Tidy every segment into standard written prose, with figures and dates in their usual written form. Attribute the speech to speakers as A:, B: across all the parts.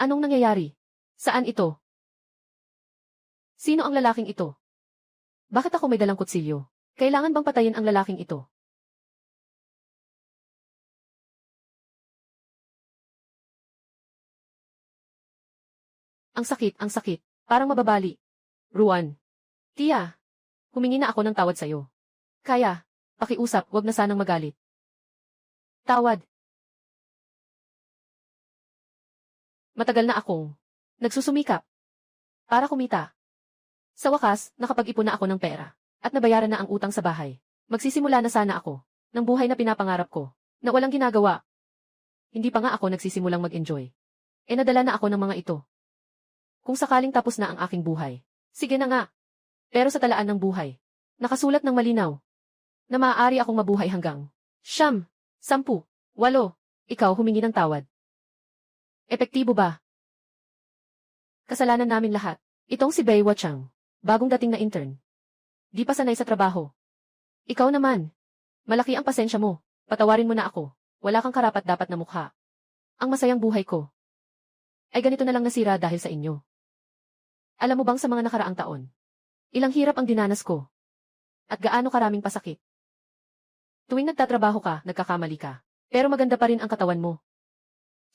A: Anong nangyayari? Saan ito? Sino ang lalaking ito? Bakit ako may dalang kutsilyo? Kailangan bang patayin ang lalaking ito? Ang sakit, ang sakit. Parang mababali. Ruan. Tia, humingi na ako ng tawad sa'yo. Kaya, pakiusap, wag na sanang magalit. Tawad. Matagal na akong nagsusumikap para kumita. Sa wakas, nakapag-ipon na ako ng pera at nabayaran na ang utang sa bahay. Magsisimula na sana ako ng buhay na pinapangarap ko na walang ginagawa. Hindi pa nga ako nagsisimulang mag-enjoy. Nadala na ako ng mga ito. Kung sakaling tapos na ang aking buhay, sige na nga. Pero sa talaan ng buhay, nakasulat ng malinaw na maaari akong mabuhay hanggang 9, 10, 8. Ikaw humingi ng tawad. Epektibo ba? Kasalanan namin lahat. Itong si Beiwa Chang, bagong dating na intern. Di pa sanay sa trabaho. Ikaw naman. Malaki ang pasensya mo. Patawarin mo na ako. Wala kang karapat-dapat na mukha. Ang masayang buhay ko ay ganito na lang nasira dahil sa inyo. Alam mo bang sa mga nakaraang taon, ilang hirap ang dinanas ko. At gaano karaming pasakit. Tuwing nagtatrabaho ka, nagkakamali ka. Pero maganda pa rin ang katawan mo.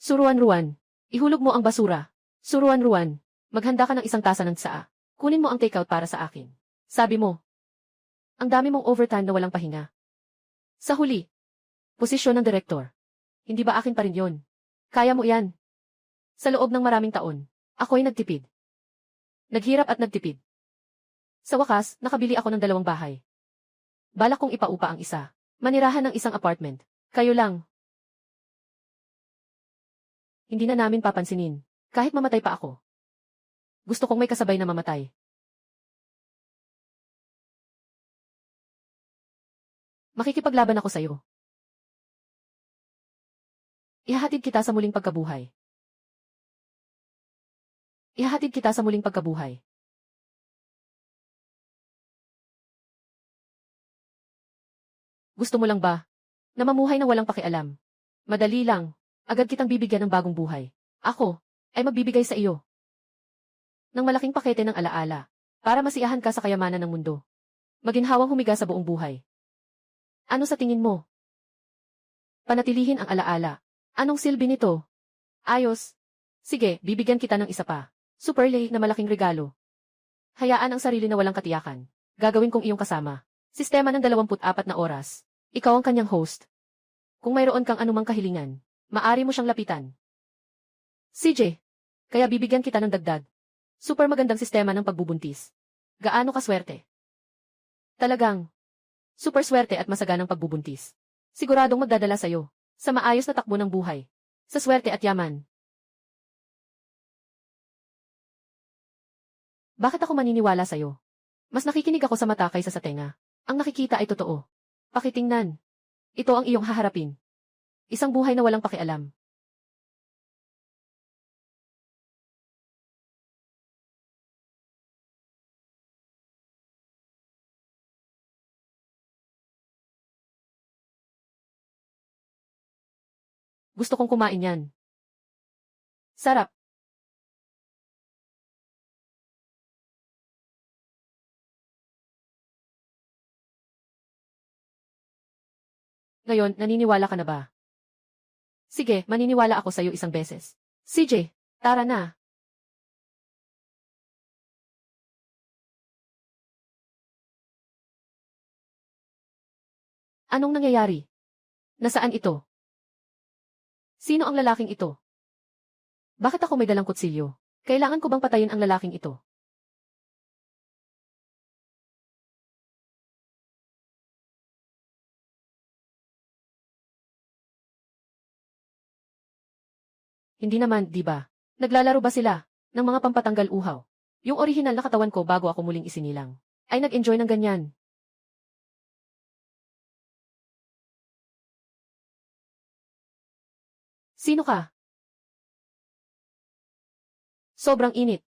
A: Suruan-ruan. Ihulog mo ang basura. Suruan-ruan. Maghanda ka ng 1 tasa ng tsaa. Kunin mo ang takeout para sa akin. Sabi mo, ang dami mong overtime na walang pahinga. Sa huli, posisyon ng direktor. Hindi ba akin pa rin yon? Kaya mo yan. Sa loob ng maraming taon, ako'y nagtipid. Naghirap at nagtipid. Sa wakas, nakabili ako ng 2 bahay. Balak kong ipaupa ang isa. Manirahan ng 1 apartment. Kayo lang. Hindi na namin papansinin. Kahit mamatay pa ako. Gusto kong may kasabay na mamatay. Makikipaglaban ako sa'yo. Ihahatid kita sa muling pagkabuhay. Ihahatid kita sa muling pagkabuhay. Gusto mo lang ba na mamuhay na walang pakialam? Madali lang. Agad kitang bibigyan ng bagong buhay. Ako ay magbibigay sa iyo ng malaking pakete ng alaala para masiyahan ka sa kayamanan ng mundo. Maginhawang humiga sa buong buhay. Ano sa tingin mo? Panatilihin ang alaala. Anong silbi nito? Ayos. Sige, bibigyan kita ng isa pa. Super late na malaking regalo. Hayaan ang sarili na walang katiyakan. Gagawin kong iyong kasama. Sistema ng 24 na oras. Ikaw ang kanyang host. Kung mayroon kang anumang kahilingan, maari mo siyang lapitan. CJ, kaya bibigyan kita ng dagdag. Super magandang sistema ng pagbubuntis. Gaano kaswerte? Talagang super swerte at masaganang pagbubuntis. Siguradong magdadala sa'yo sa maayos na takbo ng buhay. Sa swerte at yaman. Bakit ako maniniwala sa'yo? Mas nakikinig ako sa mata kaysa sa tenga. Ang nakikita ay totoo. Pakitingnan. Ito ang iyong haharapin. Isang buhay na walang pakialam. Gusto kong kumain yan. Sarap. Ngayon, naniniwala ka na ba? Sige, maniniwala ako sa'yo isang beses. CJ, tara na. Anong nangyayari? Nasaan ito? Sino ang lalaking ito? Bakit ako may dalang kutsilyo? Kailangan ko bang patayin ang lalaking ito? Hindi naman, di ba? Naglalaro ba sila ng mga pampatanggal uhaw? Yung orihinal na katawan ko bago ako muling isinilang ay nag-enjoy ng ganyan. Sino ka? Sobrang init.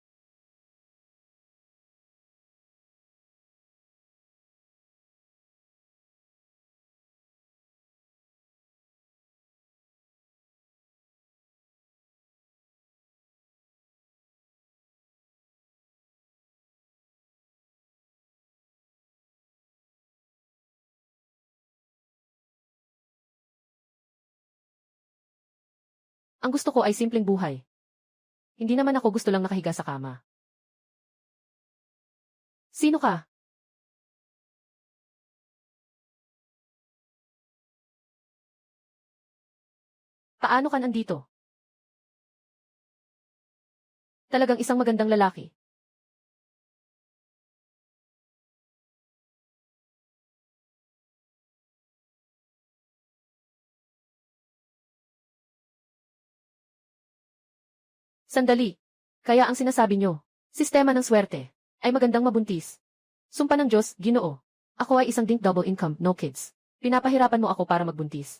A: Ang gusto ko ay simpleng buhay. Hindi naman ako gusto lang nakahiga sa kama. Sino ka? Paano ka nandito? Talagang isang magandang lalaki. Sandali. Kaya ang sinasabi nyo, sistema ng swerte, ay magandang mabuntis. Sumpa ng Diyos, Ginoo. Ako ay isang dink double income, no kids. Pinapahirapan mo ako para magbuntis.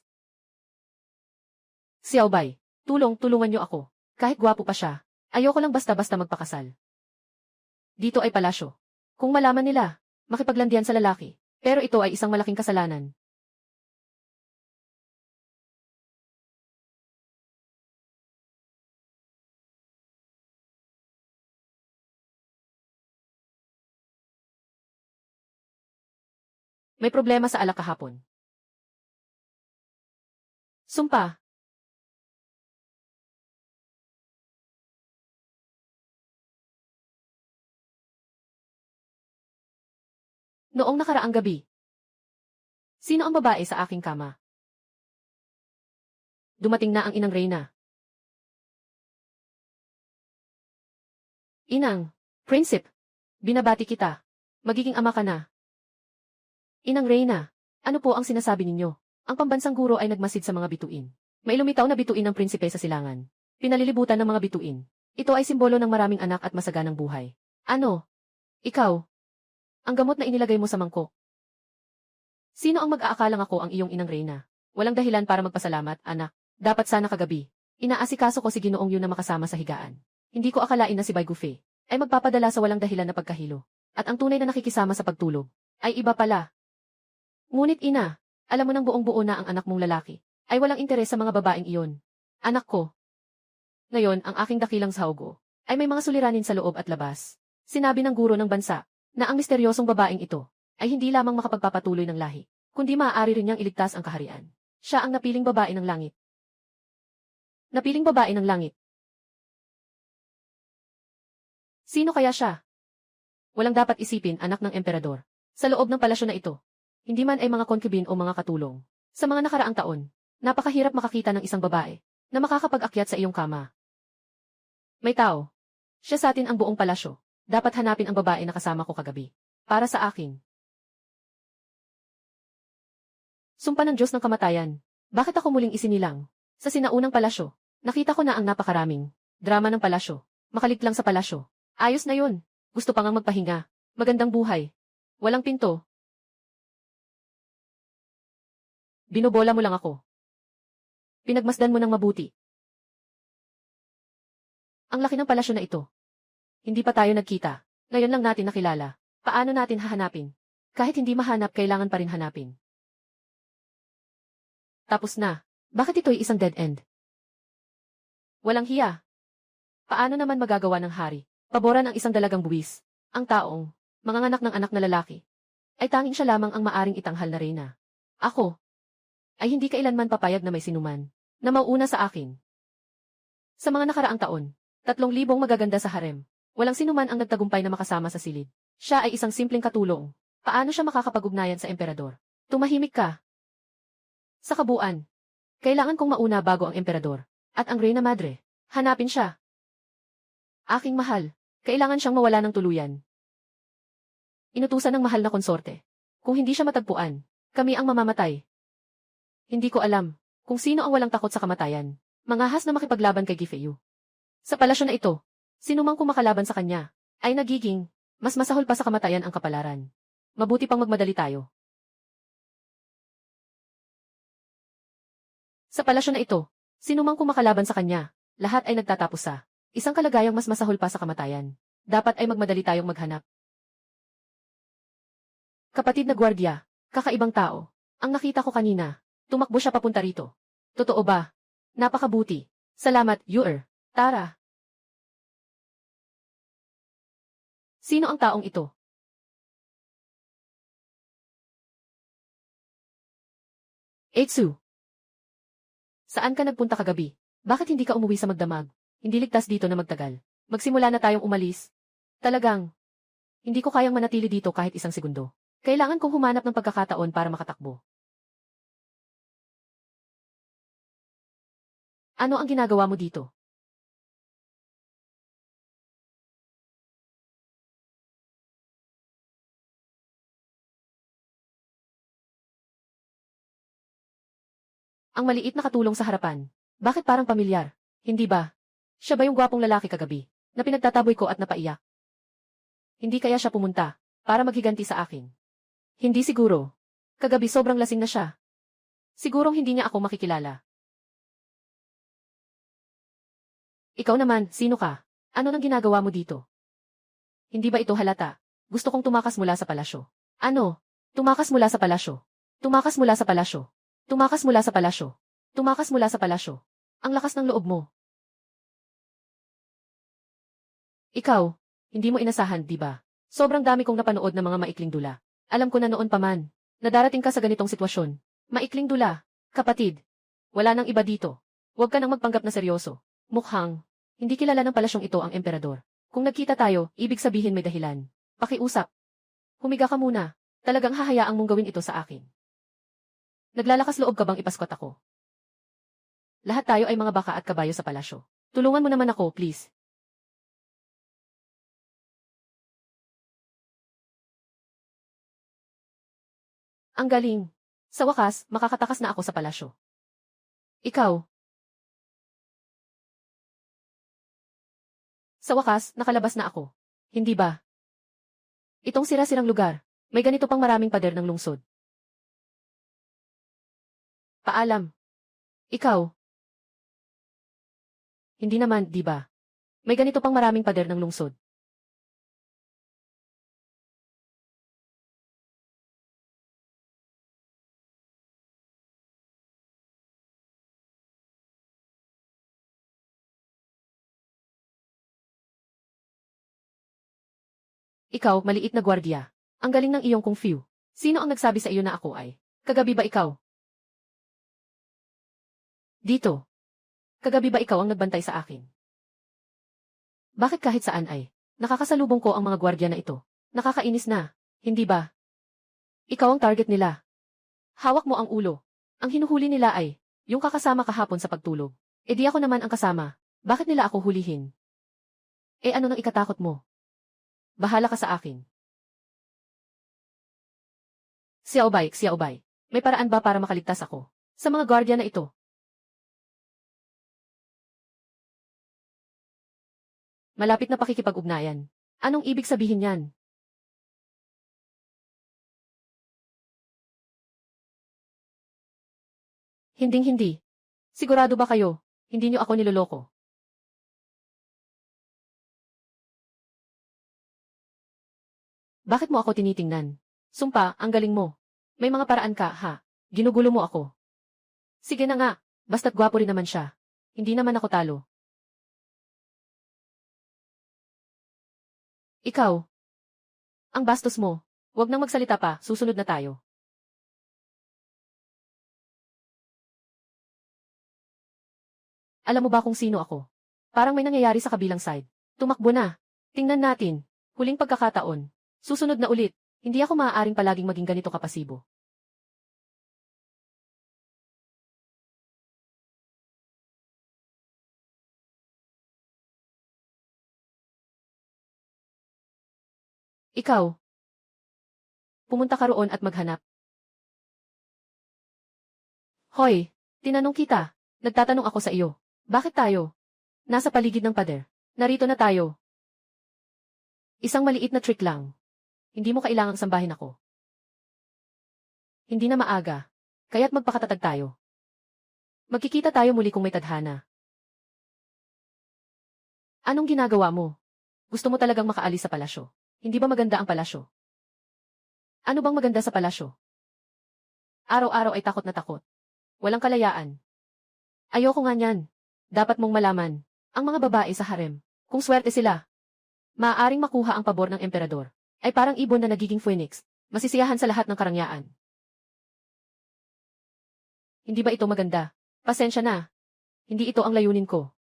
A: Xiaobay, tulungan nyo ako. Kahit gwapo pa siya, ayoko lang basta-basta magpakasal. Dito ay palasyo. Kung malaman nila, makipaglandian sa lalaki. Pero ito ay isang malaking kasalanan. May problema sa alak kahapon. Sumpa. Noong nakaraang gabi. Sino ang babae sa aking kama? Dumating na ang inang Reyna. Inang, Prinsip, binabati kita. Magiging ama ka na. Inang Reyna, ano po ang sinasabi ninyo? Ang pambansang guro ay nagmasid sa mga bituin. May lumitaw na bituin ng prinsipe sa silangan. Pinalilibutan ng mga bituin. Ito ay simbolo ng maraming anak at masaganang buhay. Ano? Ikaw? Ang gamot na inilagay mo sa mangkok. Sino ang mag-aakalang ako ang iyong inang Reyna? Walang dahilan para magpasalamat, anak. Dapat sana kagabi. Inaasikaso ko si Ginoong yun na makasama sa higaan. Hindi ko akalain na si Bai Gufe ay magpapadala sa walang dahilan na pagkahilo. At ang tunay na nakikisama sa pagtulog ay iba pala. Ngunit ina, alam mo nang buong-buo na ang anak mong lalaki ay walang interes sa mga babaeng iyon. Anak ko. Ngayon, ang aking dakilang sahaugo ay may mga suliranin sa loob at labas. Sinabi ng guro ng bansa na ang misteryosong babaeng ito ay hindi lamang makapagpapatuloy ng lahi, kundi maaari rin niyang iligtas ang kaharian. Siya ang napiling babae ng langit. Napiling babae ng langit. Sino kaya siya? Walang dapat isipin, anak ng emperador. Sa loob ng palasyo na ito, hindi man ay mga concubine o mga katulong. Sa mga nakaraang taon, napakahirap makakita ng isang babae na makakapag-akyat sa iyong kama. May tao. Siya sa atin ang buong palasyo. Dapat hanapin ang babae na kasama ko kagabi. Para sa akin. Sumpa ng Diyos ng kamatayan. Bakit ako muling isinilang? Sa sinaunang palasyo, nakita ko na ang napakaraming drama ng palasyo. Makaliklang sa palasyo. Ayos na yun. Gusto pa ngang magpahinga. Magandang buhay. Walang pinto. Binobola mo lang ako. Pinagmasdan mo ng mabuti. Ang laki ng palasyo na ito. Hindi pa tayo nagkita. Ngayon lang natin nakilala. Paano natin hahanapin? Kahit hindi mahanap, kailangan pa rin hanapin. Tapos na. Bakit ito'y isang dead end? Walang hiya. Paano naman magagawa ng hari? Paboran ang isang dalagang buwis. Ang taong, manganganak ng anak na lalaki, ay tanging siya lamang ang maaring itanghal na reyna. Ako, ay hindi kailanman papayag na may sinuman, na mauuna sa akin. Sa mga nakaraang taon, 3,000 magaganda sa harem. Walang sinuman ang nagtagumpay na makasama sa silid. Siya ay isang simpleng katulong. Paano siya makakapag-ugnayan sa emperador? Tumahimik ka. Sa kabuuan, kailangan kong mauna bago ang emperador, at ang reyna madre. Hanapin siya. Aking mahal, kailangan siyang mawala ng tuluyan. Inutusan ng mahal na konsorte. Kung hindi siya matagpuan, kami ang mamamatay. Hindi ko alam kung sino ang walang takot sa kamatayan. Mangahas na makipaglaban kay Gifeyu. Sa palasyo na ito, sinumang kumakalaban sa kanya, ay nagiging mas masahol pa sa kamatayan ang kapalaran. Mabuti pang magmadali tayo. Sa palasyo na ito, sinumang kumakalaban sa kanya, lahat ay nagtatapos sa isang kalagayang mas masahol pa sa kamatayan. Dapat ay magmadali tayong maghanap. Kapatid na gwardiya, kakaibang tao. Ang nakita ko kanina, tumakbo siya papunta rito. Totoo ba? Napakabuti. Salamat, Yuer. Tara. Sino ang taong ito? Eitsu. Saan ka nagpunta kagabi? Bakit hindi ka umuwi sa magdamag? Hindi ligtas dito na magtagal. Magsimula na tayong umalis. Talagang, hindi ko kayang manatili dito kahit isang segundo. Kailangan kong humanap ng pagkakataon para makatakbo. Ano ang ginagawa mo dito? Ang maliit na katulong sa harapan. Bakit parang pamilyar? Hindi ba? Siya ba yung gwapong lalaki kagabi, na pinagtataboy ko at napaiyak? Hindi kaya siya pumunta, para maghiganti sa akin? Hindi siguro. Kagabi sobrang lasing na siya. Sigurong hindi niya ako makikilala. Ikaw naman, sino ka? Ano nang ginagawa mo dito? Hindi ba ito halata? Gusto kong tumakas mula sa palasyo. Ano? Tumakas mula sa palasyo. Tumakas mula sa palasyo. Tumakas mula sa palasyo. Tumakas mula sa palasyo. Ang lakas ng loob mo. Ikaw, hindi mo inasahan, di ba? Sobrang dami kong napanood ng mga maikling dula. Alam ko na noon pa man, na darating ka sa ganitong sitwasyon. Maikling dula, kapatid. Wala nang iba dito. Huwag ka nang magpanggap na seryoso. Mukhang, hindi kilala ng palasyong ito ang emperador. Kung nagkita tayo, ibig sabihin may dahilan. Pakiusap. Humiga ka muna. Talagang hahayaang mong gawin ito sa akin. Naglalakas loob ka bang ipaskot ako? Lahat tayo ay mga baka at kabayo sa palasyo. Tulungan mo naman ako, please. Ang galing. Sa wakas, makakatakas na ako sa palasyo. Ikaw. Sa wakas, nakalabas na ako. Hindi ba? Itong sira-sirang lugar, may ganito pang maraming pader ng lungsod. Paalam. Ikaw. Hindi naman, di ba? May ganito pang maraming pader ng lungsod. Ikaw, maliit na gwardiya. Ang galing ng iyong kung fu. Sino ang nagsabi sa iyo na ako ay? Kagabi ba ikaw? Dito. Kagabi ba ikaw ang nagbantay sa akin? Bakit kahit saan ay? Nakakasalubong ko ang mga gwardiya na ito. Nakakainis na. Hindi ba? Ikaw ang target nila. Hawak mo ang ulo. Ang hinuhuli nila ay, yung kakasama kahapon sa pagtulog. E di ako naman ang kasama. Bakit nila ako hulihin? Eh ano nang ikatakot mo? Bahala ka sa akin. Xiaobay. May paraan ba para makaligtas ako? Sa mga gwardiya na ito. Malapit na pakikipag-ugnayan. Anong ibig sabihin yan? Hinding-hindi. Sigurado ba kayo? Hindi niyo ako niloloko. Bakit mo ako tinitingnan? Sumpa, ang galing mo. May mga paraan ka, ha? Ginugulo mo ako. Sige na nga, basta't gwapo rin naman siya. Hindi naman ako talo. Ikaw. Ang bastos mo. Huwag nang magsalita pa, susunod na tayo. Alam mo ba kung sino ako? Parang may nangyayari sa kabilang side. Tumakbo na. Tingnan natin. Huling pagkakataon. Susunod na ulit. Hindi ako maaaring palaging maging ganito kapasibo. Ikaw. Pumunta ka roon at maghanap. Hoy, tinanong kita. Nagtatanong ako sa iyo. Bakit tayo? Nasa paligid ng pader. Narito na tayo. Isang maliit na trick lang. Hindi mo kailangang sambahin ako. Hindi na maaga. Kaya't magpakatatag tayo. Magkikita tayo muli kung may tadhana. Anong ginagawa mo? Gusto mo talagang makaalis sa palasyo? Hindi ba maganda ang palasyo? Ano bang maganda sa palasyo? Araw-araw ay takot na takot. Walang kalayaan. Ayoko nga niyan. Dapat mong malaman. Ang mga babae sa harem, kung swerte sila, maaaring makuha ang pabor ng emperador, ay parang ibon na nagiging phoenix, masisiyahan sa lahat ng karangyaan. Hindi ba ito maganda? Pasensya na. Hindi ito ang layunin ko.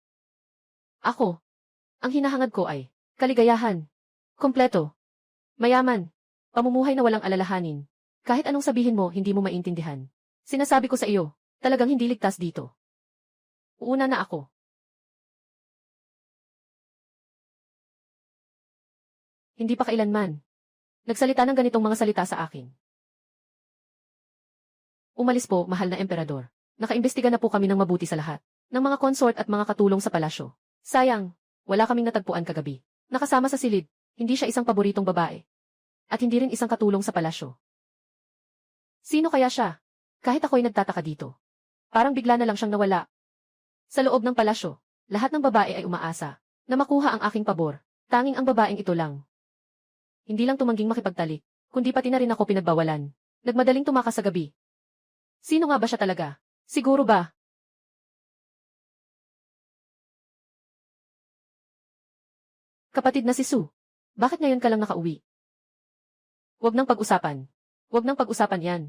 A: Ako, ang hinahangad ko ay kaligayahan, kompleto, mayaman, pamumuhay na walang alalahanin. Kahit anong sabihin mo, hindi mo maintindihan. Sinasabi ko sa iyo, talagang hindi ligtas dito. Uuna na ako. Hindi pa kailanman nagsalita ng ganitong mga salita sa akin. Umalis po, mahal na emperador. Nakaimbestiga na po kami ng mabuti sa lahat ng mga consort at mga katulong sa palasyo. Sayang, wala kaming natagpuan kagabi. Nakasama sa silid, hindi siya isang paboritong babae. At hindi rin isang katulong sa palasyo. Sino kaya siya? Kahit ako'y nagtataka dito. Parang bigla na lang siyang nawala. Sa loob ng palasyo, lahat ng babae ay umaasa na makuha ang aking pabor. Tanging ang babaeng ito lang. Hindi lang tumangging makipagtalik, kundi pati na rin ako pinagbawalan. Nagmadaling tumakas sa gabi. Sino nga ba siya talaga? Siguro ba? Kapatid na si Sue. Bakit ngayon ka lang nakauwi? Huwag nang pag-usapan. Huwag nang pag-usapan yan.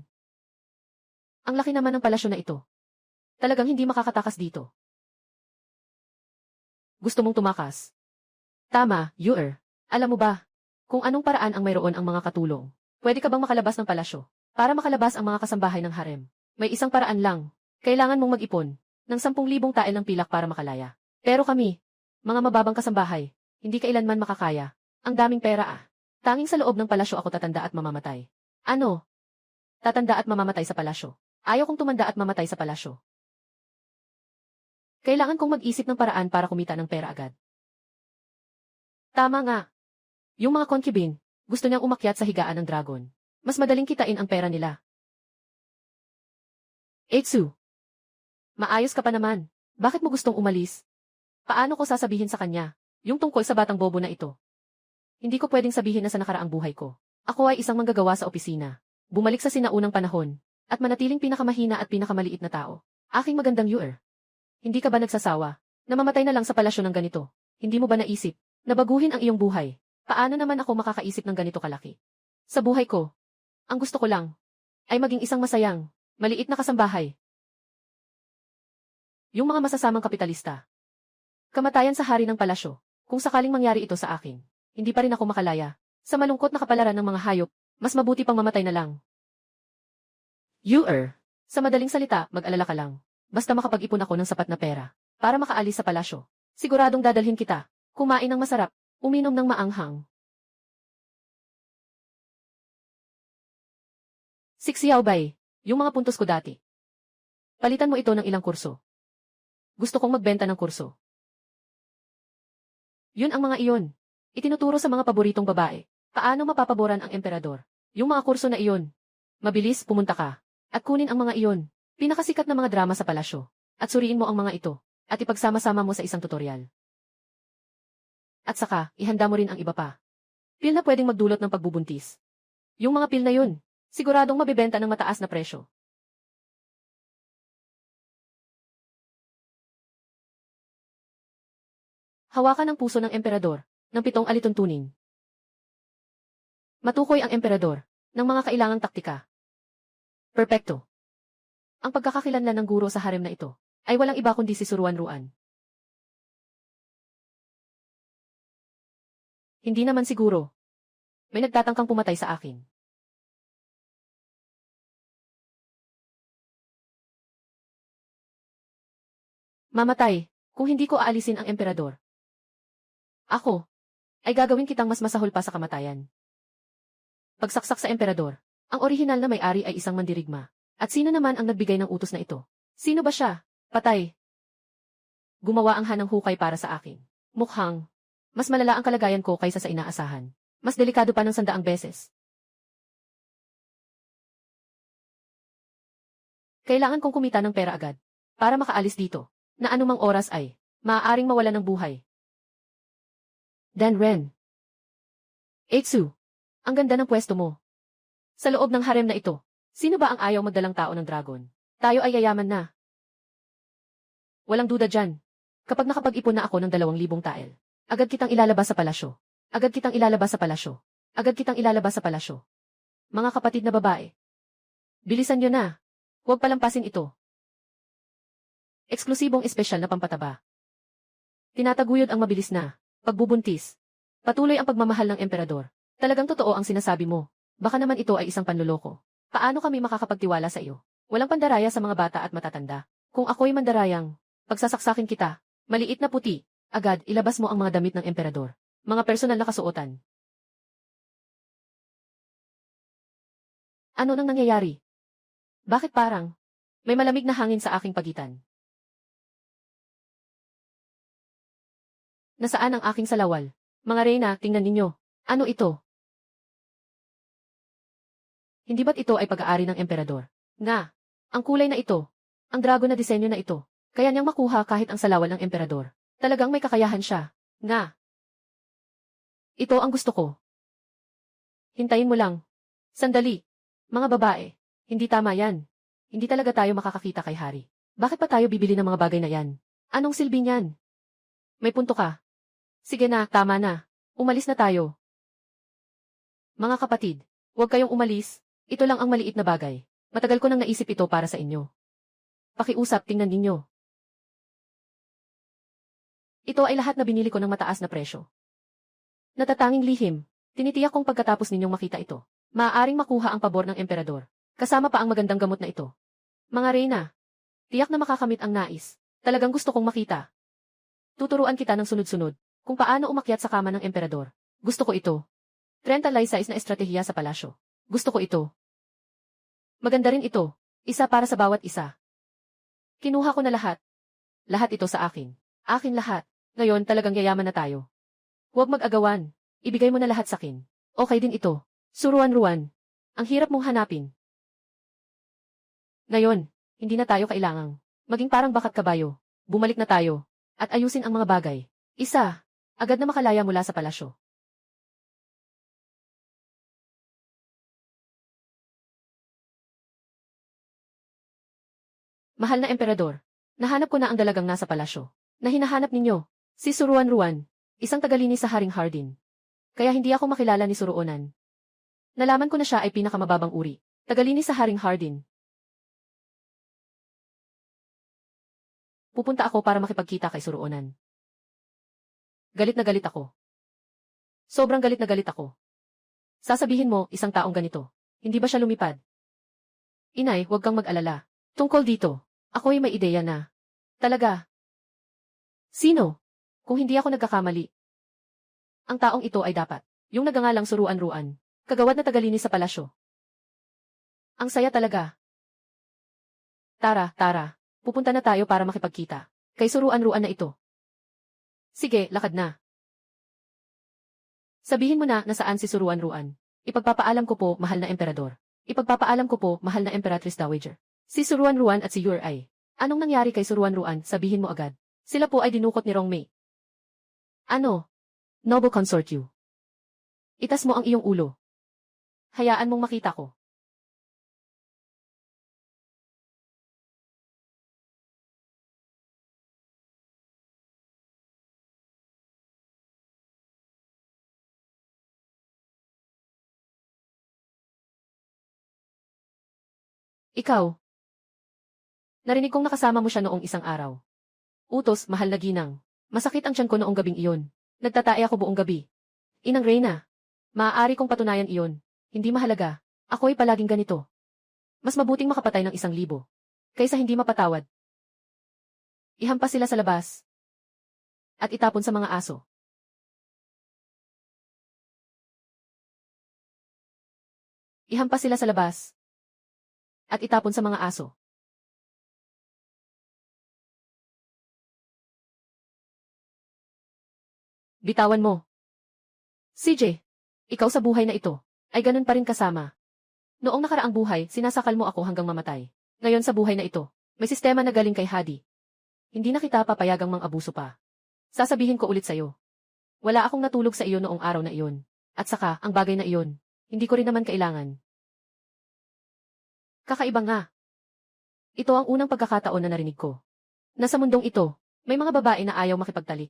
A: Ang laki naman ng palasyo na ito. Talagang hindi makakatakas dito. Gusto mong tumakas? Tama, Yuer. Alam mo ba, kung anong paraan ang mayroon ang mga katulong? Pwede ka bang makalabas ng palasyo? Para makalabas ang mga kasambahay ng harem. May isang paraan lang. Kailangan mong mag-ipon ng 10,000 tael ng pilak para makalaya. Pero kami, mga mababang kasambahay, hindi kailanman makakaya. Ang daming pera ah. Tanging sa loob ng palasyo ako tatanda at mamamatay. Ano? Tatanda at mamamatay sa palasyo. Ayaw kong tumanda at mamatay sa palasyo. Kailangan kong mag-isip ng paraan para kumita ng pera agad. Tama nga. Yung mga concubine, gusto niyang umakyat sa higaan ng dragon. Mas madaling kitain ang pera nila. Eitsu. Maayos ka pa naman. Bakit mo gustong umalis? Paano ko sasabihin sa kanya, yung tungkol sa batang bobo na ito? Hindi ko pwedeng sabihin na sa nakaraang buhay ko. Ako ay isang manggagawa sa opisina. Bumalik sa sinaunang panahon, at manatiling pinakamahina at pinakamaliit na tao. Aking magandang Yuer. Hindi ka ba nagsasawa? Namamatay na lang sa palasyo ng ganito. Hindi mo ba naisip na baguhin ang iyong buhay? Paano naman ako makakaisip ng ganito kalaki? Sa buhay ko, ang gusto ko lang ay maging isang masayang, maliit na kasambahay. Yung mga masasamang kapitalista. Kamatayan sa hari ng palasyo. Kung sakaling mangyari ito sa akin, hindi pa rin ako makalaya. Sa malungkot na kapalaran ng mga hayop, mas mabuti pang mamatay na lang. Yuer. Sa madaling salita, mag-alala ka lang. Basta makapag-ipon ako ng sapat na pera para makaalis sa palasyo. Siguradong dadalhin kita. Kumain ng masarap, uminom ng maanghang. Sixiaobay, yung mga puntos ko dati. Palitan mo ito ng ilang kurso. Gusto kong magbenta ng kurso. Yun ang mga iyon. Itinuturo sa mga paboritong babae. Paano mapapaboran ang emperador? Yung mga kurso na iyon. Mabilis, pumunta ka. At kunin ang mga iyon. Pinakasikat na mga drama sa palasyo. At suriin mo ang mga ito. At ipagsama-sama mo sa isang tutorial. At saka, ihanda mo rin ang iba pa. Pil na pwedeng magdulot ng pagbubuntis. Yung mga pil na yun, siguradong mabibenta ng mataas na presyo. Hawakan ang puso ng emperador, ng 7 alituntunin. Matukoy ang emperador, ng mga kailangang taktika. Perpekto. Ang pagkakakilanlan ng guro sa harem na ito, ay walang iba kundi si Suruan Ruan. Hindi naman siguro. May nagtatangkang pumatay sa akin. Mamatay, kung hindi ko aalisin ang emperador. Ako, ay gagawin kitang mas masahol pa sa kamatayan. Pagsaksak sa emperador, ang orihinal na may-ari ay isang mandirigma. At sino naman ang nagbigay ng utos na ito? Sino ba siya? Patay. Gumawa ang hanang hukay para sa akin. Mukhang, mas malala ang kalagayan ko kaysa sa inaasahan. Mas delikado pa ng 100 beses. Kailangan kong kumita ng pera agad, para makaalis dito, na anumang oras ay, maaaring mawala ng buhay. Dan Ren. Eitsu, ang ganda ng pwesto mo. Sa loob ng harem na ito, sino ba ang ayaw magdalang tao ng dragon? Tayo ay yayaman na. Walang duda dyan. Kapag nakapag-ipon na ako ng 2,000 tael, agad kitang ilalabas sa palasyo. Agad kitang ilalabas sa palasyo. Agad kitang ilalabas sa palasyo. Mga kapatid na babae. Bilisan nyo na. Huwag palampasin ito. Eksklusibong espesyal na pampataba. Tinataguyod ang mabilis na pagbubuntis. Patuloy ang pagmamahal ng emperador. Talagang totoo ang sinasabi mo. Baka naman ito ay isang panloloko. Paano kami makakapagtiwala sa iyo? Walang pandaraya sa mga bata at matatanda. Kung ako'y mandarayang, pagsasaksakin kita, maliit na puti, agad ilabas mo ang mga damit ng emperador. Mga personal na kasuotan. Ano nang nangyayari? Bakit parang may malamig na hangin sa aking pagitan? Nasaan ang aking salawal? Mga reyna, tingnan ninyo. Ano ito? Hindi ba't ito ay pag-aari ng emperador? Nga, ang kulay na ito, ang dragon na disenyo na ito, kaya niyang makuha kahit ang salawal ng emperador. Talagang may kakayahan siya. Nga. Ito ang gusto ko. Hintayin mo lang. Sandali. Mga babae, hindi tama yan. Hindi talaga tayo makakakita kay Hari. Bakit pa tayo bibili ng mga bagay na yan? Anong silbi niyan? May punto ka. Sige na, tama na. Umalis na tayo. Mga kapatid, huwag kayong umalis. Ito lang ang maliit na bagay. Matagal ko nang naisip ito para sa inyo. Pakiusap, tingnan ninyo. Ito ay lahat na binili ko ng mataas na presyo. Natatanging lihim. Tinitiyak kong pagkatapos ninyong makita ito, maaaring makuha ang pabor ng emperador. Kasama pa ang magandang gamot na ito. Mga reyna, tiyak na makakamit ang nais. Talagang gusto kong makita. Tuturuan kita ng sunod-sunod kung paano umakyat sa kama ng emperador. Gusto ko ito. 30 life-size na estratehiya sa palasyo. Gusto ko ito. Maganda rin ito. Isa para sa bawat isa. Kinuha ko na lahat. Lahat ito sa akin. Akin lahat. Ngayon talagang yayaman na tayo. Huwag mag-agawan. Ibigay mo na lahat sa akin. Okay din ito. Suruan-ruan. Ang hirap mong hanapin. Ngayon, hindi na tayo kailangang maging parang bakat kabayo. Bumalik na tayo. At ayusin ang mga bagay. Isa. Agad na makalaya mula sa palasyo. Mahal na emperador, nahanap ko na ang dalagang nasa palasyo. Na hinahanap ninyo, si Suruan-ruan, isang tagalinis sa Haring Hardin. Kaya hindi ako makilala ni Suruonan. Nalaman ko na siya ay pinakamababang uri, tagalinis sa Haring Hardin. Pupunta ako para makipagkita kay Suruonan. Galit na galit ako. Sobrang galit na galit ako. Sasabihin mo, isang taong ganito. Hindi ba siya lumipad? Inay, huwag kang mag-alala. Tungkol dito, ako'y may ideya na. Talaga. Sino? Kung hindi ako nagkakamali. Ang taong ito ay dapat yung nagangalang Suruan-ruan, kagawad na tagalinis sa palasyo. Ang saya talaga. Tara, tara. Pupunta na tayo para makipagkita kay Suruan-ruan na ito. Sige, lakad na. Sabihin mo na nasaan si Suruan-ruan. Ipagpapaalam ko po, mahal na emperador. Ipagpapaalam ko po, mahal na Emperatrice Dowager. Si Suruan-ruan at si Yurai. Anong nangyari kay Suruan-ruan, sabihin mo agad. Sila po ay dinukot ni Rongmei. Ano? Noble consort you. Itas mo ang iyong ulo. Hayaan mong makita ko. Ikaw. Narinig kong nakasama mo siya noong isang araw. Utos, mahal na ginang. Masakit ang tiyan ko noong gabing iyon. Nagtatae ako buong gabi. Inang Reyna. Maaari kong patunayan iyon. Hindi mahalaga. Ako'y palaging ganito. Mas mabuting makapatay ng 1,000 kaysa hindi mapatawad. Ihampas sila sa labas. At itapon sa mga aso. Ihampas sila sa labas. At itapon sa mga aso. Bitawan mo. CJ, ikaw sa buhay na ito, ay ganun pa rin kasama. Noong nakaraang buhay, sinasakal mo ako hanggang mamatay. Ngayon sa buhay na ito, may sistema na galing kay Hadi. Hindi na kita papayagang mang-abuso pa. Sasabihin ko ulit sa'yo. Wala akong natulog sa iyo noong araw na iyon. At saka, ang bagay na iyon, hindi ko rin naman kailangan. Kakaiba nga. Ito ang unang pagkakataon na narinig ko. Na sa mundong ito, may mga babae na ayaw makipagtalik.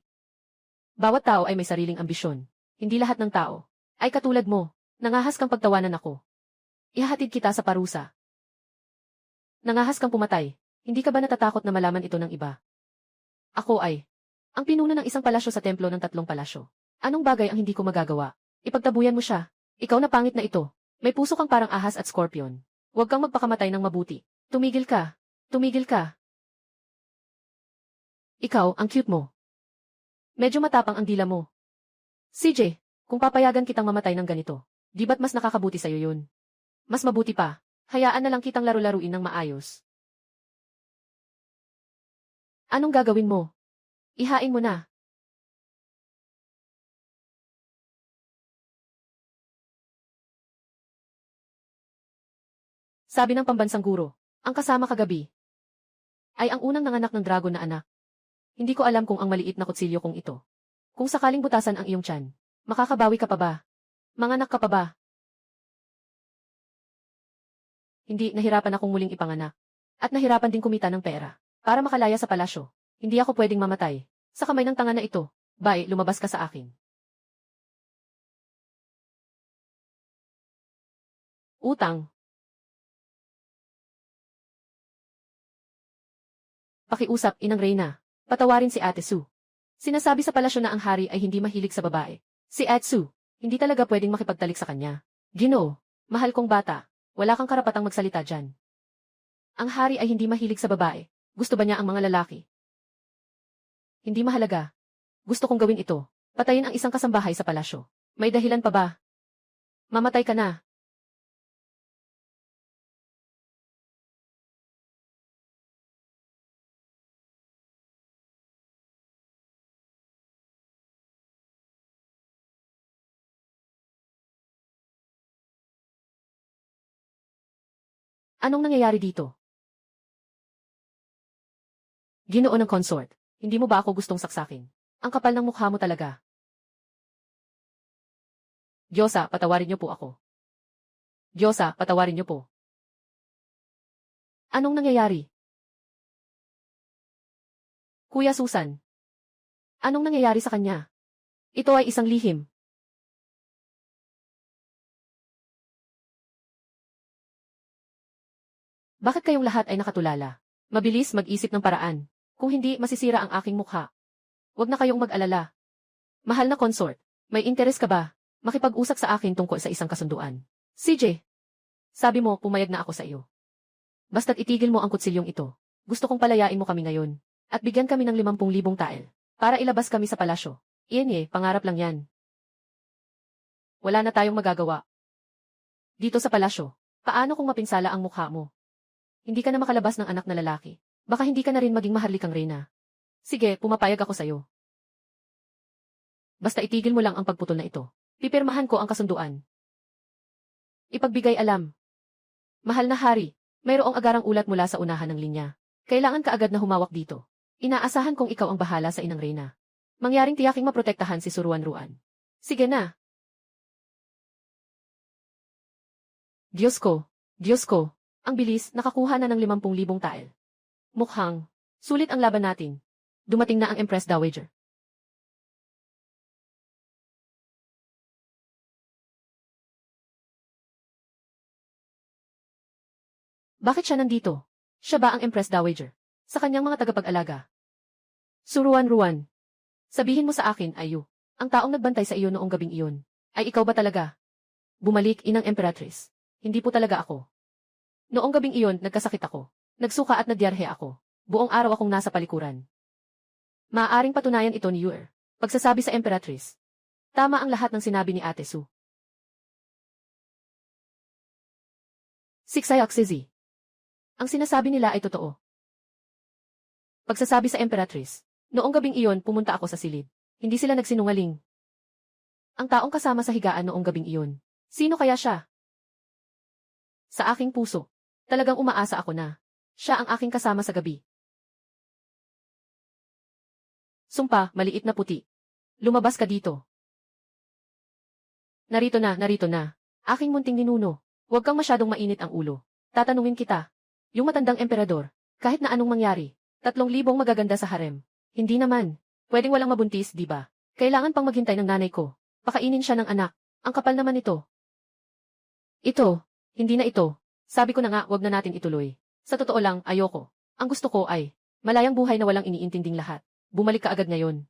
A: Bawat tao ay may sariling ambisyon. Hindi lahat ng tao ay katulad mo. Nangahas kang pagtawanan ako. Ihahatid kita sa parusa. Nangahas kang pumatay. Hindi ka ba natatakot na malaman ito ng iba? Ako ay ang pinuno ng isang palasyo sa templo ng 3 palasyo. Anong bagay ang hindi ko magagawa? Ipagtabuyan mo siya. Ikaw na pangit na ito. May puso kang parang ahas at scorpion. Huwag kang magpakamatay ng mabuti. Tumigil ka. Tumigil ka. Ikaw, ang cute mo. Medyo matapang ang dila mo. CJ, kung papayagan kitang mamatay ng ganito, di ba't mas nakakabuti sa'yo yun? Mas mabuti pa, hayaan na lang kitang laro-laruin ng maayos. Anong gagawin mo? Ihain mo na. Sabi ng pambansang guro, ang kasama kagabi ay ang unang nanganak ng dragon na anak. Hindi ko alam kung ang maliit na kutsilyo kong ito. Kung sakaling butasan ang iyong tiyan, makakabawi ka pa ba? Manganak ka pa ba? Hindi, nahirapan akong muling ipanganak. At nahirapan din kumita ng pera para makalaya sa palasyo. Hindi ako pwedeng mamatay sa kamay ng tanga na ito. Bye, lumabas ka sa akin. Utang. Pakiusap, Inang Reyna. Patawarin si Ate Sue. Sinasabi sa palasyo na ang hari ay hindi mahilig sa babae. Si Ate Sue, hindi talaga pwedeng makipagtalik sa kanya. Ginoo, mahal kong bata, wala kang karapatang magsalita dyan. Ang hari ay hindi mahilig sa babae. Gusto ba niya ang mga lalaki? Hindi mahalaga. Gusto kong gawin ito. Patayin ang isang kasambahay sa palasyo. May dahilan pa ba? Mamatay ka na. Anong nangyayari dito? Ginoo ng consort, hindi mo ba ako gustong saksakin? Ang kapal ng mukha mo talaga. Diyosa, patawarin niyo po ako. Diyosa, patawarin niyo po. Anong nangyayari? Kuya Susan. Anong nangyayari sa kanya? Ito ay isang lihim. Bakit kayong lahat ay nakatulala? Mabilis mag-isip ng paraan. Kung hindi, masisira ang aking mukha. Huwag na kayong mag-alala. Mahal na consort, may interes ka ba? Makipag-usap sa akin tungkol sa isang kasunduan. CJ, sabi mo, pumayag na ako sa iyo. Basta't itigil mo ang kutsilyong ito. Gusto kong palayain mo kami ngayon. At bigyan kami ng 50,000 tael. Para ilabas kami sa palasyo. Iyan pangarap lang yan. Wala na tayong magagawa. Dito sa palasyo, paano kung mapinsala ang mukha mo? Hindi ka na makalabas ng anak na lalaki. Baka hindi ka na rin maging maharlikang reyna. Sige, pumapayag ako sa'yo. Basta itigil mo lang ang pagputol na ito. Pipirmahan ko ang kasunduan. Ipagbigay alam. Mahal na hari, mayroong agarang ulat mula sa unahan ng linya. Kailangan ka agad na humawak dito. Inaasahan kong ikaw ang bahala sa Inang Reyna. Mangyaring tiyaking maprotektahan si Suruan Ruan. Sige na. Diyos ko, Diyos ko. Ang bilis, nakakuha na ng 50,000 tael. Mukhang, sulit ang laban natin. Dumating na ang Empress Dowager. Bakit siya nandito? Siya ba ang Empress Dowager? Sa kanyang mga tagapag-alaga. Suruan Ruan. Sabihin mo sa akin, Ayu, ang taong nagbantay sa iyo noong gabing iyon, ay ikaw ba talaga? Bumalik, Inang Emperatrice. Hindi po talaga ako. Noong gabing iyon, nagkasakit ako. Nagsuka at nagyarhe ako. Buong araw akong nasa palikuran. Maaaring patunayan ito ni Yuer. Pagsasabi sa Emperatrice. Tama ang lahat ng sinabi ni Ate Su. Siksay Aksizi. Ang sinasabi nila ay totoo. Pagsasabi sa Emperatrice. Noong gabing iyon, pumunta ako sa silid. Hindi sila nagsinungaling. Ang taong kasama sa higaan noong gabing iyon. Sino kaya siya? Sa aking puso. Talagang umaasa ako na siya ang aking kasama sa gabi. Sumpa, maliit na puti. Lumabas ka dito. Narito na. Aking munting ninuno. Huwag kang masyadong mainit ang ulo. Tatanungin kita. Yung matandang emperador, kahit na anong mangyari, 3,000 magaganda sa harem. Hindi naman. Pwedeng walang mabuntis, di ba? Kailangan pang maghintay ng nanay ko. Pakainin siya ng anak. Ang kapal naman ito. Ito. Hindi na ito. Sabi ko na nga, wag na natin ituloy. Sa totoo lang, ayoko. Ang gusto ko ay, malayang buhay na walang iniintinding lahat. Bumalik ka agad ngayon.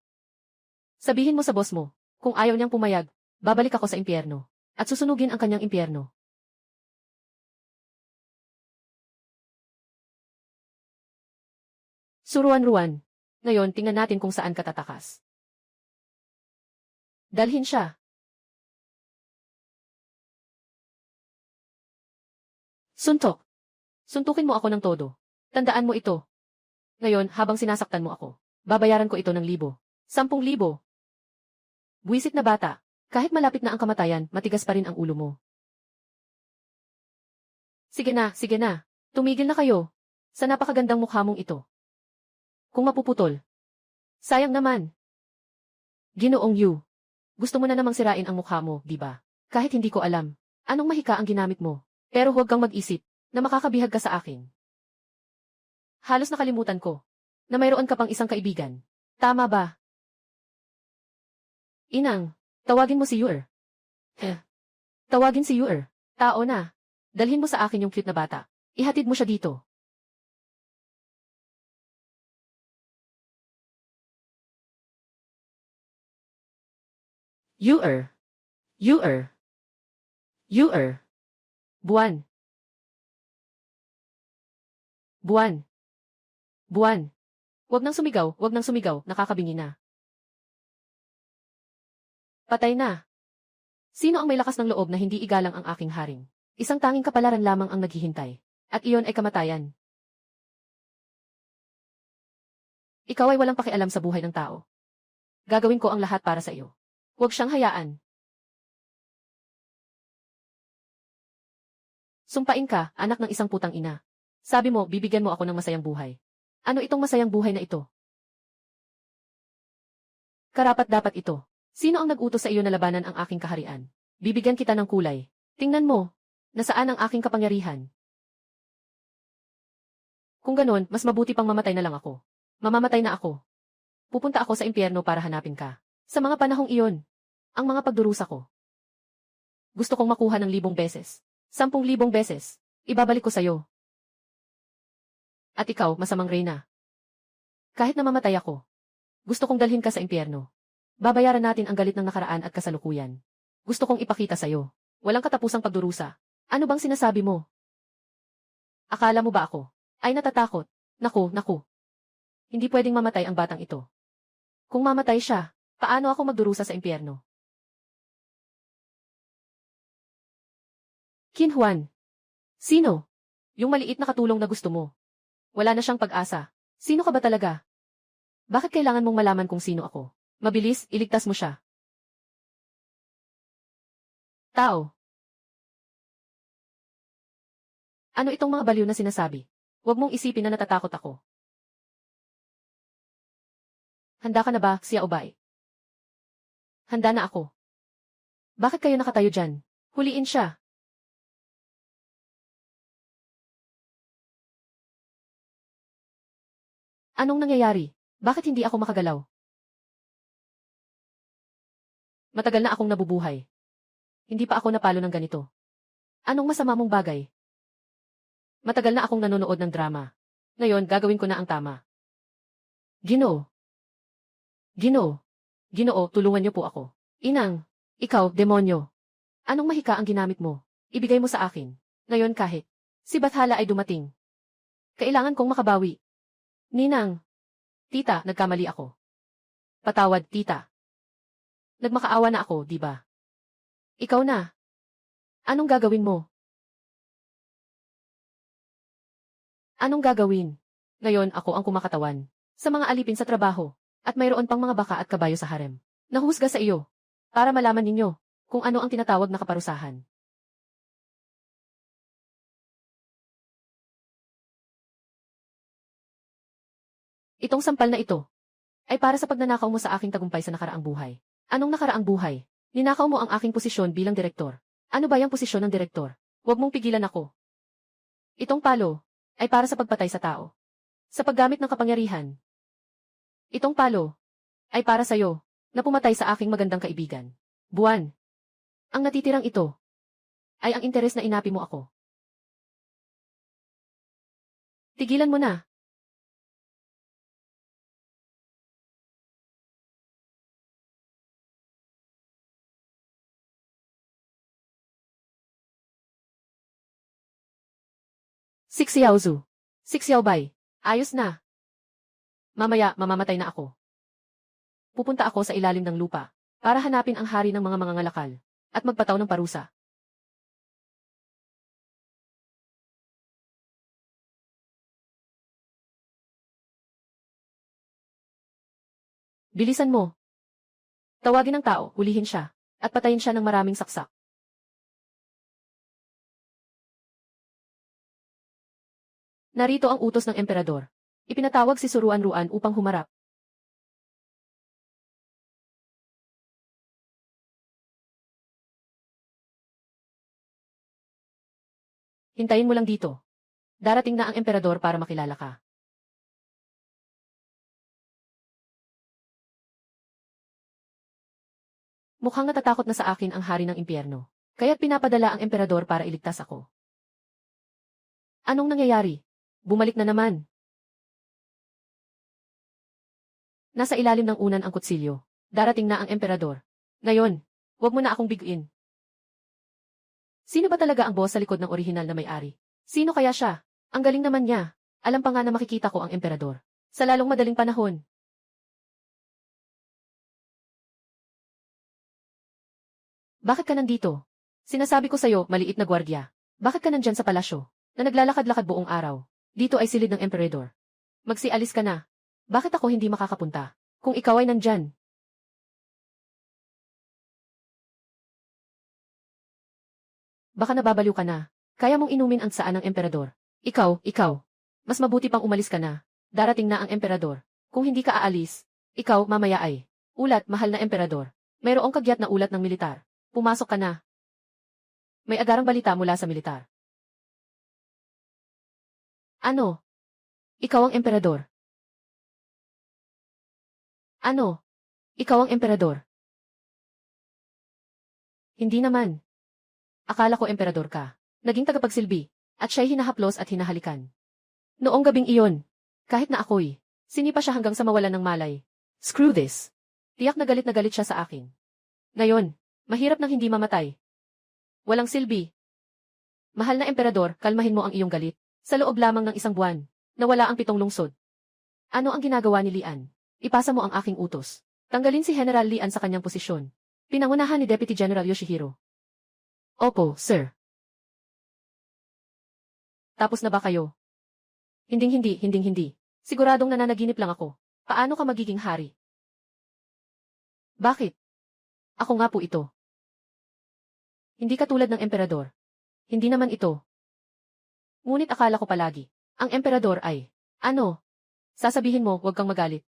A: Sabihin mo sa boss mo, kung ayaw niyang pumayag, babalik ako sa impyerno. At susunugin ang kanyang impyerno. Suruan-ruan. Ngayon, tingnan natin kung saan ka tatakas. Dalhin siya. Suntok. Suntukin mo ako ng todo. Tandaan mo ito. Ngayon, habang sinasaktan mo ako, babayaran ko ito ng 10,000. Buwisit na bata. Kahit malapit na ang kamatayan, matigas pa rin ang ulo mo. Sige na, sige na. Tumigil na kayo. Sa napakagandang mukha mong ito. Kung mapuputol. Sayang naman. Ginoong Yu. Gusto mo na namang sirain ang mukha mo, di ba? Kahit hindi ko alam. Anong mahika ang ginamit mo? Pero huwag kang mag-isip na makakabihag ka sa akin. Halos nakalimutan ko na mayroon ka pang isang kaibigan. Tama ba? Inang, tawagin mo si Yuer. Tawagin si Yuer. Tao na. Dalhin mo sa akin yung cute na bata. Ihatid mo siya dito. Yuer. Yuer. Yuer. Buwan. Buwan. Buwan. Wag nang sumigaw, nakakabingi na. Patay na. Sino ang may lakas ng loob na hindi igalang ang aking haring? Isang tanging kapalaran lamang ang naghihintay. At iyon ay kamatayan. Ikaw ay walang pakialam sa buhay ng tao. Gagawin ko ang lahat para sa iyo. Huwag siyang hayaan. Sumpain ka, anak ng isang putang ina. Sabi mo, bibigyan mo ako ng masayang buhay. Ano itong masayang buhay na ito? Karapat-dapat ito. Sino ang nag-utos sa iyo na labanan ang aking kaharian? Bibigyan kita ng kulay. Tingnan mo, nasaan ang aking kapangyarihan? Kung ganon, mas mabuti pang mamatay na lang ako. Mamamatay na ako. Pupunta ako sa impyerno para hanapin ka. Sa mga panahong iyon, ang mga pagdurusa ko. Gusto kong makuha ng 1,000 beses. 10,000 beses. Ibabalik ko sa'yo. At ikaw, masamang reyna. Kahit na mamatay ako, gusto kong dalhin ka sa impyerno. Babayaran natin ang galit ng nakaraan at kasalukuyan. Gusto kong ipakita sa'yo. Walang katapusang pagdurusa. Ano bang sinasabi mo? Akala mo ba ako ay natatakot? Naku. Hindi pwedeng mamatay ang batang ito. Kung mamatay siya, paano ako magdurusa sa impyerno? Qin Huan. Sino? Yung maliit na katulong na gusto mo. Wala na siyang pag-asa. Sino ka ba talaga? Bakit kailangan mong malaman kung sino ako? Mabilis, iligtas mo siya. Tao. Ano itong mga baliw na sinasabi? Huwag mong isipin na natatakot ako. Handa ka na ba, Xiaobei? Handa na ako. Bakit kayo nakatayo dyan? Huliin siya. Anong nangyayari? Bakit hindi ako makagalaw? Matagal na akong nabubuhay. Hindi pa ako napalo ng ganito. Anong masama mong bagay? Matagal na akong nanonood ng drama. Ngayon, gagawin ko na ang tama. Ginoo. Ginoo, tulungan niyo po ako. Inang, ikaw, demonyo. Anong mahika ang ginamit mo? Ibigay mo sa akin. Ngayon kahit si Bathala ay dumating. Kailangan kong makabawi. Ninang. Tita, nagkamali ako. Patawad, tita. Nagmakaawa na ako, di ba? Ikaw na. Anong gagawin mo? Anong gagawin? Ngayon ako ang kumakatawan sa mga alipin sa trabaho at mayroon pang mga baka at kabayo sa harem. Nahusga sa iyo para malaman ninyo kung ano ang tinatawag na kaparusahan. Itong sampal na ito ay para sa pagnanakaw mo sa aking tagumpay sa nakaraang buhay. Anong nakaraang buhay? Ninakaw mo ang aking posisyon bilang direktor. Ano ba yung posisyon ng direktor? Huwag mong pigilan ako. Itong palo ay para sa pagpatay sa tao. Sa paggamit ng kapangyarihan. Itong palo ay para sa'yo na pumatay sa aking magandang kaibigan. Buwan. Ang natitirang ito ay ang interes na inapi mo ako. Tigilan mo na. Si Xiaozu. Si Xiaobay. Ayos na. Mamaya, mamamatay na ako. Pupunta ako sa ilalim ng lupa para hanapin ang hari ng mga mangangalakal at magpataw ng parusa. Bilisan mo. Tawagin ng tao, hulihin siya, at patayin siya ng maraming saksak. Narito ang utos ng emperador. Ipinatawag si Suruan-Ruan upang humarap. Hintayin mo lang dito. Darating na ang emperador para makilala ka. Mukhang natatakot na sa akin ang hari ng impyerno. Kaya't pinapadala ang emperador para iligtas ako. Anong nangyayari? Bumalik na naman. Nasa ilalim ng unan ang kutsilyo. Darating na ang emperador. Ngayon, huwag mo na akong biguin. Sino ba talaga ang boss sa likod ng orihinal na may-ari? Sino kaya siya? Ang galing naman niya. Alam pa nga na makikita ko ang emperador. Sa lalong madaling panahon. Bakit ka nandito? Sinasabi ko sa'yo, maliit na gwardya. Bakit ka nandyan sa palasyo? Na naglalakad-lakad buong araw. Dito ay silid ng emperador. Magsialis ka na. Bakit ako hindi makakapunta? Kung ikaw ay nandyan. Baka nababaliw ka na. Kaya mong inumin ang saan ng emperador. Ikaw. Mas mabuti pang umalis ka na. Darating na ang emperador. Kung hindi ka aalis, ikaw mamaya ay. Ulat, mahal na emperador. Mayroong kagyat na ulat ng militar. Pumasok ka na. May agarang balita mula sa militar. Ano? Ikaw ang emperador. Ano? Ikaw ang emperador. Hindi naman. Akala ko emperador ka. Naging tagapagsilbi, at siya'y hinahaplos at hinahalikan. Noong gabing iyon, kahit na ako'y, sinipa siya hanggang sa mawalan ng malay. Screw this. Tiyak na galit siya sa akin. Ngayon, mahirap nang hindi mamatay. Walang silbi. Mahal na emperador, kalmahin mo ang iyong galit. Sa loob lamang ng isang buwan, nawala ang 7 lungsod. Ano ang ginagawa ni Lian? Ipasa mo ang aking utos. Tanggalin si General Lian sa kanyang posisyon. Pinangunahan ni Deputy General Yoshihiro. Opo, sir. Tapos na ba kayo? Hinding-hindi. Siguradong nananaginip lang ako. Paano ka magiging hari? Bakit? Ako nga po ito. Hindi katulad ng emperador. Hindi naman ito. Ngunit akala ko palagi, ang emperador ay, ano? Sasabihin mo, huwag kang magalit.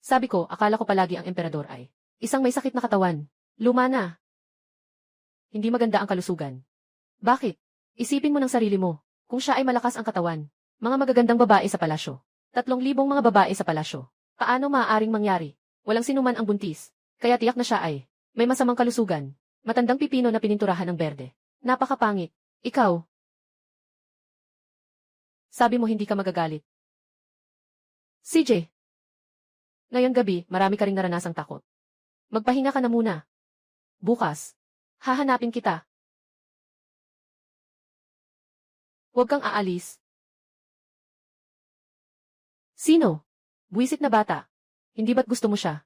A: Sabi ko, akala ko palagi ang emperador ay, isang may sakit na katawan. Luma na. Hindi maganda ang kalusugan. Bakit? Isipin mo ng sarili mo, kung siya ay malakas ang katawan, mga magagandang babae sa palasyo, 3,000 mga babae sa palasyo, paano maaaring mangyari? Walang sinuman ang buntis, kaya tiyak na siya ay, may masamang kalusugan, matandang pipino na pininturahan ng berde. Napakapangit. Ikaw. Sabi mo hindi ka magagalit. CJ. Ngayong gabi, marami ka ring naranasang takot. Magpahinga ka na muna. Bukas, hahanapin kita. Huwag kang aalis. Sino? Buwisit na bata. Hindi ba't gusto mo siya?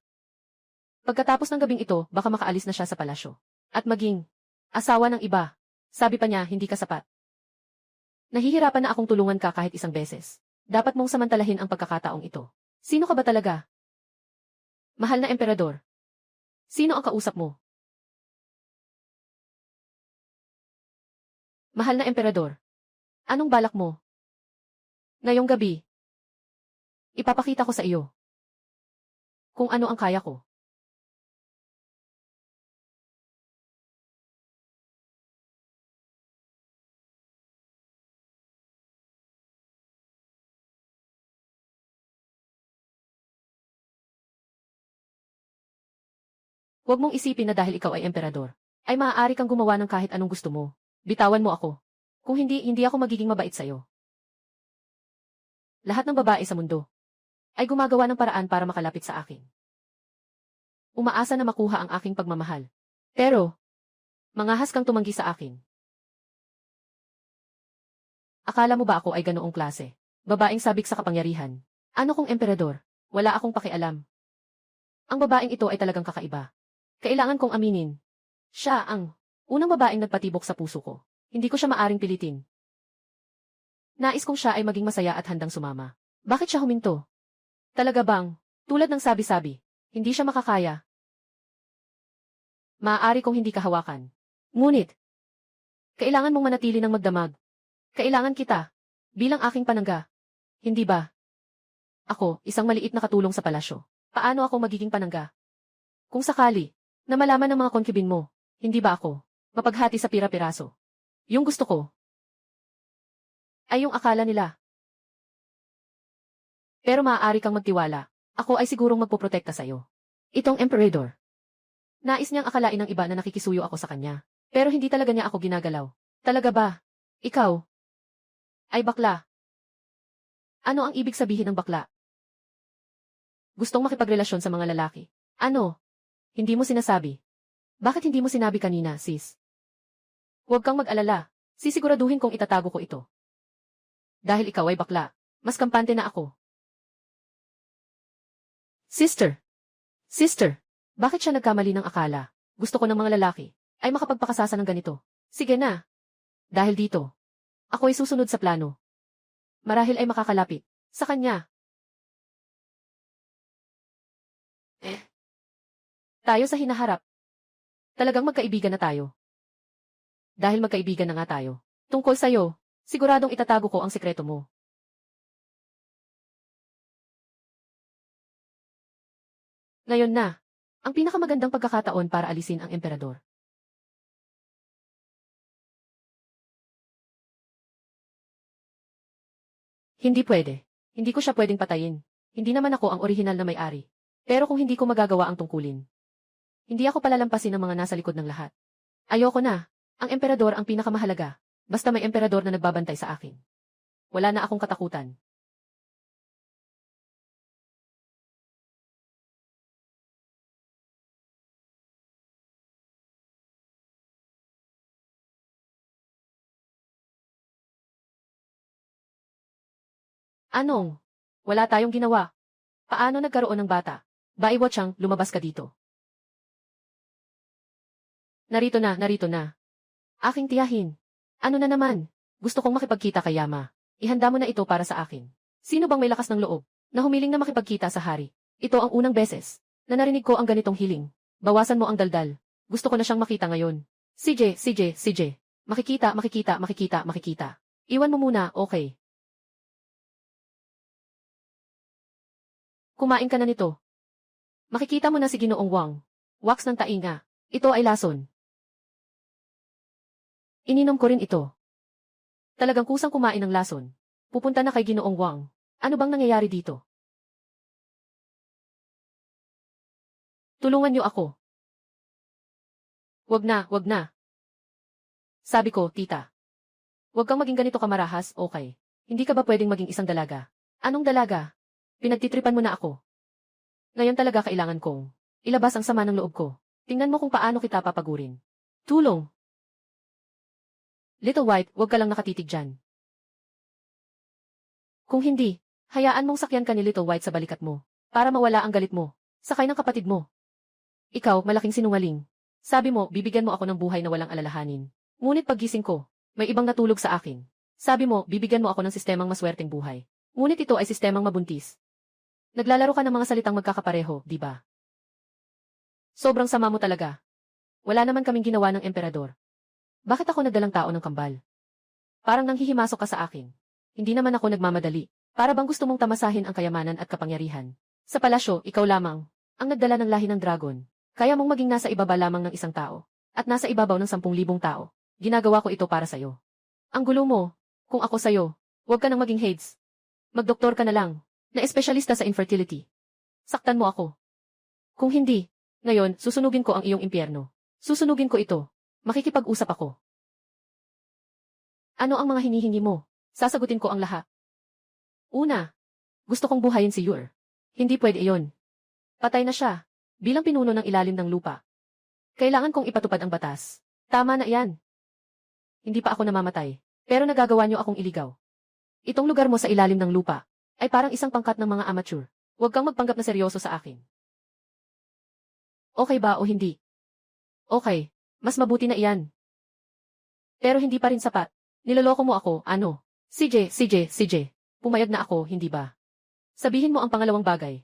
A: Pagkatapos ng gabing ito, baka makaalis na siya sa palasyo. At maging asawa ng iba. Sabi pa niya, hindi ka sapat. Nahihirapan na akong tulungan ka kahit isang beses. Dapat mong samantalahin ang pagkakataong ito. Sino ka ba talaga? Mahal na emperador. Sino ang kausap mo? Mahal na emperador. Anong balak mo? Ngayong gabi, ipapakita ko sa iyo kung ano ang kaya ko. Huwag mong isipin na dahil ikaw ay emperador, ay maaari kang gumawa ng kahit anong gusto mo. Bitawan mo ako. Kung hindi, hindi ako magiging mabait sa'yo. Lahat ng babae sa mundo ay gumagawa ng paraan para makalapit sa akin. Umaasa na makuha ang aking pagmamahal. Pero, mangahas kang tumanggi sa akin. Akala mo ba ako ay ganoong klase? Babaeng sabik sa kapangyarihan. Ano kung emperador? Wala akong pakialam. Ang babaeng ito ay talagang kakaiba. Kailangan kong aminin. Siya ang unang babaeng nagpatibok sa puso ko. Hindi ko siya maaring pilitin. Nais kong siya ay maging masaya at handang sumama. Bakit siya huminto? Talaga bang, tulad ng sabi-sabi, hindi siya makakaya? Maaari kong hindi kahawakan. Ngunit, kailangan mong manatili ng magdamag. Kailangan kita, bilang aking panangga. Hindi ba? Ako, isang maliit na katulong sa palasyo. Paano ako magiging panangga? Kung sakali, na malaman ng mga konkubin mo, hindi ba ako, mapaghati sa pira-piraso? Yung gusto ko, ay yung akala nila. Pero maaari kang magtiwala, ako ay sigurong magpoprotekta sa'yo. Itong emperador. Nais niyang akalain ng iba na nakikisuyo ako sa kanya. Pero hindi talaga niya ako ginagalaw. Talaga ba? Ikaw? Ay bakla. Ano ang ibig sabihin ng bakla? Gustong makipagrelasyon sa mga lalaki. Ano? Hindi mo sinasabi. Bakit hindi mo sinabi kanina, sis? Huwag kang mag-alala. Sisiguraduhin kong itatago ko ito. Dahil ikaw ay bakla, mas kampante na ako. Sister! Sister! Bakit siya nagkamali ng akala? Gusto ko ng mga lalaki ay makapagpakasasa ng ganito. Sige na. Dahil dito, ako ay susunod sa plano. Marahil ay makakalapit sa kanya. Tayo sa hinaharap. Talagang magkaibigan na tayo. Dahil magkaibigan na nga tayo. Tungkol sa'yo, siguradong itatago ko ang sekreto mo. Ngayon na, ang pinakamagandang pagkakataon para alisin ang emperador. Hindi pwede. Hindi ko siya pwedeng patayin. Hindi naman ako ang orihinal na may-ari. Pero kung hindi ko magagawa ang tungkulin, hindi ako palalampasin ng mga nasa likod ng lahat. Ayoko na. Ang emperador ang pinakamahalaga. Basta may emperador na nagbabantay sa akin. Wala na akong katakutan. Anong? Wala tayong ginawa. Paano nagkaroon ng bata? Baiwachang, lumabas ka dito. Narito na. Aking tiyahin. Ano na naman? Gusto kong makipagkita kay Yama. Ihanda mo na ito para sa akin. Sino bang may lakas ng loob na humiling na makipagkita sa hari? Ito ang unang beses na narinig ko ang ganitong hiling. Bawasan mo ang daldal. Gusto ko na siyang makita ngayon. CJ. Makikita. Iwan mo muna, okay. Kumain ka na nito. Makikita mo na si Ginoong Wang. Wax ng tainga. Ito ay lason. Ininom ko rin ito. Talagang kusang kumain ng lason. Pupunta na kay Ginoong Wang. Ano bang nangyayari dito? Tulungan niyo ako. Wag na. Sabi ko, tita. Wag kang maging ganito kamarahas, okay. Hindi ka ba pwedeng maging isang dalaga? Anong dalaga? Pinagtitripan mo na ako. Ngayon talaga kailangan kong ilabas ang sama ng loob ko. Tingnan mo kung paano kita papagurin. Tulong. Little White, huwag ka lang nakatitig dyan. Kung hindi, hayaan mong sakyan ka ni Little White sa balikat mo, para mawala ang galit mo. Sakay ng kapatid mo. Ikaw, malaking sinungaling. Sabi mo, bibigyan mo ako ng buhay na walang alalahanin. Ngunit paggising ko, may ibang natulog sa akin. Sabi mo, bibigyan mo ako ng sistemang maswerteng buhay. Ngunit ito ay sistemang mabuntis. Naglalaro ka ng mga salitang magkakapareho, di ba? Sobrang sama mo talaga. Wala naman kaming ginawa ng emperador. Bakit ako nagdalang tao ng kambal? Parang nanghihimasok ka sa akin. Hindi naman ako nagmamadali. Para bang gusto mong tamasahin ang kayamanan at kapangyarihan. Sa palasyo, ikaw lamang ang nagdala ng lahi ng dragon. Kaya mong maging nasa ibaba lamang ng isang tao. At nasa ibabaw ng 10,000 tao. Ginagawa ko ito para sa'yo. Ang gulo mo. Kung ako sa'yo, huwag ka nang maging Hades. Magdoktor ka na lang, na espesyalista sa infertility. Saktan mo ako. Kung hindi, ngayon, susunugin ko ang iyong impyerno. Susunugin ko ito. Makikipag-usap ako. Ano ang mga hinihingi mo? Sasagutin ko ang lahat. Una, gusto kong buhayin si Yor. Hindi pwede iyon. Patay na siya, bilang pinuno ng ilalim ng lupa. Kailangan kong ipatupad ang batas. Tama na iyan. Hindi pa ako namamatay. Pero nagagawa niyo akong iligaw. Itong lugar mo sa ilalim ng lupa ay parang isang pangkat ng mga amateur. Huwag kang magpanggap na seryoso sa akin. Okay ba o hindi? Okay, mas mabuti na iyan. Pero hindi pa rin sapat. Niloloko mo ako, ano? CJ. Pumayag na ako, hindi ba? Sabihin mo ang pangalawang bagay.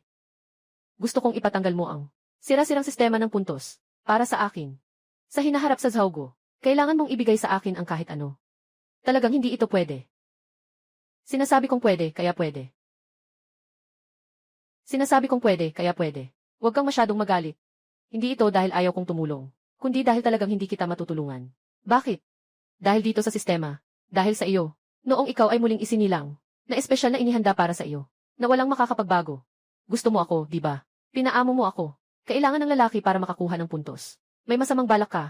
A: Gusto kong ipatanggal mo ang sira-sirang sistema ng puntos para sa akin. Sa hinaharap sa Zhougo, kailangan mong ibigay sa akin ang kahit ano. Talagang hindi ito pwede. Sinasabi kong pwede, kaya pwede. Sinasabi kong pwede, kaya pwede. Huwag kang masyadong magalit. Hindi ito dahil ayaw kong tumulong, kundi dahil talagang hindi kita matutulungan. Bakit? Dahil dito sa sistema. Dahil sa iyo. Noong ikaw ay muling isinilang, na espesyal na inihanda para sa iyo, na walang makakapagbago. Gusto mo ako, di ba? Pinaamo mo ako. Kailangan ng lalaki para makakuha ng puntos. May masamang balak ka.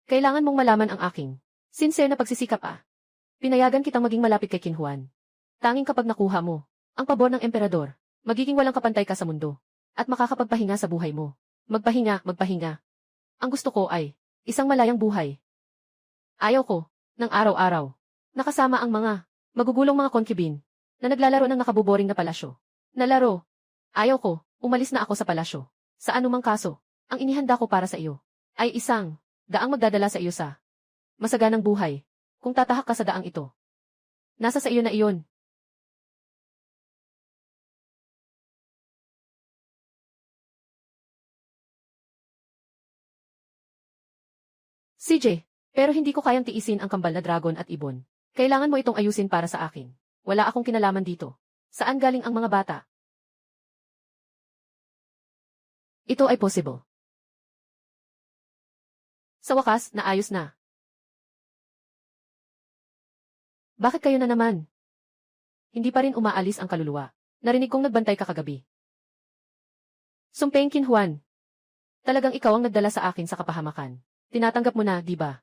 A: Kailangan mong malaman ang aking sincere na pagsisikap ah. Pinayagan kitang maging malapit kay Kinhuan. Tanging kapag nakuha mo ang pabor ng emperador, magiging walang kapantay ka sa mundo. At makakapagpahinga sa buhay mo. Magpahinga. Ang gusto ko ay isang malayang buhay. Ayaw ko ng araw-araw. Nakasama ang mga magugulong mga concubine na naglalaro ng nakabuboring na palasyo. Nalaro. Ayaw ko, umalis na ako sa palasyo. Sa anumang kaso, ang inihanda ko para sa iyo ay isang daang magdadala sa iyo sa masaganang buhay. Kung tatahak ka sa daang ito, nasa sa iyo na iyon. CJ, pero hindi ko kayang tiisin ang kambal na dragon at ibon. Kailangan mo itong ayusin para sa akin. Wala akong kinalaman dito. Saan galing ang mga bata? Ito ay possible. Sa wakas, naayos na. Bakit kayo na naman? Hindi pa rin umaalis ang kaluluwa. Narinig kong nagbantay ka kagabi. Sumpeng Kinhuan. Talagang ikaw ang nagdala sa akin sa kapahamakan. Tinatanggap mo na, di ba?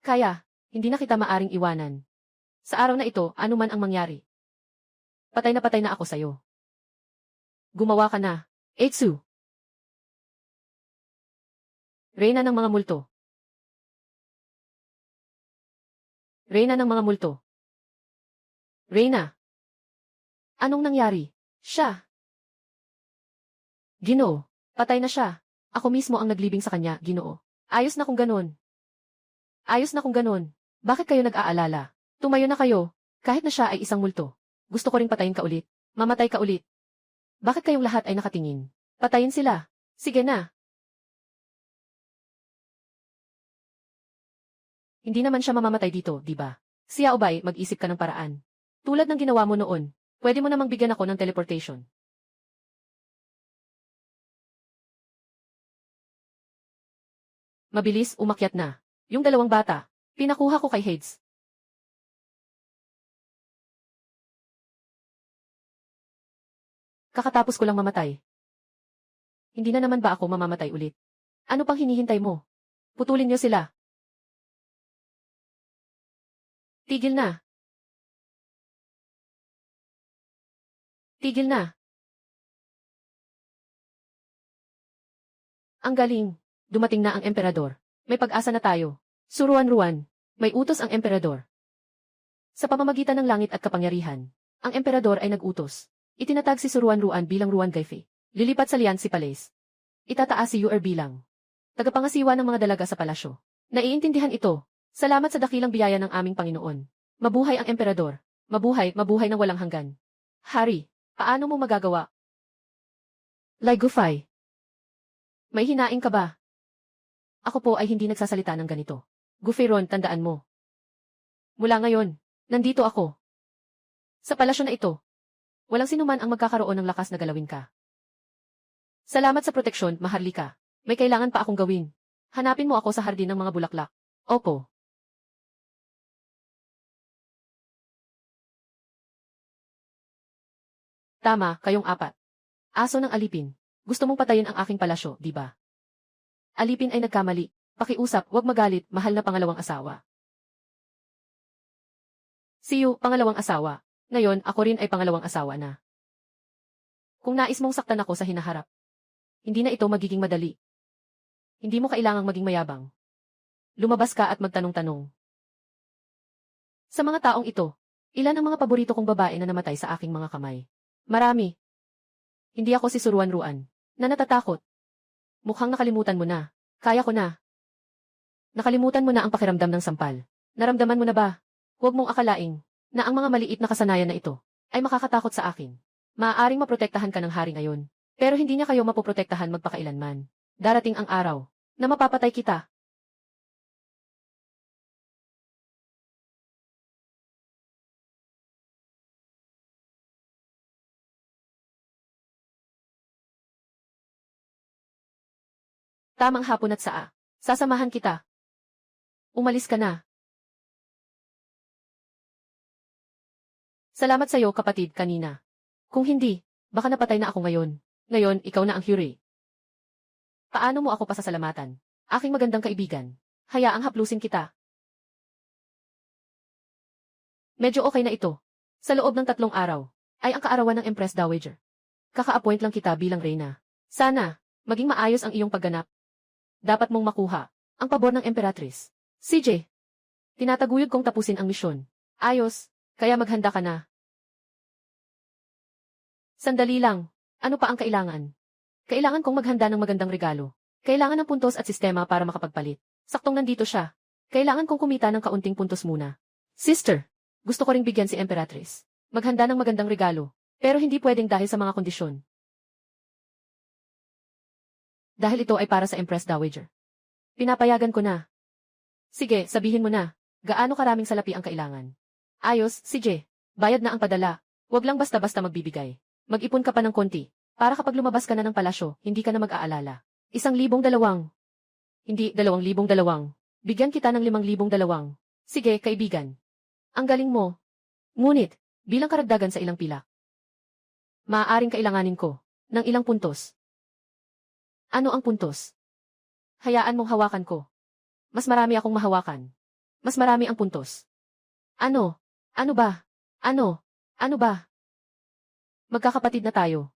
A: Kaya, hindi na kita maaring iwanan. Sa araw na ito, ano man ang mangyari. Patay na ako sa'yo. Gumawa ka na. Eitsu. Reyna ng mga multo. Reyna ng mga multo. Reyna. Anong nangyari? Siya. Ginoo. Patay na siya. Ako mismo ang naglibing sa kanya, Ginoo. Ayos na kung ganun. Bakit kayo nag-aalala? Tumayo na kayo. Kahit na siya ay isang multo. Gusto ko ring patayin ka ulit. Mamatay ka ulit. Bakit kayong lahat ay nakatingin? Patayin sila. Sige na. Hindi naman siya mamamatay dito, di ba? Xiao Bai, mag-isip ka ng paraan. Tulad ng ginawa mo noon, pwede mo namang bigyan ako ng teleportation. Mabilis, umakyat na. Yung dalawang bata, pinakuha ko kay Hades. Kakatapos ko lang mamatay. Hindi na naman ba ako mamamatay ulit? Ano pang hinihintay mo? Putulin niyo sila. Tigil na. Tigil na. Ang galing. Dumating na ang emperador. May pag-asa na tayo. Suruan-ruan. May utos ang emperador. Sa pamamagitan ng langit at kapangyarihan, ang emperador ay nag-utos. Itinatag si Suruan-ruan bilang Ruan Gaife. Lilipat sa Liansi Palace. Itataas si Ur bilang tagapangasiwa ng mga dalaga sa palasyo. Naiintindihan ito. Salamat sa dakilang biyaya ng aming Panginoon. Mabuhay ang emperador. Mabuhay ng walang hanggan. Hari, paano mo magagawa? Lai Gufai. May hinaing ka ba? Ako po ay hindi nagsasalita ng ganito. Gufeiron, tandaan mo. Mula ngayon, nandito ako. Sa palasyo na ito. Walang sinuman ang magkakaroon ng lakas na galawin ka. Salamat sa proteksyon, Maharlika. May kailangan pa akong gawin. Hanapin mo ako sa hardin ng mga bulaklak. Opo. Tama, kayong apat. Aso ng alipin. Gusto mong patayin ang aking palasyo, di ba? Alipin ay nagkamali. Pakiusap, huwag magalit, mahal na pangalawang asawa. See you, pangalawang asawa. Ngayon, ako rin ay pangalawang asawa na. Kung nais mong saktan ako sa hinaharap, hindi na ito magiging madali. Hindi mo kailangang maging mayabang. Lumabas ka at magtanong-tanong. Sa mga taong ito, ilan ang mga paborito kong babae na namatay sa aking mga kamay? Marami. Hindi ako si Suruan-ruan, na natatakot. Mukhang nakalimutan mo na. Kaya ko na. Nakalimutan mo na ang pakiramdam ng sampal. Naramdaman mo na ba? Huwag mong akalaing na ang mga maliit na kasanayan na ito ay makakatakot sa akin. Maaaring maprotektahan ka ng hari ngayon, pero hindi niya kayo mapoprotektahan magpakailanman. Darating ang araw na mapapatay kita. Tamang hapon at saa. Sasamahan kita. Umalis ka na. Salamat sa'yo, kapatid, kanina. Kung hindi, baka napatay na ako ngayon. Ngayon, ikaw na ang Huri. Paano mo ako pasasalamatan? Aking magandang kaibigan. Hayaang haplusin kita. Medyo okay na ito. Sa loob ng 3 araw, ay ang kaarawan ng Empress Dowager. Kaka-appoint lang kita bilang reyna. Sana, maging maayos ang iyong pagganap. Dapat mong makuha ang pabor ng Emperatrice. CJ, tinataguyod kong tapusin ang misyon. Ayos, kaya maghanda ka na. Sandali lang, ano pa ang kailangan? Kailangan kong maghanda ng magandang regalo. Kailangan ng puntos at sistema para makapagpalit. Saktong nandito siya. Kailangan kong kumita ng kaunting puntos muna. Sister, gusto ko ring bigyan si Emperatrice. Maghanda ng magandang regalo. Pero hindi pwedeng dahil sa mga kondisyon. Dahil ito ay para sa Empress Dowager. Pinapayagan ko na. Sige, sabihin mo na. Gaano karaming salapi ang kailangan? Ayos, CJ. Bayad na ang padala. Huwag lang basta-basta magbibigay. Mag-ipon ka pa ng konti. Para kapag lumabas ka na ng palasyo, hindi ka na mag-aalala. 1,200. Hindi, 2,200. Bigyan kita ng 5,200. Sige, kaibigan. Ang galing mo. Ngunit, bilang karagdagan sa ilang pilak, maaaring kailanganin ko ng ilang puntos. Ano ang puntos? Hayaan mong hawakan ko. Mas marami akong mahawakan. Mas marami ang puntos. Ano? Ano ba? Ano? Ano ba? Magkakapatid na tayo.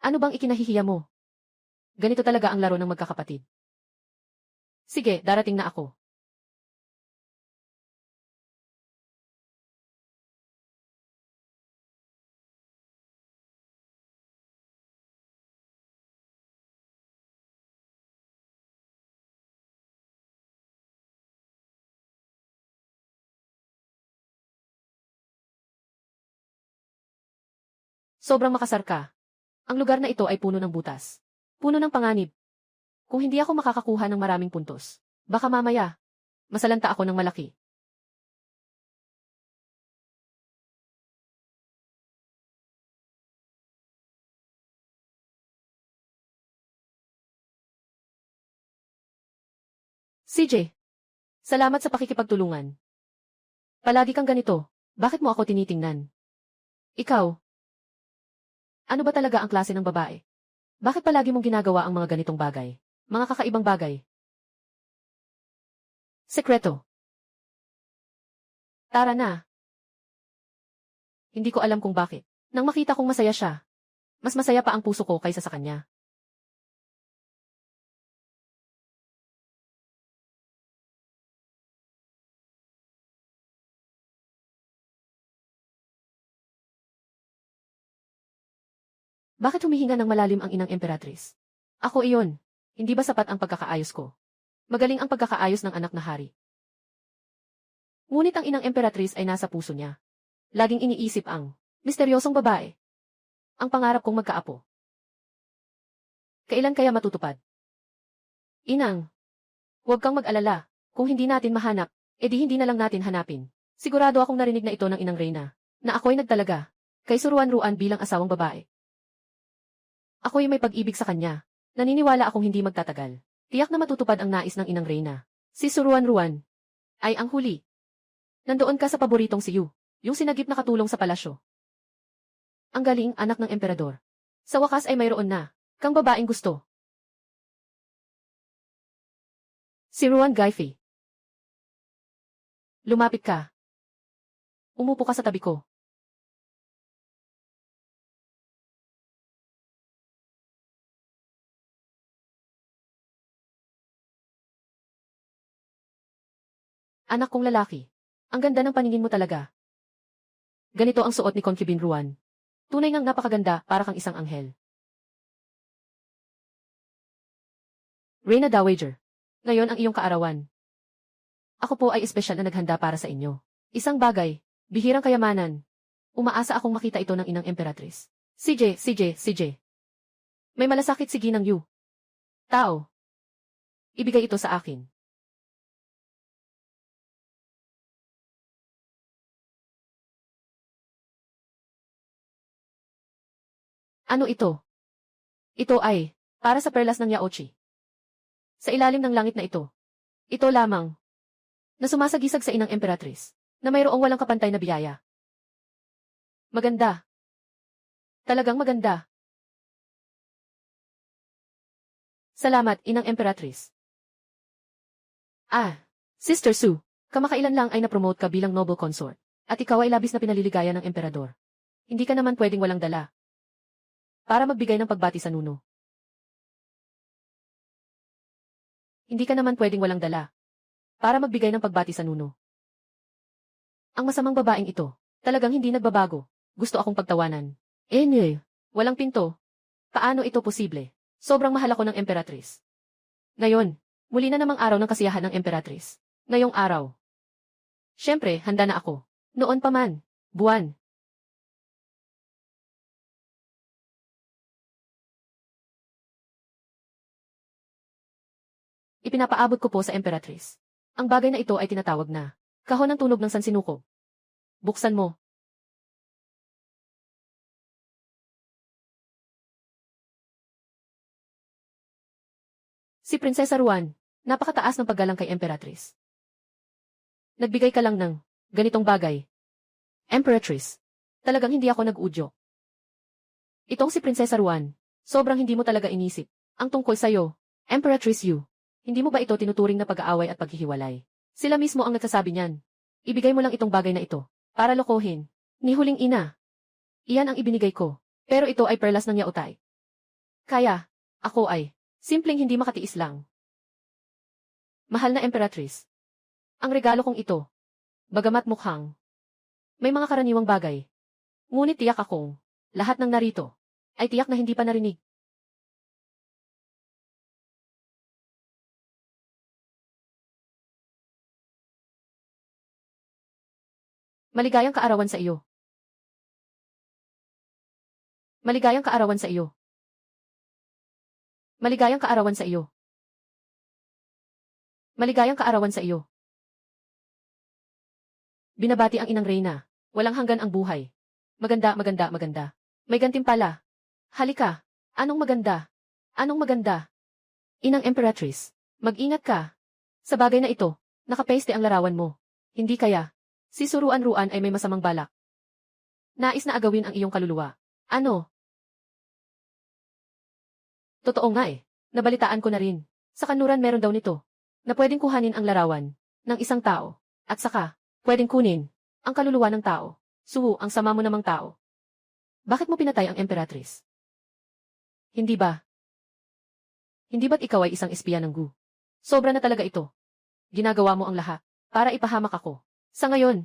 A: Ano bang ikinahihiya mo? Ganito talaga ang laro ng magkakapatid. Sige, darating na ako. Sobrang makasar ka. Ang lugar na ito ay puno ng butas. Puno ng panganib. Kung hindi ako makakakuha ng maraming puntos, baka mamaya, masalanta ako ng malaki. CJ, salamat sa pakikipagtulungan. Palagi kang ganito. Bakit mo ako tinitingnan? Ikaw, ano ba talaga ang klase ng babae? Bakit palagi mong ginagawa ang mga ganitong bagay? Mga kakaibang bagay. Sekreto. Tara na. Hindi ko alam kung bakit. Nang makita kong masaya siya, mas masaya pa ang puso ko kaysa sa kanya. Bakit humihinga ng malalim ang inang Emperatrice? Ako iyon. Hindi ba sapat ang pagkakaayos ko? Magaling ang pagkakaayos ng anak na hari. Ngunit ang inang Emperatrice ay nasa puso niya. Laging iniisip ang misteryosong babae. Ang pangarap kong magkaapo. Kailan kaya matutupad? Inang, huwag kang mag-alala. Kung hindi natin mahanap, edi hindi na lang natin hanapin. Sigurado akong narinig na ito ng inang Reyna, na ako'y nagtalaga, kay Suruan-ruan bilang asawang babae. Ako'y may pag-ibig sa kanya. Naniniwala akong hindi magtatagal. Tiyak na matutupad ang nais ng inang Reyna. Si Suruan-ruan ay ang huli. Nandoon ka sa paboritong si Yu, yung sinagip na katulong sa palasyo. Ang galing, anak ng emperador. Sa wakas ay mayroon na kang babaeng gusto. Si Ruan Gaifi. Lumapit ka. Umupo ka sa tabi ko. Anak kong lalaki. Ang ganda ng paningin mo talaga. Ganito ang suot ni Concubine Ruan. Tunay ngang napakaganda, para kang isang anghel. Reyna Dowager. Ngayon ang iyong kaarawan. Ako po ay espesyal na naghanda para sa inyo. Isang bagay, bihirang kayamanan. Umaasa akong makita ito ng inang emperatris. CJ. May malasakit si Ginang Yu. Tao. Ibigay ito sa akin. Ano ito? Ito ay, para sa perlas ng Yaochi. Sa ilalim ng langit na ito. Ito lamang, na sumasagisag sa inang emperatris, na mayroong walang kapantay na biyaya. Maganda. Talagang maganda. Salamat, inang emperatris. Sister Su, kamakailan lang ay napromote ka bilang noble consort, at ikaw ay labis na pinaliligaya ng emperador. Hindi ka naman pwedeng walang dala. Para magbigay ng pagbati sa nuno. Hindi ka naman pwedeng walang dala. Para magbigay ng pagbati sa nuno. Ang masamang babaeng ito, talagang hindi nagbabago. Gusto akong pagtawanan. Walang pinto. Paano ito posible? Sobrang mahal ako ng emperatris. Ngayon, muli na namang araw ng kasiyahan ng emperatris. Ngayong araw. Siyempre, handa na ako. Noon pa man. Buwan. Ipinapaabot ko po sa emperatris. Ang bagay na ito ay tinatawag na kahon ng tunog ng sansinukob. Buksan mo. Si Prinsesa Ruan, napakataas ng paggalang kay emperatris. Nagbigay ka lang ng ganitong bagay. Emperatris, talagang hindi ako nag-udyo. Itong si Prinsesa Ruan, sobrang hindi mo talaga inisip. Ang tungkol sa'yo, Emperatris Yu. Hindi mo ba ito tinuturing na pag-aaway at paghihiwalay? Sila mismo ang nagsasabi niyan. Ibigay mo lang itong bagay na ito, para lokohin. Ni huling ina. Iyan ang ibinigay ko, pero ito ay perlas ng yautay. Kaya, ako ay, simpleng hindi makatiis lang. Mahal na Emperatris. Ang regalo kong ito, bagamat mukhang, may mga karaniwang bagay. Ngunit tiyak akong, lahat ng narito, ay tiyak na hindi pa narinig. Maligayang kaarawan sa iyo. Maligayang kaarawan sa iyo. Maligayang kaarawan sa iyo. Maligayang kaarawan sa iyo. Binabati ang inang reyna. Walang hanggan ang buhay. Maganda. May gantimpala. Halika. Anong maganda? Anong maganda? Inang Emperatris, mag-ingat ka. Sa bagay na ito, nakapaste ang larawan mo. Hindi kaya, si Suruan-Ruan ay may masamang balak. Nais na agawin ang iyong kaluluwa. Ano? Totoo nga eh. Nabalitaan ko na rin. Sa kanluran meron daw nito, na pwedeng kuhanin ang larawan ng isang tao, at saka, pwedeng kunin ang kaluluwa ng tao. Ang sama mo namang tao. Bakit mo pinatay ang Emperatris? Hindi ba? Hindi ba't ikaw ay isang espiya ng Gu? Sobra na talaga ito. Ginagawa mo ang lahat para ipahamak ako. Sa ngayon,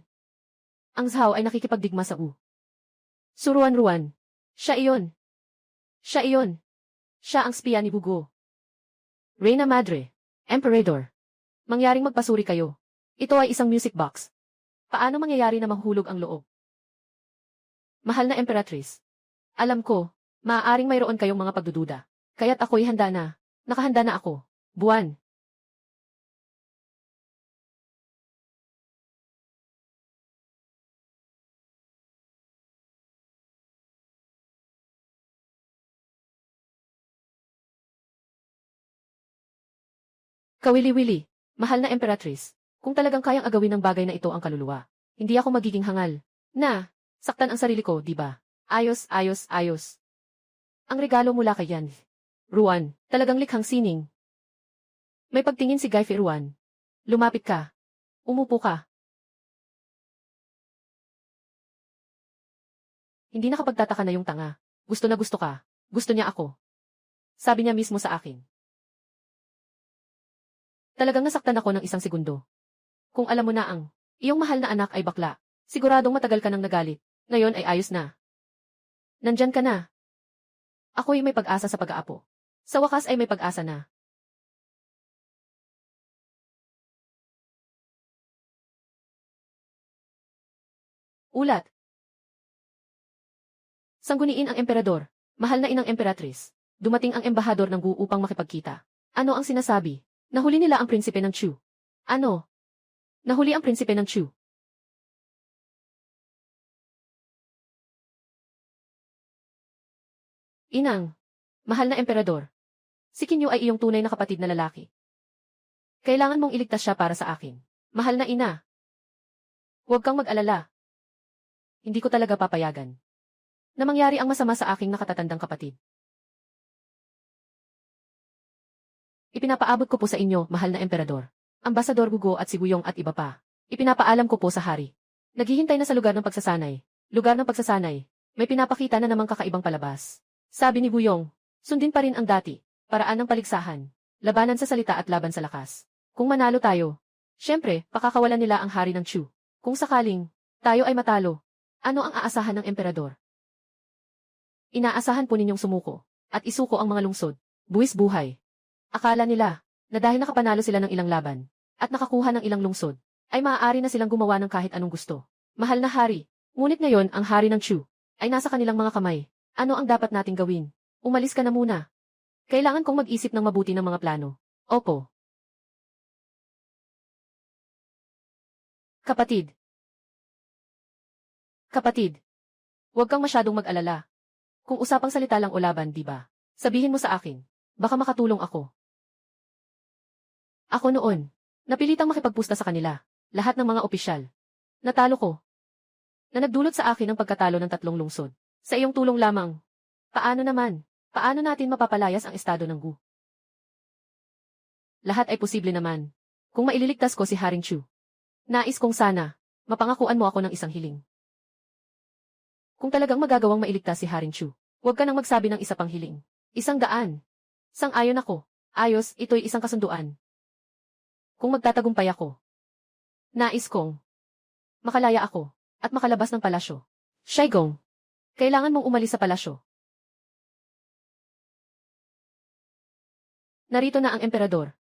A: ang Zhao ay nakikipagdigma sa Gu. Suruan-Ruan. Siya iyon. Siya iyon. Siya ang espiya ni Bugo. Reyna Madre. Emperador. Mangyaring magpasuri kayo. Ito ay isang music box. Paano mangyayari na mahulog ang loob? Mahal na Emperatris. Alam ko, maaaring mayroon kayong mga pagdududa. Kaya't ako'y handa na. Nakahanda na ako. Buwan. Kawili-wili. Mahal na Emperatris. Kung talagang kayang agawin ng bagay na ito ang kaluluwa, hindi ako magiging hangal. Saktan ang sarili ko, di ba? Ayos. Ang regalo mula kay Yan. Ruan, talagang likhang sining. May pagtingin si Guy Ruan. Lumapit ka. Umupo ka. Hindi nakapagtataka na yung tanga. Gusto na gusto ka. Gusto niya ako. Sabi niya mismo sa akin. Talagang nasaktan ako ng isang segundo. Kung alam mo na ang Iyong mahal na anak ay bakla. Siguradong matagal ka nang nagalit. Ngayon ay ayos na. Nandyan ka na. Ako'y may pag-asa sa pag-aapo. Sa wakas ay may pag-asa na. Ulat. Sangguniin ang emperador. Mahal na inang emperatris. Dumating ang embahador ng Gu upang makipagkita. Ano ang sinasabi? Nahuli nila ang prinsipe ng Chu. Ano? Nahuli ang prinsipe ng Chu. Inang. Mahal na emperador. Si Kinyo ay iyong tunay na kapatid na lalaki. Kailangan mong iligtas siya para sa akin. Mahal na ina. Huwag kang mag-alala. Hindi ko talaga papayagan na mangyari ang masama sa aking nakatatandang kapatid. Ipinapaabot ko po sa inyo, mahal na emperador, Ambasador Gugo at si Guyong at iba pa. Ipinapaalam ko po sa hari. Naghihintay na sa lugar ng pagsasanay. Lugar ng pagsasanay. May pinapakita na namang kakaibang palabas. Sabi ni Guyong, sundin pa rin ang dati, paraan ng paligsahan, labanan sa salita at laban sa lakas. Kung manalo tayo, syempre, pakakawalan nila ang hari ng Chu. Kung sakaling tayo ay matalo, ano ang aasahan ng emperador? Inaasahan po ninyong sumuko at isuko ang mga lungsod. Buwis buhay. Akala nila na dahil nakapanalo sila ng ilang laban at nakakuha ng ilang lungsod, ay maaari na silang gumawa ng kahit anong gusto. Mahal na hari, ngunit ngayon ang hari ng Chu ay nasa kanilang mga kamay. Ano ang dapat nating gawin? Umalis ka na muna. Kailangan kong mag-isip ng mabuti ng mga plano. Opo. Kapatid. Kapatid, huwag kang masyadong mag-alala. Kung usapang salita lang o laban, di ba? Sabihin mo sa akin, baka makatulong ako. Ako noon, napilitang makipagpusta sa kanila, lahat ng mga opisyal. Natalo ko. Na nagdulot sa akin ang pagkatalo ng 3 lungsod. Sa iyong tulong lamang. Paano naman? Paano natin mapapalayas ang estado ng Gu? Lahat ay posible naman. Kung maililigtas ko si Haring Chu. Nais kong sana, mapangakuan mo ako ng isang hiling. Kung talagang magagawang mailigtas si Haring Chu, huwag ka nang magsabi ng isa pang hiling. 100. Sang-ayon ako. Ayos, ito'y isang kasunduan. Kung magtatagumpay ako, nais kong makalaya ako at makalabas ng palasyo. Shaigong, kailangan mong umalis sa palasyo. Narito na ang emperador.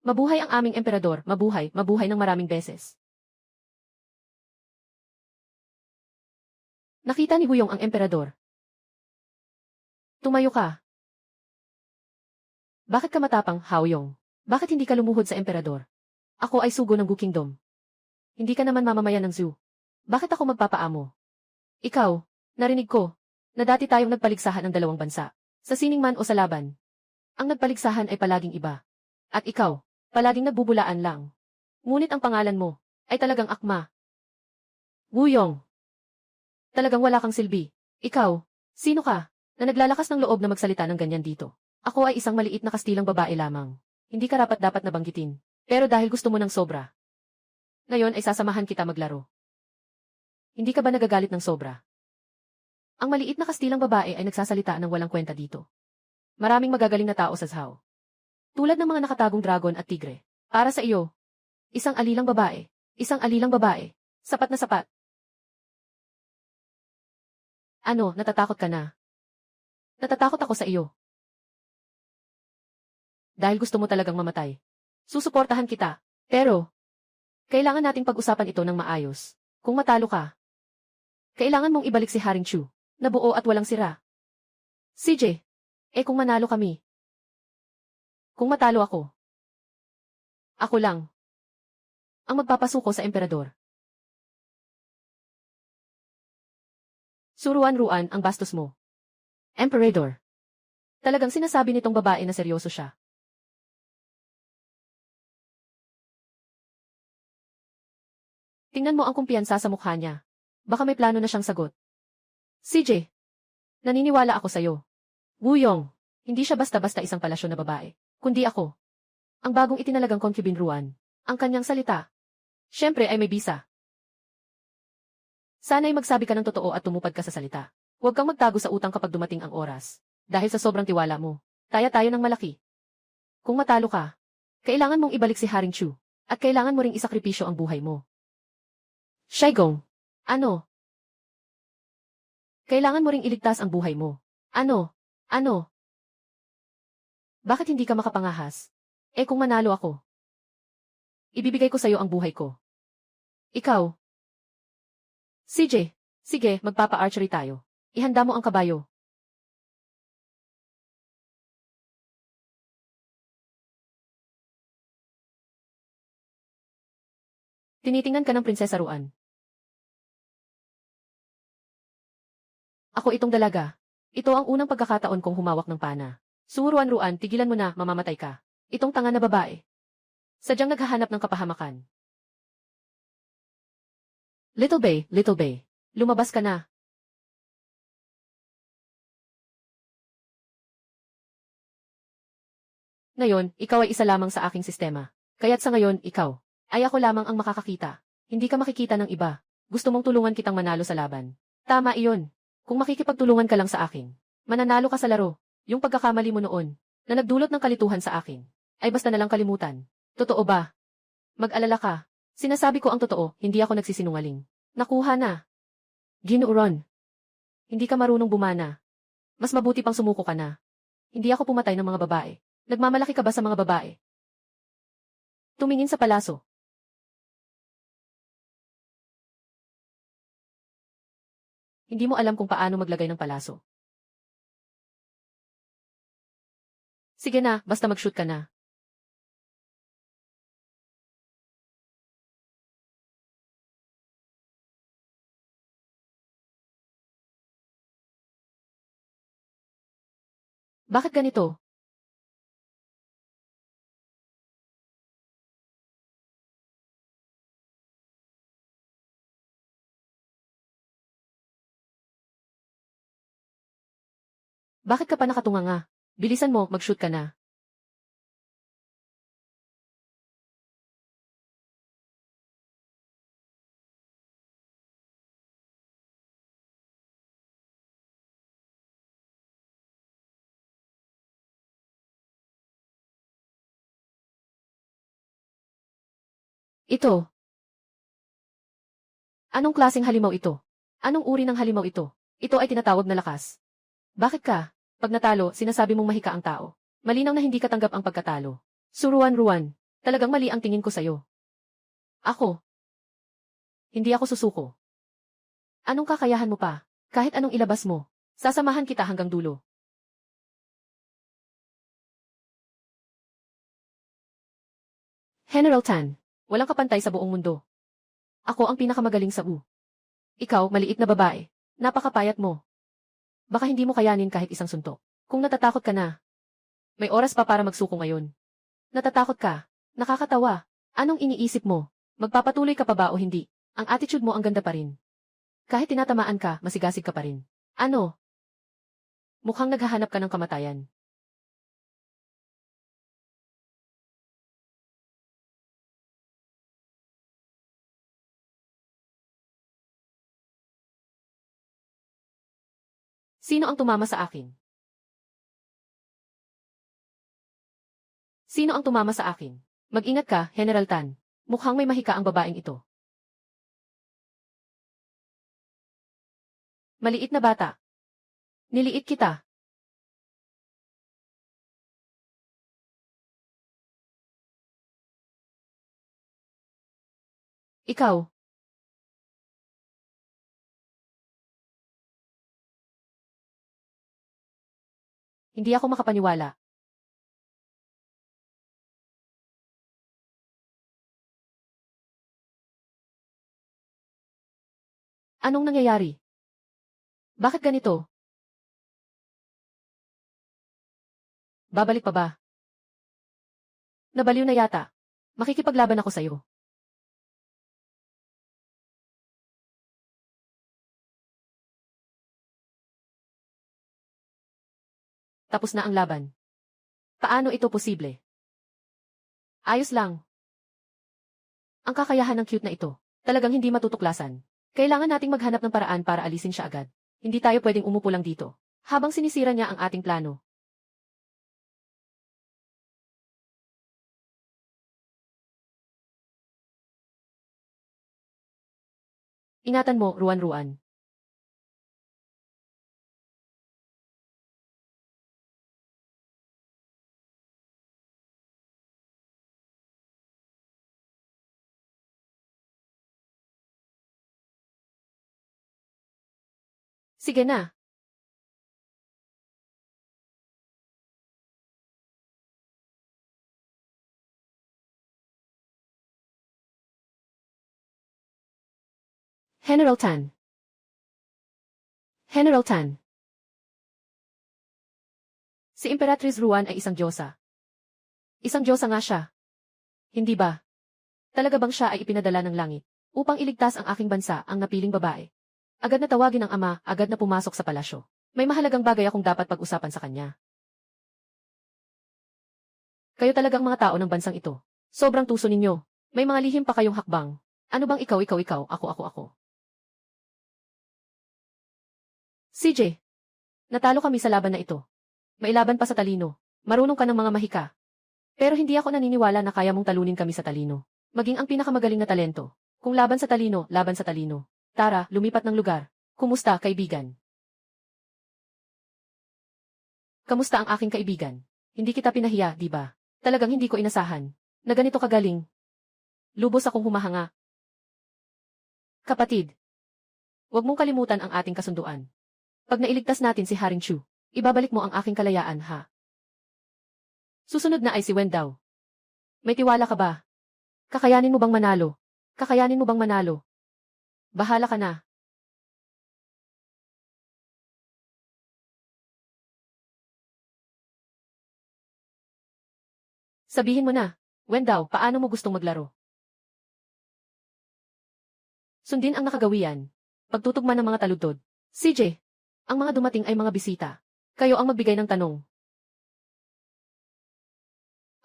A: Mabuhay ang aming emperador, mabuhay, mabuhay ng maraming beses. Nakita ni Guyong ang emperador. Tumayo ka. Bakit ka matapang, Haoyong? Bakit hindi ka lumuhod sa emperador? Ako ay sugo ng Gu Kingdom. Hindi ka naman mamamayan ng zoo. Bakit ako magpapaamo? Ikaw, narinig ko, na dati tayong nagpaligsahan ng 2 bansa. Sa sining man o sa laban. Ang nagpaligsahan ay palaging iba. At ikaw, palaging nagbubulaan lang. Ngunit ang pangalan mo, ay talagang akma. Guyong. Talagang wala kang silbi. Ikaw, sino ka, na naglalakas ng loob na magsalita ng ganyan dito? Ako ay isang maliit na kastilang babae lamang. Hindi ka rapat-dapat na banggitin. Pero dahil gusto mo ng sobra, ngayon ay sasamahan kita maglaro. Hindi ka ba nagagalit ng sobra? Ang maliit na kastilang babae ay nagsasalita ng walang kwenta dito. Maraming magagaling na tao sa Zhao. Tulad ng mga nakatagong dragon at tigre. Para sa iyo, isang alilang babae. Isang alilang babae. Sapat na sapat. Ano, natatakot ka na? Natatakot ako sa iyo. Dahil gusto mo talagang mamatay. Susuportahan kita. Pero, kailangan nating pag-usapan ito ng maayos. Kung matalo ka, kailangan mong ibalik si Haring Chu, na buo at walang sira. CJ, kung manalo kami. Kung matalo ako lang ang magpapasuko sa emperador. Suruan-ruan ang bastos mo. Emperador. Talagang sinasabi nitong babae na seryoso siya. Tingnan mo ang kumpiyansa sa mukha niya. Baka may plano na siyang sagot. CJ, naniniwala ako sa'yo. Guyong, hindi siya basta-basta isang palasyo na babae, kundi ako. Ang bagong itinalagang concubine Ruan. Ang kanyang salita. Siyempre ay may bisa. Sana'y magsabi ka ng totoo at tumupad ka sa salita. Huwag kang magtago sa utang kapag dumating ang oras. Dahil sa sobrang tiwala mo, taya tayo ng malaki. Kung matalo ka, kailangan mong ibalik si Haring Chu. At kailangan mo ring isakripisyo ang buhay mo. Shaigong. Ano? Kailangan mo ring iligtas ang buhay mo. Ano? Ano? Bakit hindi ka makapangahas? Kung manalo ako, ibibigay ko sa'yo ang buhay ko. Ikaw? CJ, sige, magpapa-archery tayo. Ihanda mo ang kabayo. Tinitingnan ka ng Prinsesa Ruan. Ako itong dalaga. Ito ang unang pagkakataon kong humawak ng pana. Ruan, tigilan mo na, mamamatay ka. Itong tanga na babae. Sadyang naghahanap ng kapahamakan. Little Bay, lumabas ka na. Ngayon, ikaw ay isa lamang sa aking sistema. Kaya't sa ngayon, ikaw ay ako lamang ang makakakita. Hindi ka makikita ng iba. Gusto mong tulungan kitang manalo sa laban. Tama iyon. Kung makikipagtulungan ka lang sa akin, mananalo ka sa laro. Yung pagkakamali mo noon, na nagdulot ng kalituhan sa akin, ay basta nalang kalimutan. Totoo ba? Mag-alala ka. Sinasabi ko ang totoo, hindi ako nagsisinungaling. Nakuha na. Ginuuron. Hindi ka marunong bumana. Mas mabuti pang sumuko ka na. Hindi ako pumatay ng mga babae. Nagmamalaki ka ba sa mga babae? Tumingin sa palaso. Hindi mo alam kung paano maglagay ng palaso. Sige na, basta mag-shoot ka na. Bakit ganito? Bakit ka pa nakatunganga? Bilisan mo, mag-shoot ka na. Ito. Anong klaseng halimaw ito? Anong uri ng halimaw ito? Ito ay tinatawag na lakas. Bakit ka? Pag natalo, sinasabi mong mahika ang tao. Malinaw na hindi ka tanggap ang pagkatalo. Ruan, talagang mali ang tingin ko sa'yo. Ako. Hindi ako susuko. Anong kakayahan mo pa? Kahit anong ilabas mo, sasamahan kita hanggang dulo. General Tan, walang kapantay sa buong mundo. Ako ang pinakamagaling sa Ikaw, maliit na babae. Napakapayat mo. Baka hindi mo kayanin kahit isang suntok. Kung natatakot ka na, may oras pa para magsuko ngayon. Natatakot ka? Nakakatawa. Anong iniisip mo? Magpapatuloy ka pa ba o hindi? Ang attitude mo ang ganda pa rin. Kahit tinatamaan ka, masigasig ka pa rin. Ano? Mukhang naghahanap ka ng kamatayan. Sino ang tumama sa akin? Sino ang tumama sa akin? Mag-ingat ka, General Tan. Mukhang may mahika ang babaeng ito. Maliit na bata. Niliit kita. Ikaw. Hindi ako makapaniwala. Anong nangyayari? Bakit ganito? Babalik pa ba? Nabaliw na yata. Makikipaglaban ako sa'yo. Tapos na ang laban. Paano ito posible? Ayos lang. Ang kakayahan ng cute na ito, talagang hindi matutuklasan. Kailangan nating maghanap ng paraan para alisin siya agad. Hindi tayo pwedeng umupo lang dito, habang sinisira niya ang ating plano. Ingatan mo, Ruan-Ruan. Sige na. General Tan. General Tan. Si Imperatrice Ruan ay isang diyosa. Isang diyosa nga siya. Hindi ba? Talaga bang siya ay ipinadala ng langit upang iligtas ang aking bansa, ang napiling babae? Agad na tawagin ang ama, agad na pumasok sa palasyo. May mahalagang bagay akong dapat pag-usapan sa kanya. Kayo talagang mga tao ng bansang ito. Sobrang tuso ninyo. May mga lihim pa kayong hakbang. Ano bang ikaw, ako. CJ, natalo kami sa laban na ito. May laban pa sa talino. Marunong ka ng mga mahika. Pero hindi ako naniniwala na kaya mong talunin kami sa talino. Maging ang pinakamagaling na talento. Kung laban sa talino, laban sa talino. Tara, lumipat ng lugar. Kumusta, kaibigan? Kamusta ang aking kaibigan? Hindi kita pinahiya, di ba? Talagang hindi ko inasahan na ganito kagaling. Lubos akong humahanga. Kapatid, huwag mong kalimutan ang ating kasunduan. Pag nailigtas natin si Haring Chu, ibabalik mo ang aking kalayaan, ha? Susunod na ay si Wen daw. May tiwala ka ba? Kakayanin mo bang manalo? Kakayanin mo bang manalo? Bahala ka na. Sabihin mo na, Wen daw, paano mo gustong maglaro? Sundin ang nakagawian. Pagtutugma ng mga taludtod. CJ, ang mga dumating ay mga bisita. Kayo ang magbigay ng tanong.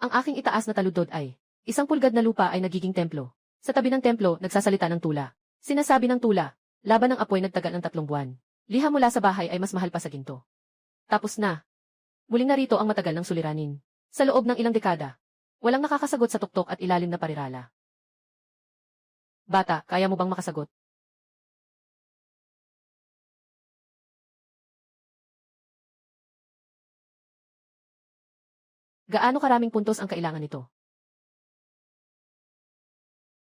A: Ang aking itaas na taludtod ay, isang pulgad na lupa ay nagiging templo. Sa tabi ng templo, nagsasalita ng tula. Sinasabi ng tula, laban ng apoy nagtagal ng 3 buwan. Liha mula sa bahay ay mas mahal pa sa ginto. Tapos na. Muling narito ang matagal ng suliranin. Sa loob ng ilang dekada, walang nakakasagot sa tuktok at ilalim na parirala. Bata, kaya mo bang makasagot? Gaano karaming puntos ang kailangan nito?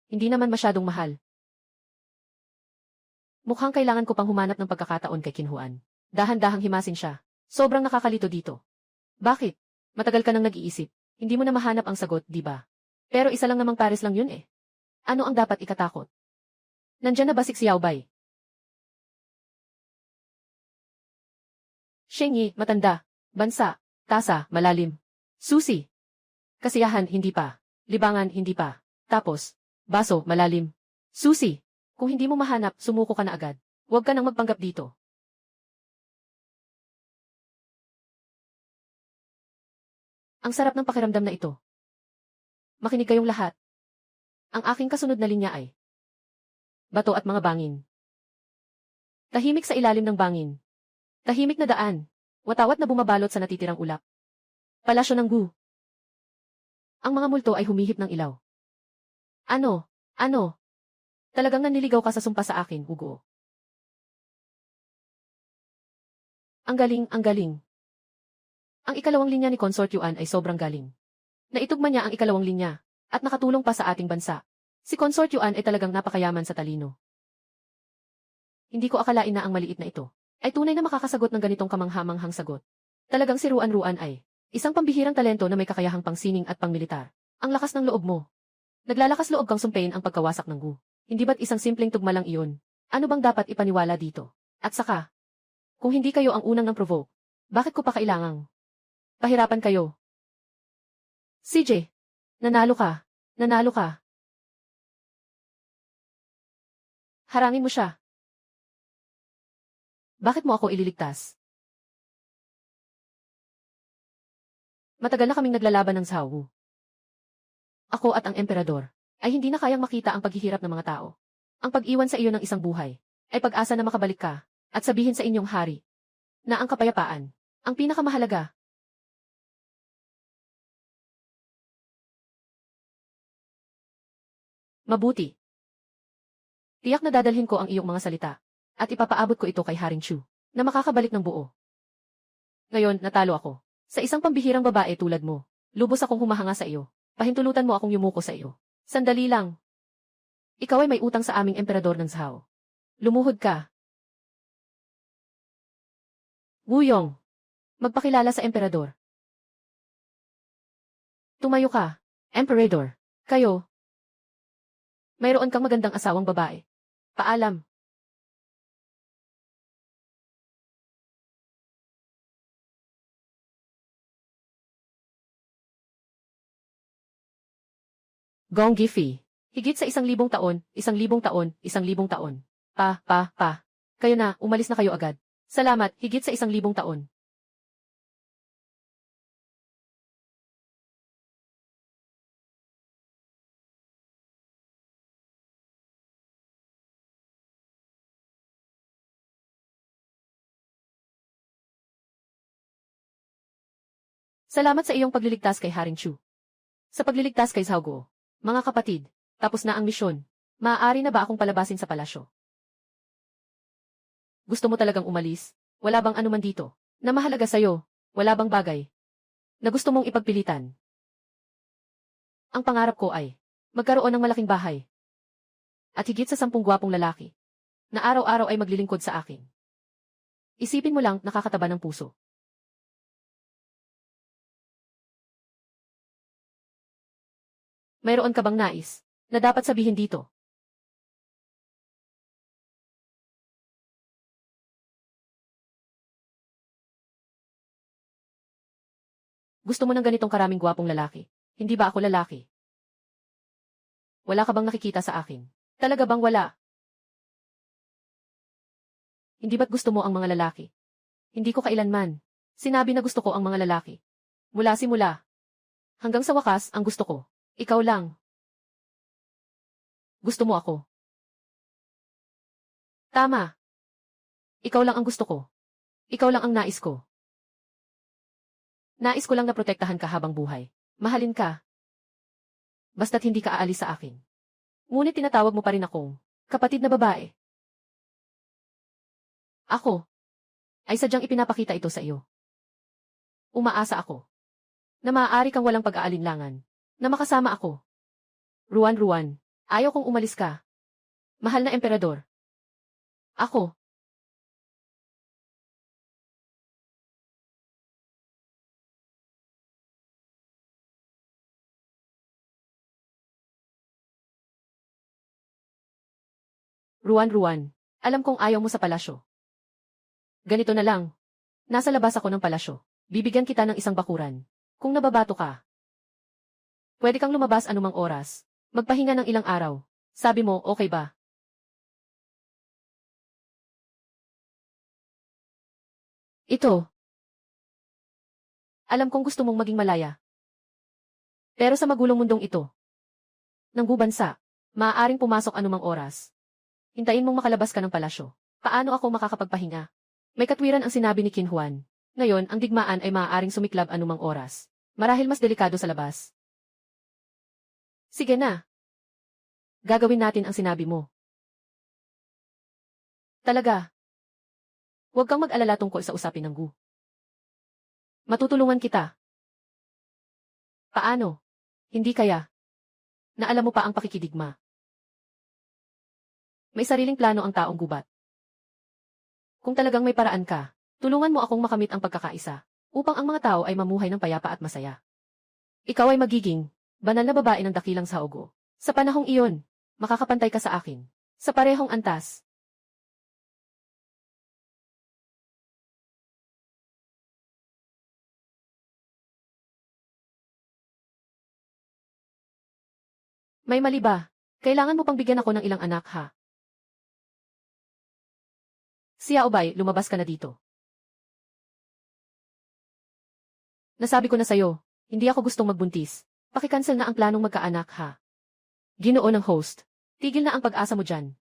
A: Hindi naman masyadong mahal. Mukhang kailangan ko pang humanap ng pagkakataon kay Kinhuan. Dahan-dahang himasin siya. Sobrang nakakalito dito. Bakit? Matagal ka nang nag-iisip. Hindi mo na mahanap ang sagot, di ba? Pero isa lang namang pares lang yun eh. Ano ang dapat ikatakot? Nandyan na ba si Xiaobay? Shengyi, matanda. Bansa. Tasa, malalim. Susi. Kasiyahan, hindi pa. Libangan, hindi pa. Tapos, baso, malalim. Susi. Kung hindi mo mahanap, sumuko ka na agad. Huwag ka nang magpanggap dito. Ang sarap ng pakiramdam na ito. Makinig kayong lahat. Ang aking kasunod na linya ay bato at mga bangin. Tahimik sa ilalim ng bangin. Tahimik na daan. Watawat na bumabalot sa natitirang ulap. Palasyo ng Gu. Ang mga multo ay humihip ng ilaw. Ano? Ano? Talagang nanliligaw ka sa sumpa sa akin, Hugo. Ang galing, ang galing. Ang ikalawang linya ni Consort Yuan ay sobrang galing. Naitugma niya ang ikalawang linya, at nakatulong pa sa ating bansa. Si Consort Yuan ay talagang napakayaman sa talino. Hindi ko akalain na ang maliit na ito ay tunay na makakasagot ng ganitong kamanghamanghang sagot. Talagang si Ruan-Ruan ay isang pambihirang talento na may kakayahang pangsining at pangmilitar. Ang lakas ng loob mo. Naglalakas loob kang sumpein ang pagkawasak ng Gu. Hindi ba't isang simpleng tugma lang iyon? Ano bang dapat ipaniwala dito? At saka, kung hindi kayo ang unang ng provoke, bakit ko pa kailangang pahirapan kayo? CJ, nanalo ka. Nanalo ka. Harangin mo siya. Bakit mo ako ililigtas? Matagal na kaming naglalaban ng Zhao. Ako at ang emperador ay hindi na kayang makita ang paghihirap ng mga tao. Ang pag-iwan sa iyo ng isang buhay ay pag-asa na makabalik ka at sabihin sa inyong hari na ang kapayapaan ang pinakamahalaga. Mabuti. Tiyak na dadalhin ko ang iyong mga salita. At ipapaabot ko ito kay Haring Chu, na makakabalik ng buo. Ngayon, natalo ako. Sa isang pambihirang babae tulad mo, lubos akong humahanga sa iyo. Pahintulutan mo akong yumuko sa iyo. Sandali lang. Ikaw ay may utang sa aming emperador ng Zhao. Lumuhod ka. Wuyong. Magpakilala sa emperador. Tumayo ka. Emperador. Kayo. Mayroon kang magandang asawang babae. Paalam. Gong Gifi. Higit sa 1,000 taon, 1,000 taon, 1,000 taon. Pa. Kayo na, umalis na kayo agad. Salamat, higit sa 1,000 taon. Salamat sa iyong pagliligtas kay Haring Chu. Sa pagliligtas kay Zhao Guo. Mga kapatid, tapos na ang misyon. Maaari na ba akong palabasin sa palasyo? Gusto mo talagang umalis? Wala bang anuman dito na mahalaga sa'yo? Wala bang bagay na gusto mong ipagpilitan? Ang pangarap ko ay magkaroon ng malaking bahay at higit sa 10 gwapong lalaki na araw-araw ay maglilingkod sa akin. Isipin mo lang, nakakataba ng puso. Mayroon ka bang nais na dapat sabihin dito? Gusto mo ng ganitong karaming gwapong lalaki? Hindi ba ako lalaki? Wala ka bang nakikita sa akin? Talaga bang wala? Hindi ba't gusto mo ang mga lalaki? Hindi ko kailanman sinabi na gusto ko ang mga lalaki. Mula simula hanggang sa wakas, ang gusto ko ikaw lang. Gusto mo ako. Tama. Ikaw lang ang gusto ko. Ikaw lang ang nais ko. Nais ko lang na protektahan ka habang buhay. Mahalin ka. Basta't hindi ka aalis sa akin. Ngunit tinatawag mo pa rin akong kapatid na babae. Ako ay sadyang ipinapakita ito sa iyo. Umaasa ako na maaari kang walang pag-aalinlangan na makasama ako. Ruan, ayaw kong umalis ka. Mahal na emperador. Ako. Ruan, alam kong ayaw mo sa palasyo. Ganito na lang. Nasa labas ako ng palasyo. Bibigyan kita ng isang bakuran. Kung nababato ka, pwede kang lumabas anumang oras. Magpahinga ng ilang araw. Sabi mo, okay ba? Ito. Alam kong gusto mong maging malaya. Pero sa magulong mundong ito, ng bubansa, maaaring pumasok anumang oras. Hintayin mong makalabas ka ng palasyo. Paano ako makakapagpahinga? May katwiran ang sinabi ni Qin Huan. Ngayon, ang digmaan ay maaaring sumiklab anumang oras. Marahil mas delikado sa labas. Sige na. Gagawin natin ang sinabi mo. Talaga. Huwag kang mag-alala tungkol sa usapin ng Gu. Matutulungan kita. Paano? Hindi kaya. Na alam mo pa ang pakikidigma. May sariling plano ang taong gubat. Kung talagang may paraan ka, tulungan mo akong makamit ang pagkakaisa, upang ang mga tao ay mamuhay ng payapa at masaya. Ikaw ay magiging banal na babae ng dakilang Zhao Guo. Sa panahong iyon, makakapantay ka sa akin. Sa parehong antas. May mali ba? Kailangan mo pang bigyan ako ng ilang anak, ha? Xiaobei, lumabas ka na dito. Nasabi ko na sa'yo, hindi ako gustong magbuntis. Pakikansel na ang planong magkaanak, ha? Ginoo ng host. Tigil na ang pag-asa mo dyan.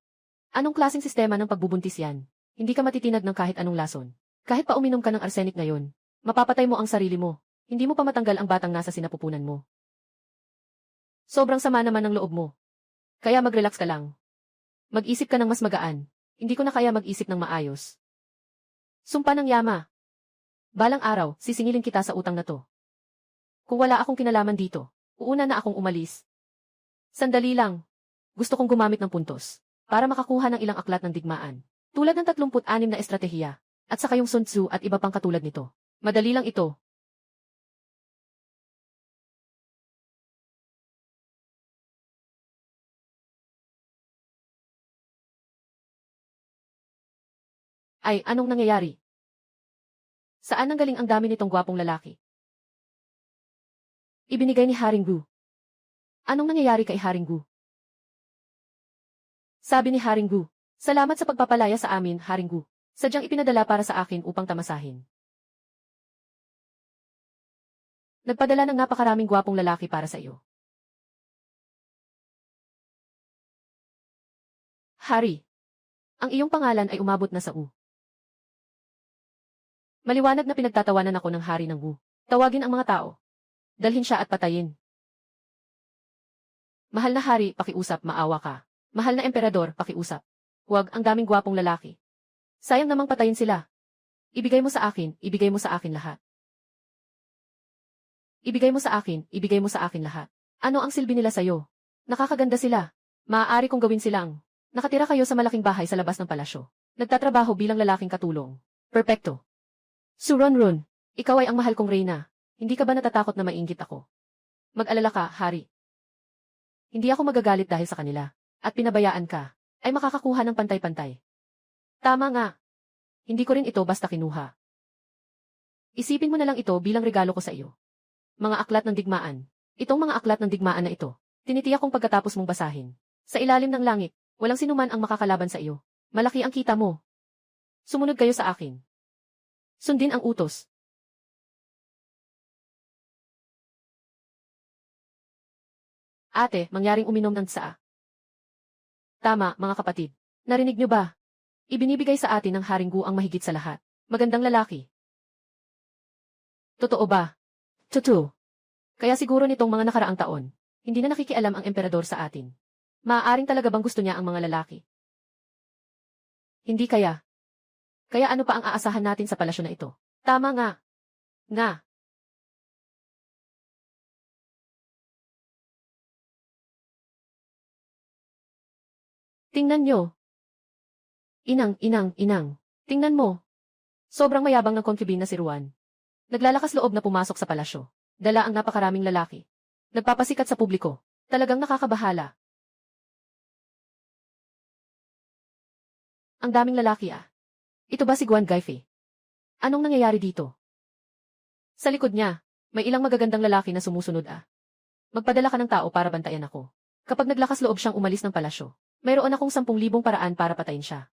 A: Anong klaseng sistema ng pagbubuntis yan? Hindi ka matitinag ng kahit anong lason. Kahit pa uminom ka ng arsenic ngayon, mapapatay mo ang sarili mo. Hindi mo pa matanggal ang batang nasa sinapupunan mo. Sobrang sama naman ng loob mo. Kaya mag-relax ka lang. Mag-isip ka ng mas magaan. Hindi ko na kaya mag-isip ng maayos. Sumpa ng Yama. Balang araw, sisingilin kita sa utang na to. Kung wala akong kinalaman dito, uuna na akong umalis. Sandali lang. Gusto kong gumamit ng puntos para makakuha ng ilang aklat ng digmaan. Tulad ng 36 na estratehiya, at saka yung Sun Tzu at iba pang katulad nito. Madali lang ito. Ay, anong nangyayari? Saan nanggaling ang dami nitong gwapong lalaki? Ibinigay ni Haring Gu. Anong nangyayari kay Haring Gu? Sabi ni Haring Gu, salamat sa pagpapalaya sa amin, Haring Gu. Sadyang ipinadala para sa akin upang tamasahin. Nagpadala ng napakaraming gwapong lalaki para sa iyo. Hari, ang iyong pangalan ay umabot na sa U. Maliwanag na pinagtatawanan ako ng hari ng Wu. Tawagin ang mga tao. Dalhin siya at patayin. Mahal na hari, pakiusap, maawa ka. Mahal na emperador, pakiusap. Huwag, ang daming gwapong lalaki. Sayang namang patayin sila. Ibigay mo sa akin lahat. Ibigay mo sa akin lahat. Ano ang silbi nila sa'yo? Nakakaganda sila. Maaari kong gawin silang. Nakatira kayo sa malaking bahay sa labas ng palasyo. Nagtatrabaho bilang lalaking katulong. Perpekto. Su Ronron, ikaw ay ang mahal kong reyna. Hindi ka ba natatakot na mainggit ako? Mag-alala ka, hari. Hindi ako magagalit dahil sa kanila. At pinabayaan ka, ay makakakuha ng pantay-pantay. Tama nga. Hindi ko rin ito basta kinuha. Isipin mo na lang ito bilang regalo ko sa iyo. Mga aklat ng digmaan. Itong mga aklat ng digmaan na ito, tinitiyak kong pagkatapos mong basahin. Sa ilalim ng langit, walang sinuman ang makakalaban sa iyo. Malaki ang kita mo. Sumunod kayo sa akin. Sundin ang utos. Ate, mangyaring uminom ng tsaa. Tama, mga kapatid. Narinig niyo ba? Ibinibigay sa atin ng Haring Gu ang mahigit sa lahat. Magandang lalaki. Totoo ba? Totoo. Kaya siguro nitong mga nakaraang taon, hindi na nakikialam ang emperador sa atin. Maaaring talaga bang gusto niya ang mga lalaki? Hindi kaya. Kaya ano pa ang aasahan natin sa palasyo na ito? Tama nga. Nga. Tingnan nyo. Inang. Tingnan mo. Sobrang mayabang ng concubine na si Ruan. Naglalakas loob na pumasok sa palasyo. Dala ang napakaraming lalaki. Nagpapasikat sa publiko. Talagang nakakabahala. Ang daming lalaki ah. Ito ba si Guan Gaife? Anong nangyayari dito? Sa likod niya, may ilang magagandang lalaki na sumusunod ah. Magpadala ka ng tao para bantayan ako. Kapag naglakas loob siyang umalis ng palasyo, mayroon akong 10,000 paraan para patayin siya.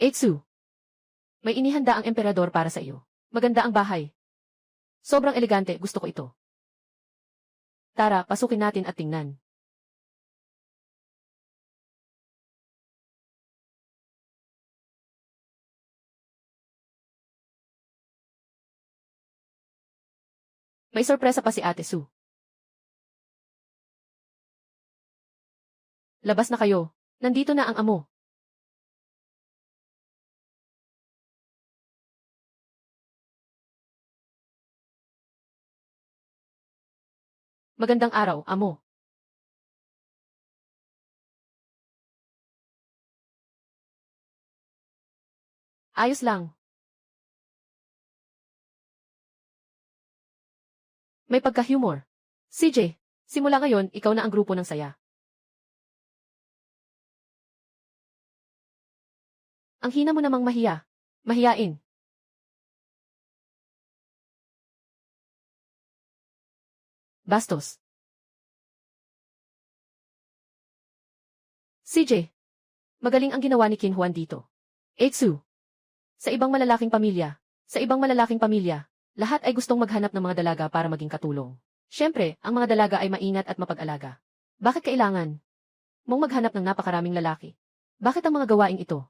A: Eitsu. May inihanda ang emperador para sa iyo. Maganda ang bahay. Sobrang elegante, gusto ko ito. Tara, pasukin natin at tingnan. May sorpresa pa si Ate Su. Labas na kayo. Nandito na ang amo. Magandang araw, amo. Ayos lang. May pagka-humor. CJ, simula ngayon, ikaw na ang grupo ng saya. Ang hina mo namang mahiya. Mahiyain. Bastos. CJ, magaling ang ginawa ni Qin Huan dito. Eitsu. Sa ibang malalaking pamilya, lahat ay gustong maghanap ng mga dalaga para maging katulong. Siyempre, ang mga dalaga ay maingat at mapag-alaga. Bakit kailangan mong maghanap ng napakaraming lalaki? Bakit ang mga gawaing ito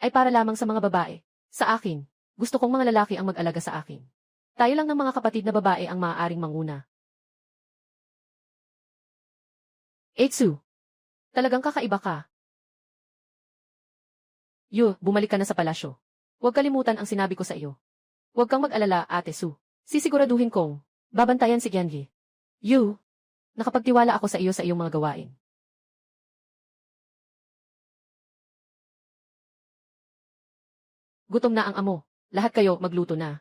A: ay para lamang sa mga babae? Sa akin, gusto kong mga lalaki ang mag-alaga sa akin. Tayo lang ng mga kapatid na babae ang maaaring manguna. Etsu, talagang kakaiba ka. Bumalik ka na sa palasyo. Huwag kalimutan ang sinabi ko sa iyo. Huwag kang mag-alala, Ate Su. Sisiguraduhin kong babantayan si Genji. Nakapagtiwala ako sa iyo sa iyong mga gawain. Gutom na ang amo. Lahat kayo magluto na.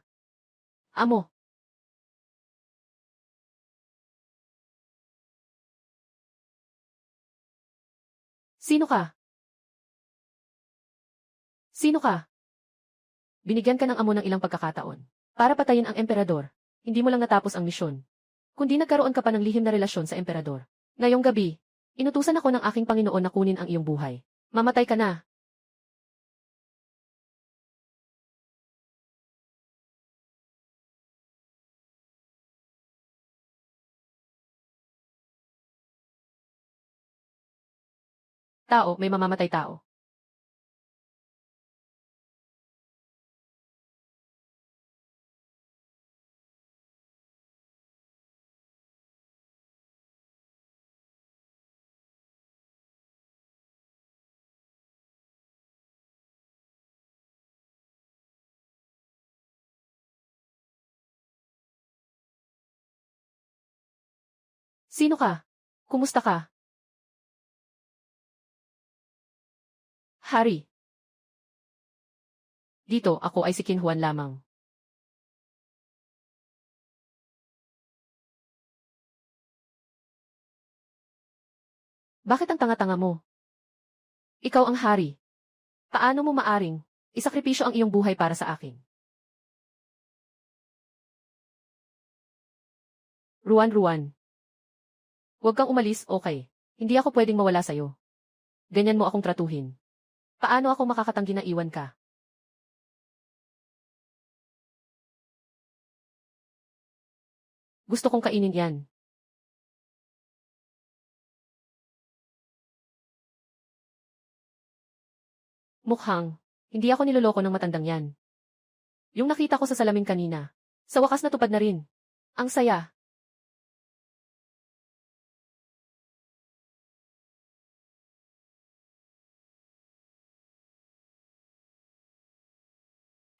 A: Amo. Sino ka? Sino ka? Binigyan ka ng amo ng ilang pagkakataon para patayin ang emperador. Hindi mo lang natapos ang misyon. Kundi nagkaroon ka pa ng lihim na relasyon sa emperador. Ngayong gabi, inutusan ako ng aking Panginoon na kunin ang iyong buhay. Mamatay ka na. Tao, may mamamatay tao. Sino ka? Kumusta ka? Hari. Dito, ako ay si Qin Huan lamang. Bakit ang tanga-tanga mo? Ikaw ang hari. Paano mo maaring isakripisyo ang iyong buhay para sa akin? Ruan. Huwag kang umalis, okay. Hindi ako pwedeng mawala sa'yo. Ganyan mo akong tratuhin. Paano ako makakatanggi na iwan ka? Gusto kong kainin yan. Mukhang, hindi ako niloloko ng matandang yan. Yung nakita ko sa salamin kanina. Sa wakas natupad na rin. Ang saya.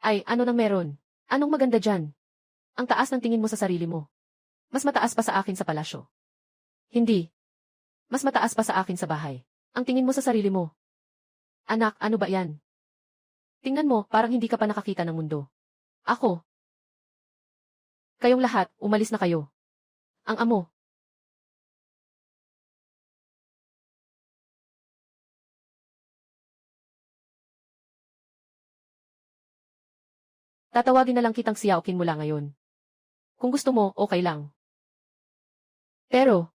A: Ay, ano nang meron? Anong maganda dyan? Ang taas ng tingin mo sa sarili mo. Mas mataas pa sa akin sa palasyo. Hindi. Mas mataas pa sa akin sa bahay. Ang tingin mo sa sarili mo. Anak, ano ba yan? Tingnan mo, parang hindi ka pa nakakita ng mundo. Ako. Kayong lahat, umalis na kayo. Ang amo. Tatawagin na lang kitang Xiaoqin mula ngayon. Kung gusto mo, okay lang. Pero,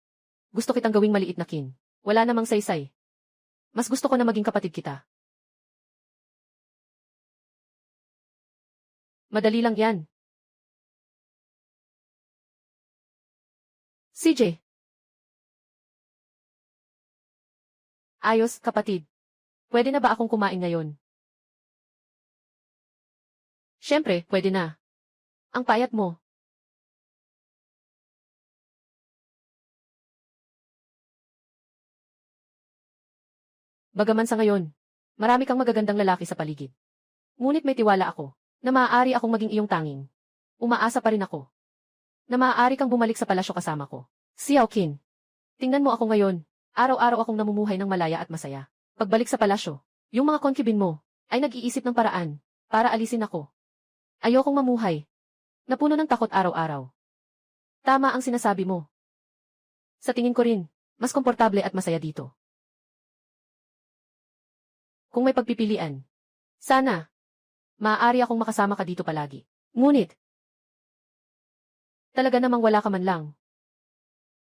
A: gusto kitang gawing maliit na Qin. Wala namang saysay. Mas gusto ko na maging kapatid kita. Madali lang yan. CJ. Ayos, kapatid. Pwede na ba akong kumain ngayon? Siyempre, pwede na. Ang payat mo. Bagaman sa ngayon, marami kang magagandang lalaki sa paligid. Ngunit may tiwala ako, na maaari akong maging iyong tanging. Umaasa pa rin ako, na maaari kang bumalik sa palasyo kasama ko. Xiaoqin, tingnan mo ako ngayon, araw-araw akong namumuhay ng malaya at masaya. Pagbalik sa palasyo, yung mga concubine mo, ay nag-iisip ng paraan, para alisin ako. Ayokong mamuhay, na puno ng takot araw-araw. Tama ang sinasabi mo. Sa tingin ko rin, mas komportable at masaya dito. Kung may pagpipilian, sana, maaari akong makasama ka dito palagi. Ngunit, talaga namang wala ka man lang.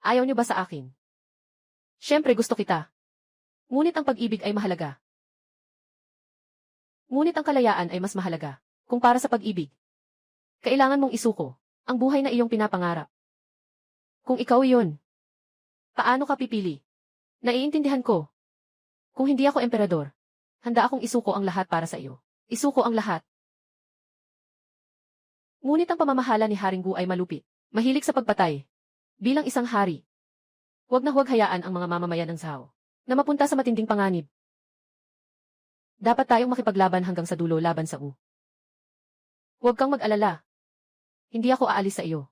A: Ayaw niyo ba sa akin? Siyempre gusto kita. Ngunit ang pag-ibig ay mahalaga. Ngunit ang kalayaan ay mas mahalaga. Kung para sa pag-ibig, kailangan mong isuko ang buhay na iyong pinapangarap. Kung ikaw iyon, paano ka pipili? Naiintindihan ko. Kung hindi ako emperador, handa akong isuko ang lahat para sa iyo. Isuko ang lahat. Ngunit ang pamamahala ni Haring Gu ay malupit. Mahilig sa pagpatay. Bilang isang hari, huwag na huwag hayaan ang mga mamamayan ng Zhao na mapunta sa matinding panganib. Dapat tayong makipaglaban hanggang sa dulo laban sa Wu. Huwag kang mag-alala. Hindi ako aalis sa iyo.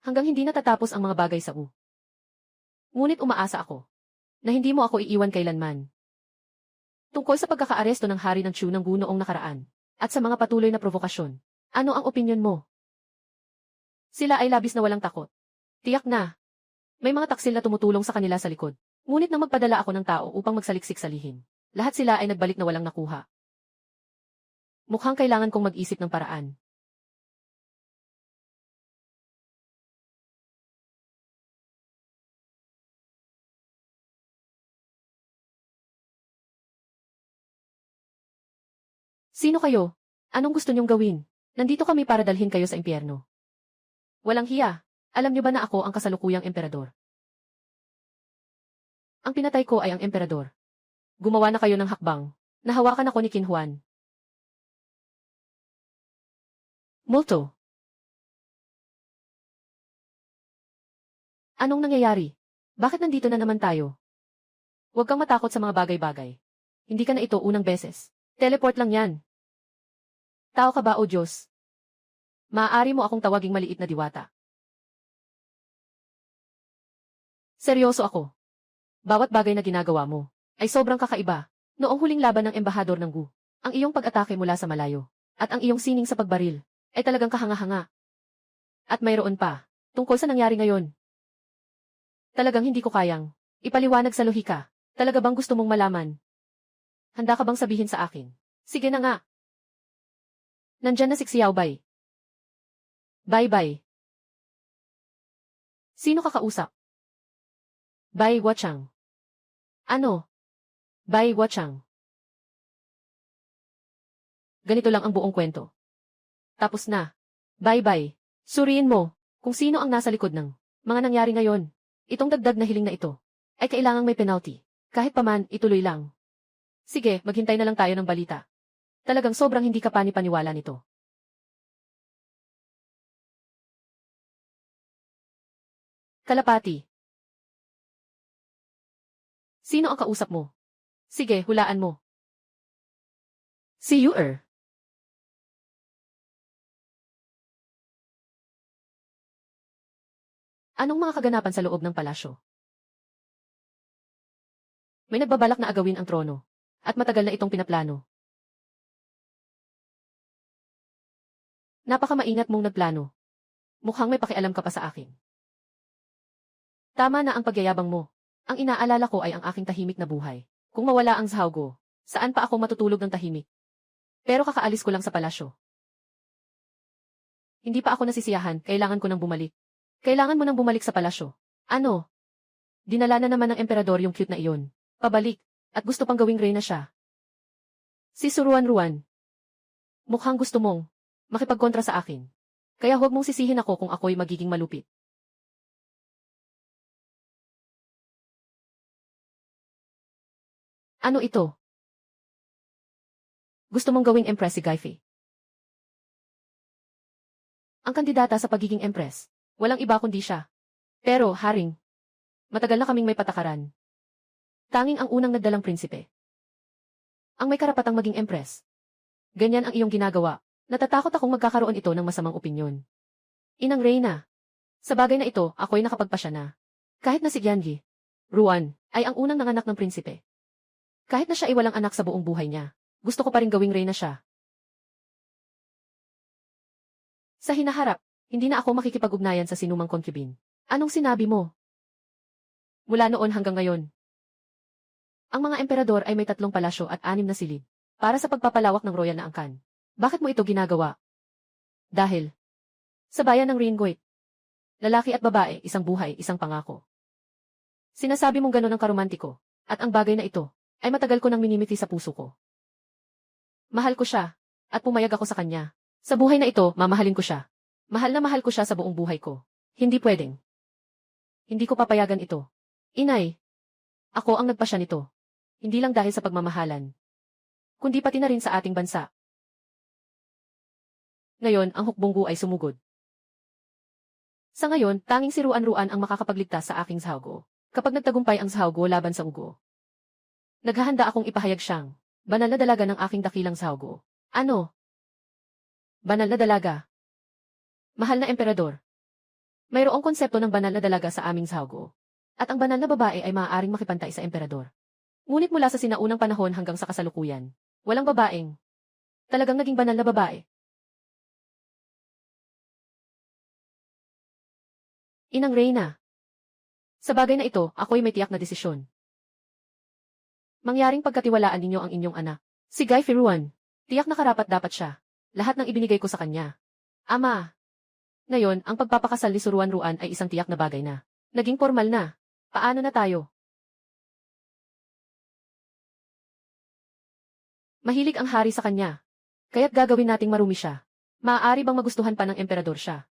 A: Hanggang hindi natatapos ang mga bagay sa Wu. Ngunit umaasa ako na hindi mo ako iiwan kailanman. Tungkol sa pagkakaaresto ng hari ng Chu ng Gu noong nakaraan at sa mga patuloy na provokasyon, ano ang opinyon mo? Sila ay labis na walang takot. Tiyak na. May mga taksil na tumutulong sa kanila sa likod. Ngunit nang magpadala ako ng tao upang magsaliksik sa lihim, lahat sila ay nagbalik na walang nakuha. Mukhang kailangan kong mag-isip ng paraan. Sino kayo? Anong gusto niyong gawin? Nandito kami para dalhin kayo sa impyerno. Walang hiya. Alam niyo ba na ako ang kasalukuyang emperador? Ang pinatay ko ay ang emperador. Gumawa na kayo ng hakbang. Nahawakan ako ni Qin Huan. Multo. Anong nangyayari? Bakit nandito na naman tayo? Huwag kang matakot sa mga bagay-bagay. Hindi ka na ito unang beses. Teleport lang yan. Tao ka ba o Diyos? Maaari mo akong tawaging maliit na diwata. Seryoso ako. Bawat bagay na ginagawa mo ay sobrang kakaiba. Noong huling laban ng embahador ng Gu, ang iyong pag-atake mula sa malayo at ang iyong sining sa pagbaril ay talagang kahanga-hanga. At mayroon pa, tungkol sa nangyari ngayon. Talagang hindi ko kayang ipaliwanag sa lohika. Talaga bang gusto mong malaman? Handa ka bang sabihin sa akin? Sige na nga. Nandyan na si Xiaobei. Bye-bye. Sino kakausap? Bai Wuchang. Ano? Bai Wuchang. Ganito lang ang buong kwento. Tapos na. Bye-bye. Suriin mo kung sino ang nasa likod ng mga nangyari ngayon. Itong dagdag na hiling na ito ay kailangang may penalty. Kahit paman, ituloy lang. Sige, maghintay na lang tayo ng balita. Talagang sobrang hindi ka pani-paniwala nito. Kalapati. Sino ang kausap mo? Sige, hulaan mo. Si Yuer. Anong mga kaganapan sa loob ng palasyo? May nagbabalak na agawin ang trono. At matagal na itong pinaplano. Napaka-maingat mong nagplano. Mukhang may pakialam ka pa sa akin. Tama na ang pagyayabang mo. Ang inaalala ko ay ang aking tahimik na buhay. Kung mawala ang Zhao Go, saan pa ako matutulog ng tahimik? Pero kakaalis ko lang sa palasyo. Hindi pa ako nasisiyahan, kailangan ko nang bumalik. Kailangan mo nang bumalik sa palasyo. Ano? Dinala na naman ng emperador yung cute na iyon. Pabalik, at gusto pang gawing reyna siya. Si Suruan-Ruan. Mukhang gusto mong makipagkontra sa akin. Kaya huwag mong sisihin ako kung ako'y magiging malupit. Ano ito? Gusto mong gawing empress si Guy. Ang kandidata sa pagiging empress, walang iba kundi siya. Pero, Haring, matagal na kaming may patakaran. Tanging ang unang nagdalang prinsipe ang may karapatang maging empress. Ganyan ang iyong ginagawa. Natatakot akong magkakaroon ito ng masamang opinyon. Inang Reyna. Sa bagay na ito, ako'y nakapagpasya na. Kahit na si Gianji, Ruan, ay ang unang nanganak ng prinsipe. Kahit na siya ay walang anak sa buong buhay niya, gusto ko pa rin gawing reyna siya. Sa hinaharap, hindi na ako makikipag-ugnayan sa sinumang concubine. Anong sinabi mo? Mula noon hanggang ngayon. Ang mga emperador ay may 3 palasyo at 6 na silid para sa pagpapalawak ng royal na angkan. Bakit mo ito ginagawa? Dahil sa bayan ng Ringoit, lalaki at babae, isang buhay, isang pangako. Sinasabi mong gano'n ang karomantiko, at ang bagay na ito ay matagal ko nang minimiti sa puso ko. Mahal ko siya, at pumayag ako sa kanya. Sa buhay na ito, mamahalin ko siya. Mahal na mahal ko siya sa buong buhay ko. Hindi pwedeng. Hindi ko papayagan ito. Inay, ako ang nagpasya nito. Hindi lang dahil sa pagmamahalan, kundi pati na rin sa ating bansa. Ngayon, ang hukbonggu ay sumugod. Sa ngayon, tanging si Ruan-Ruan ang makakapagligtas sa aking Xiaoguo. Kapag nagtagumpay ang Xiaoguo laban sa Ugo, naghahanda akong ipahayag siyang banal na dalaga ng aking dakilang Xiaoguo. Ano? Banal na dalaga. Mahal na emperador. Mayroong konsepto ng banal na dalaga sa aming Xiaoguo. At ang banal na babae ay maaaring makipantay sa emperador. Ngunit mula sa sinaunang panahon hanggang sa kasalukuyan, walang babaeng talagang naging banal na babae. Inang Reyna. Sa bagay na ito, ako'y may tiyak na desisyon. Mangyaring pagkatiwalaan ninyo ang inyong anak. Si Guy Firuan. Tiyak na karapat dapat siya. Lahat ng ibinigay ko sa kanya. Ama. Ngayon, ang pagpapakasal ni Suruan-Ruan ay isang tiyak na bagay na. Naging formal na. Paano na tayo? Mahilig ang hari sa kanya. Kaya't gagawin nating marumi siya. Maaari bang magustuhan pa ng emperador siya?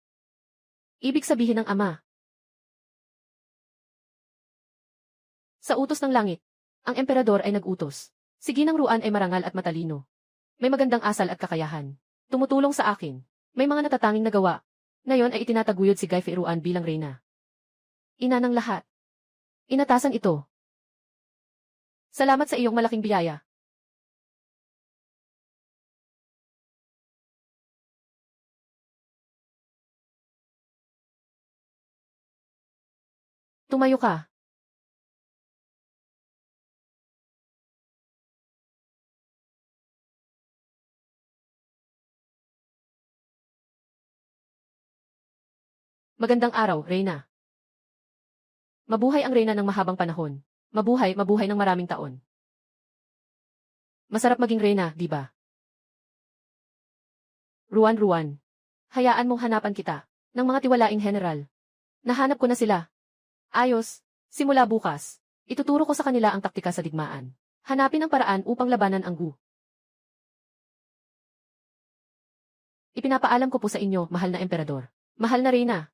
A: Ibig sabihin ng ama. Sa utos ng langit, ang emperador ay nag-utos. Si Ginang Ruan ay marangal at matalino. May magandang asal at kakayahan. Tumutulong sa akin. May mga natatanging nagawa. Ngayon ay itinataguyod si Guy Firuan bilang reyna. Ina ng lahat. Inatasan ito. Salamat sa iyong malaking biyaya. Tumayo ka. Magandang araw, Reyna. Mabuhay ang reyna ng mahabang panahon. Mabuhay, mabuhay ng maraming taon. Masarap maging reyna, di ba? Ruan-Ruan. Hayaan mong hanapan kita ng mga tiwalaing general. Nahanap ko na sila. Ayos. Simula bukas, ituturo ko sa kanila ang taktika sa digmaan. Hanapin ang paraan upang labanan ang Gu. Ipinapaalam ko po sa inyo, mahal na emperador. Mahal na reyna.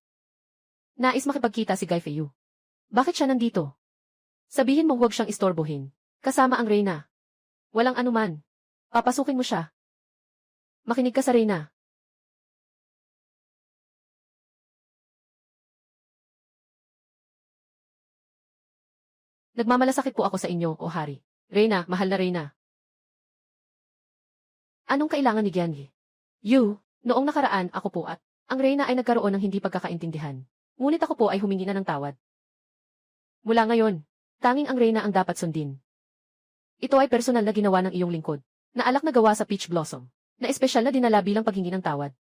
A: Nais makipagkita si Guy Feiyu. Bakit siya nandito? Sabihin mo huwag siyang istorbohin. Kasama ang reyna. Walang anuman. Papasukin mo siya. Makinig ka sa reyna. Nagmamalasakit po ako sa inyo, o hari. Reyna, mahal na reyna. Anong kailangan ni Gianyi? Noong nakaraan ako po at ang reyna ay nagkaroon ng hindi pagkakaintindihan. Ngunit ako po ay humingi na ng tawad. Mula ngayon, tanging ang reyna ang dapat sundin. Ito ay personal na ginawa ng iyong lingkod, na alak na gawa sa peach blossom, na espesyal na dinala bilang paghingi ng tawad.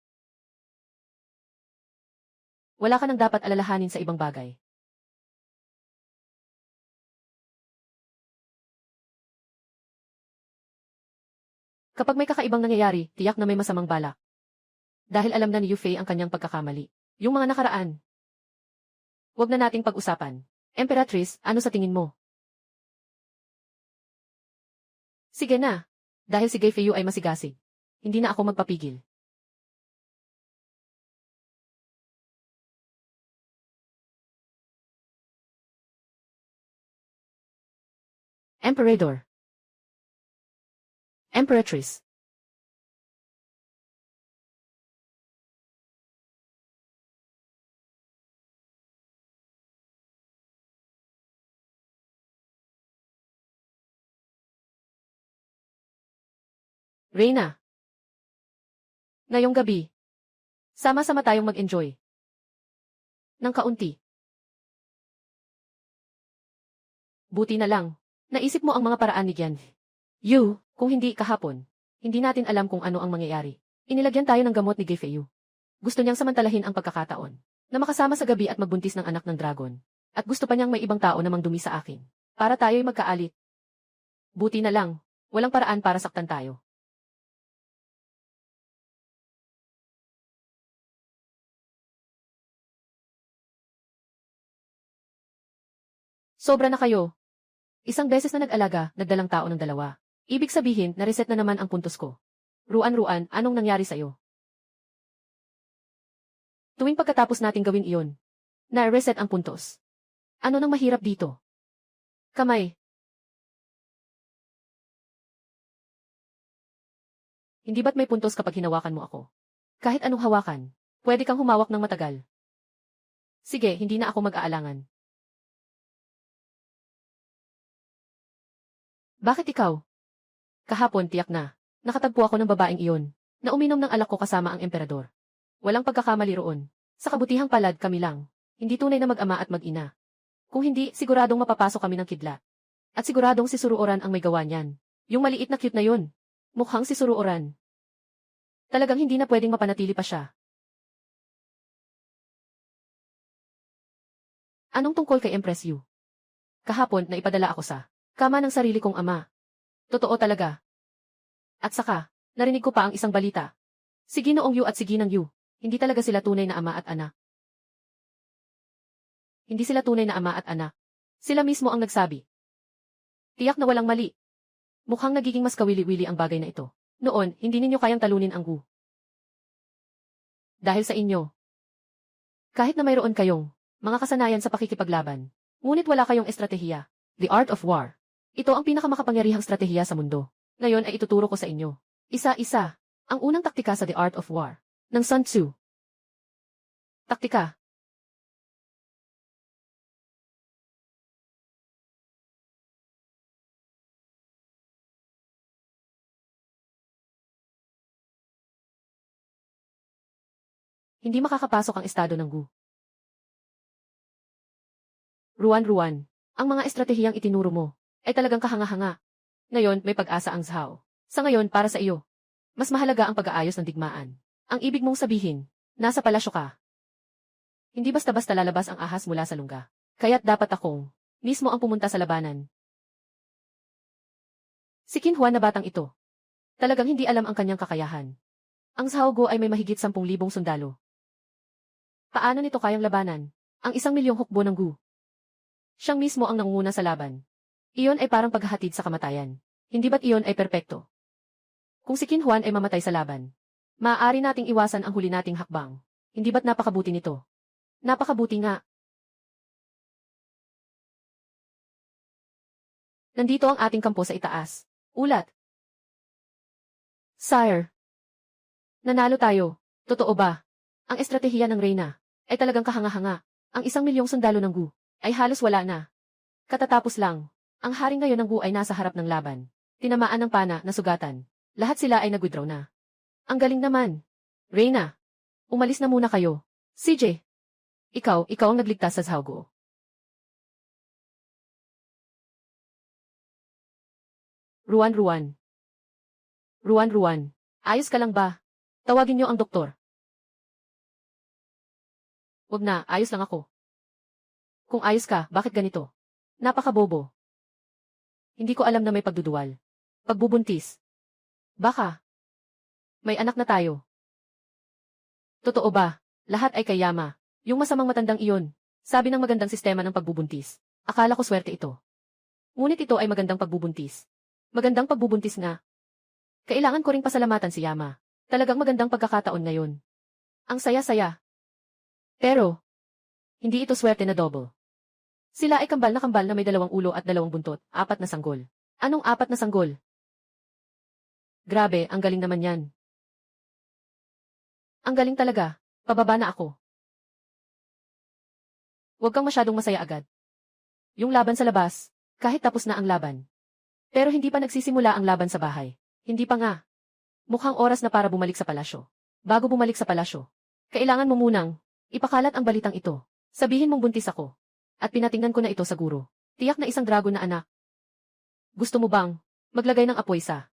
A: Wala ka nang dapat alalahanin sa ibang bagay. Kapag may kakaibang nangyayari, tiyak na may masamang balak. Dahil alam na ni Yufei ang kanyang pagkakamali. Yung mga nakaraan. Huwag na nating pag-usapan. Emperatrice, ano sa tingin mo? Sige na. Dahil si Guy Feiyu ay masigasig. Hindi na ako magpapigil. Emperador. Emperatrice. Reyna. Ngayong gabi, sama-sama tayong mag-enjoy. Nang kaunti. Buti na lang. Naisip mo ang mga paraan ni Gian. Kung hindi kahapon, hindi natin alam kung ano ang mangyayari. Inilagyan tayo ng gamot ni Guy Feiyu. Gusto niyang samantalahin ang pagkakataon na makasama sa gabi at magbuntis ng anak ng dragon. At gusto pa niyang may ibang tao na mangdumi sa akin. Para tayo'y magkaalit. Buti na lang, walang paraan para saktan tayo. Sobra na kayo. Isang beses na nag-alaga, nagdalang tao ng dalawa. Ibig sabihin, na-reset na naman ang puntos ko. Ruan-Ruan, anong nangyari sa'yo? Tuwing pagkatapos nating gawin iyon, na-reset ang puntos. Ano nang mahirap dito? Kamay. Hindi ba't may puntos kapag hinawakan mo ako? Kahit anong hawakan, pwede kang humawak ng matagal. Sige, hindi na ako mag-aalangan. Bakit ikaw? Kahapon tiyak na. Nakatagpo ako ng babaeng iyon, na uminom ng alak ko kasama ang emperador. Walang pagkakamali roon. Sa kabutihang palad kami lang. Hindi tunay na mag-ama at mag-ina. Kung hindi, siguradong mapapasok kami ng kidlat. At siguradong si Suruoran ang may gawa niyan. Yung maliit na cute na yun. Mukhang si Suruoran. Talagang hindi na pwedeng mapanatili pa siya. Anong tungkol kay Empress Yu? Kahapon na ipadala ako sa kama ng sarili kong ama. Totoo talaga. At saka, narinig ko pa ang isang balita. Si Ginoong Yu at si Ginang Yu, hindi talaga sila tunay na ama at anak. Hindi sila tunay na ama at anak. Sila mismo ang nagsabi. Tiyak na walang mali. Mukhang nagiging mas kawili-wili ang bagay na ito. Noon, hindi ninyo kayang talunin ang Gu. Dahil sa inyo. Kahit na mayroon kayong mga kasanayan sa pakikipaglaban, ngunit wala kayong estratehiya. The Art of War. Ito ang pinakamakapangyarihang estratehiya sa mundo. Ngayon ay ituturo ko sa inyo. Isa-isa. Ang unang taktika sa The Art of War. Ng Sun Tzu. Taktika. Hindi makakapasok ang estado ng Gu. Ruan-ruan. Ang mga estratehiyang itinuro mo ay talagang kahanga-hanga. Ngayon, may pag-asa ang Zhao. Sa ngayon, para sa iyo, mas mahalaga ang pag-aayos ng digmaan. Ang ibig mong sabihin, nasa palasyo ka. Hindi basta-basta lalabas ang ahas mula sa lungga. Kaya't dapat akong mismo ang pumunta sa labanan. Si Qin Huan na batang ito. Talagang hindi alam ang kanyang kakayahan. Ang Zhao Go ay may mahigit 10,000 sundalo. Paano nito kayang labanan ang 1,000,000 hukbo ng Gu? Siyang mismo ang nangunguna sa laban. Iyon ay parang paghahatid sa kamatayan. Hindi ba't iyon ay perpekto? Kung si Qin Huan ay mamatay sa laban, maaari nating iwasan ang huli nating hakbang. Hindi ba't napakabuti nito? Napakabuti nga. Nandito ang ating kampo sa itaas. Ulat. Sire. Nanalo tayo. Totoo ba? Ang estratehiya ng Reyna ay talagang kahanga-hanga. Ang 1,000,000 sundalo ng Gu ay halos wala na. Katatapos lang, ang haring ngayon ng Gu ay nasa harap ng laban. Tinamaan ng pana na sugatan. Lahat sila ay nag-withdraw na. Ang galing naman. Reyna, umalis na muna kayo. CJ, ikaw ang nagligtas sa Zhao Go. Ruan-ruan. Ruan-ruan. Ayos ka lang ba? Tawagin niyo ang doktor. Wag na, ayos lang ako. Kung ayos ka, bakit ganito? Napakabobo. Hindi ko alam na may pagduduwal. Pagbubuntis. Baka. May anak na tayo. Totoo ba? Lahat ay kay Yama. Yung masamang matandang iyon. Sabi ng magandang sistema ng pagbubuntis. Akala ko swerte ito. Ngunit ito ay magandang pagbubuntis. Magandang pagbubuntis nga. Kailangan ko ring pasalamatan si Yama. Talagang magandang pagkakataon ngayon. Ang saya-saya. Pero, hindi ito swerte na double. Sila ay kambal na may 2 ulo at 2 buntot, 4 na sanggol. Anong 4 na sanggol? Grabe, ang galing naman yan. Ang galing talaga. Pababa na ako. Huwag kang masyadong masaya agad. Yung laban sa labas, kahit tapos na ang laban. Pero hindi pa nagsisimula ang laban sa bahay. Hindi pa nga. Mukhang oras na para bumalik sa palasyo. Bago bumalik sa palasyo, kailangan mo munang ipakalat ang balitang ito. Sabihin mong buntis ako. At pinatingnan ko na ito sa guro. Tiyak na isang dragon na anak. Gusto mo bang maglagay ng apoy sa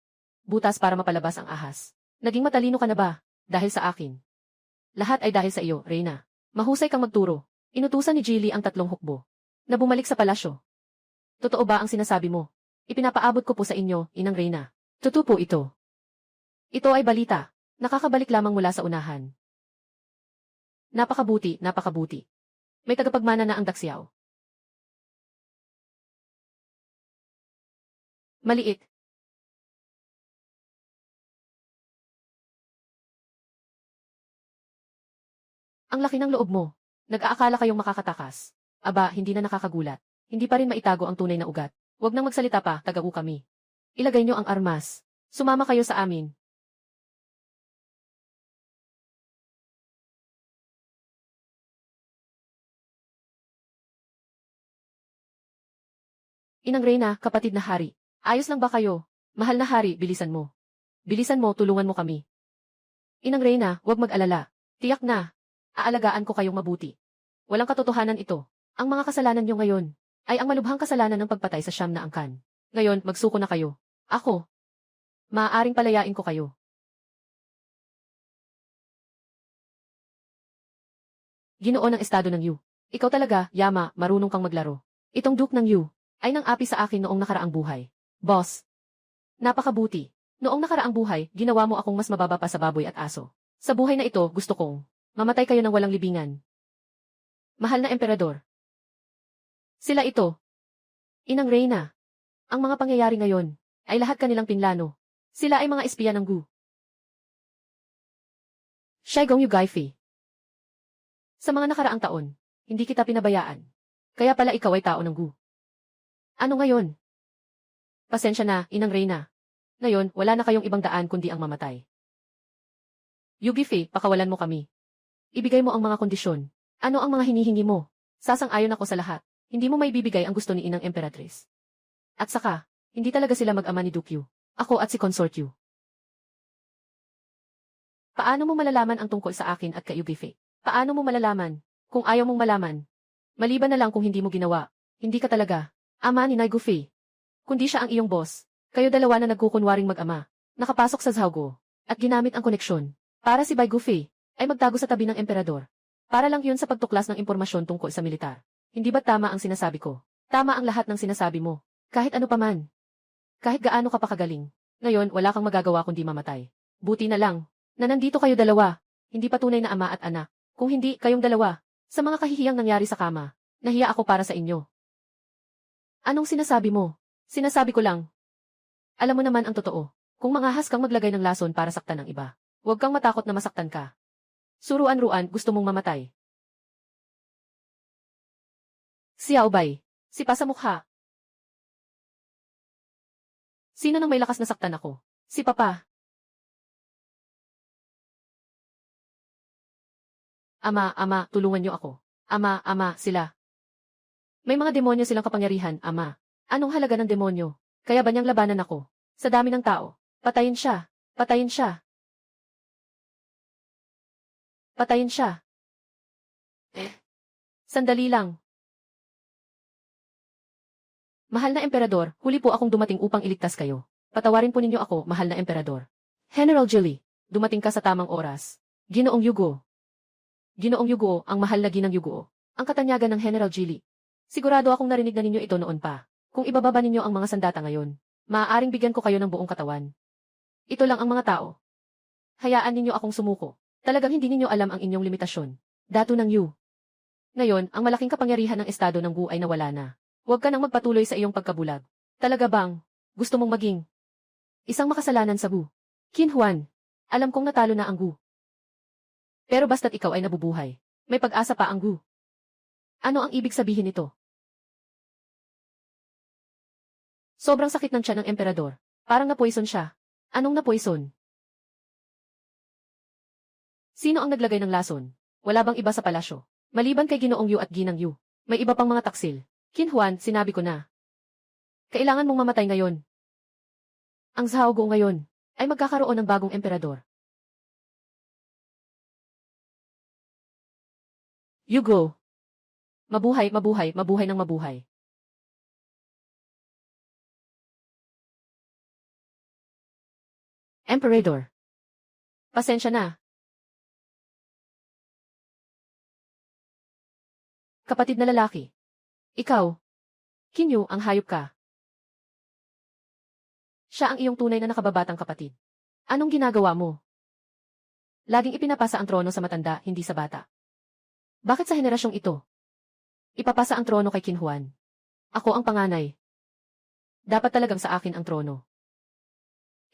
A: butas para mapalabas ang ahas? Naging matalino ka na ba? Dahil sa akin. Lahat ay dahil sa iyo, Reyna. Mahusay kang magturo. Inutusan ni Jilly ang 3 hukbo na bumalik sa palasyo. Totoo ba ang sinasabi mo? Ipinapaabot ko po sa inyo, Inang Reyna. Totoo po ito. Ito ay balita. Nakakabalik lamang mula sa unahan. Napakabuti, napakabuti. May tagapagmana na ang Daxiao. Maliit. Ang laki ng loob mo. Nag-aakala kayong makakatakas. Aba, hindi na nakakagulat. Hindi pa rin maitago ang tunay na ugat. Huwag nang magsalita pa, taga-u kami. Ilagay niyo ang armas. Sumama kayo sa amin. Inang Reyna, kapatid na hari. Ayos lang ba kayo? Mahal na hari, bilisan mo. Bilisan mo, tulungan mo kami. Inang Reyna, huwag mag-alala. Tiyak na. Aalagaan ko kayong mabuti. Walang katotohanan ito. Ang mga kasalanan nyo ngayon ay ang malubhang kasalanan ng pagpatay sa siyam na angkan. Ngayon, magsuko na kayo. Ako. Maaaring palayain ko kayo. Ginoo ng estado ng Yu. Ikaw talaga, Yama, marunong kang maglaro. Itong Duke ng Yu ay nang api sa akin noong nakaraang buhay. Boss. Napakabuti. Noong nakaraang buhay, ginawa mo akong mas mababa pa sa baboy at aso. Sa buhay na ito, gusto kong mamatay kayo ng walang libingan. Mahal na emperador. Sila ito. Inang Reyna. Ang mga pangyayari ngayon ay lahat kanilang pinlano. Sila ay mga espiya ng Gu. Shai Gong Yu Gaifi. Sa mga nakaraang taon, hindi kita pinabayaan. Kaya pala ikaw ay tao ng Gu. Ano ngayon? Pasensya na, Inang Reyna. Ngayon, wala na kayong ibang daan kundi ang mamatay. Yu Gaifi, pakawalan mo kami. Ibigay mo ang mga kondisyon. Ano ang mga hinihingi mo? Sasang-ayon ako sa lahat. Hindi mo maibibigay ang gusto ni Inang Emperatrice. At saka, hindi talaga sila mag-ama ni Duke Yu. Ako at si Consort Yu. Paano mo malalaman ang tungkol sa akin at kay Yu Gaifi? Paano mo malalaman? Kung ayaw mong malaman. Maliban na lang kung hindi mo ginawa. Hindi ka talaga ama ni Nai Gufei. Kundi siya ang iyong boss. Kayo dalawa na nagkukunwaring mag-ama. Nakapasok sa Zhaogo. At ginamit ang koneksyon. Para si Bai Gufei ay magtago sa tabi ng emperador. Para lang yun sa pagtuklas ng impormasyon tungkol sa militar. Hindi ba tama ang sinasabi ko? Tama ang lahat ng sinasabi mo. Kahit ano paman. Kahit gaano ka pa kagaling. Ngayon, wala kang magagawa kundi mamatay. Buti na lang na nandito kayo dalawa. Hindi pa tunay na ama at anak. Kung hindi, kayong dalawa. Sa mga kahihiyang nangyari sa kama, nahiya ako para sa inyo. Anong sinasabi mo? Sinasabi ko lang. Alam mo naman ang totoo. Kung mangahas kang maglagay ng lason para saktan ng iba, huwag kang matakot na masaktan ka. Suruan-ruan, gusto mong mamatay. Xiao Bai, sipa sa mukha. Sino nang may lakas na saktan ako? Si Papa. Ama, tulungan niyo ako. Ama, sila. May mga demonyo silang kapangyarihan, Ama. Anong halaga ng demonyo? Kaya ba niyang labanan ako? Sa dami ng tao. Patayin siya. Patayin siya. Patayin siya. Sandali lang. Mahal na emperador, huli po akong dumating upang iligtas kayo. Patawarin po ninyo ako, mahal na emperador. General Jilly, dumating ka sa tamang oras. Ginoong Yugo. Ginoong Yugo, ang mahal na ginang Yugo. Ang katanyagan ng General Jilly. Sigurado akong narinig na ninyo ito noon pa. Kung ibababa ninyo ang mga sandata ngayon, maaaring bigyan ko kayo ng buong katawan. Ito lang ang mga tao. Hayaan ninyo akong sumuko. Talagang hindi ninyo alam ang inyong limitasyon. Dato ng Yu. Ngayon, ang malaking kapangyarihan ng estado ng Gu ay nawala na. Huwag ka nang magpatuloy sa iyong pagkabulag. Talaga bang gusto mong maging isang makasalanan sa Gu? Qin Huan, alam kong natalo na ang Gu. Pero basta't ikaw ay nabubuhay, may pag-asa pa ang Gu. Ano ang ibig sabihin nito? Sobrang sakit ng tiyan ng emperador. Parang napoison siya. Anong napoison? Sino ang naglagay ng lason? Wala bang iba sa palasyo? Maliban kay Ginoong Yu at Ginang Yu, may iba pang mga taksil. Qin Huan, sinabi ko na. Kailangan mong mamatay ngayon. Ang Zhaogo ngayon ay magkakaroon ng bagong emperador. Yugo. Mabuhay ng mabuhay. Emperador. Pasensya na. Kapatid na lalaki. Ikaw. Kinyo, ang hayop ka. Siya ang iyong tunay na nakababatang kapatid. Anong ginagawa mo? Laging ipinapasa ang trono sa matanda, hindi sa bata. Bakit sa henerasyong ito? Ipapasa ang trono kay Qin Huan. Ako ang panganay. Dapat talagang sa akin ang trono.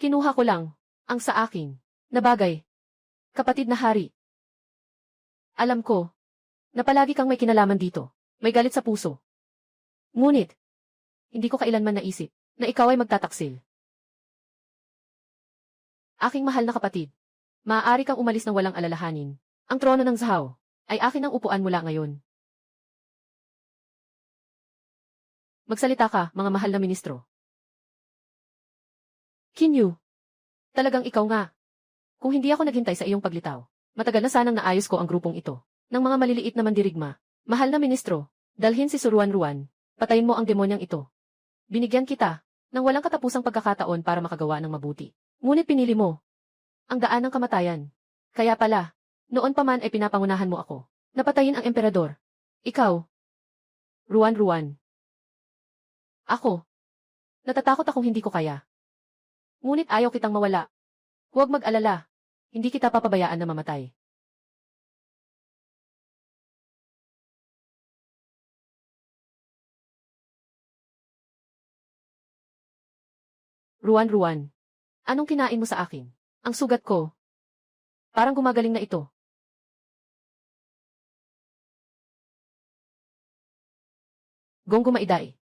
A: Kinuha ko lang ang sa akin na bagay. Kapatid na hari. Alam ko na palagi kang may kinalaman dito. May galit sa puso. Ngunit, hindi ko kailanman naisip na ikaw ay magtataksil. Aking mahal na kapatid, maaari kang umalis ng walang alalahanin. Ang trono ng Zhao ay akin ang upuan mula ngayon. Magsalita ka, mga mahal na ministro. Kinyu, talagang ikaw nga. Kung hindi ako naghintay sa iyong paglitaw, matagal na sanang naayos ko ang grupong ito, ng mga maliliit na mandirigma. Mahal na ministro, dalhin si Suruan-Ruan, patayin mo ang demonyang ito. Binigyan kita, ng walang katapusang pagkakataon para makagawa ng mabuti. Ngunit pinili mo, ang daan ng kamatayan. Kaya pala, noon pa man ay pinapangunahan mo ako, napatayin ang emperador. Ikaw, Ruan-Ruan. Ako, natatakot akong hindi ko kaya. Ngunit ayaw kitang mawala. Huwag mag-alala. Hindi kita papabayaan na mamatay. Ruan-Ruan. Anong kinain mo sa akin? Ang sugat ko. Parang gumagaling na ito. Gonggo Maiday.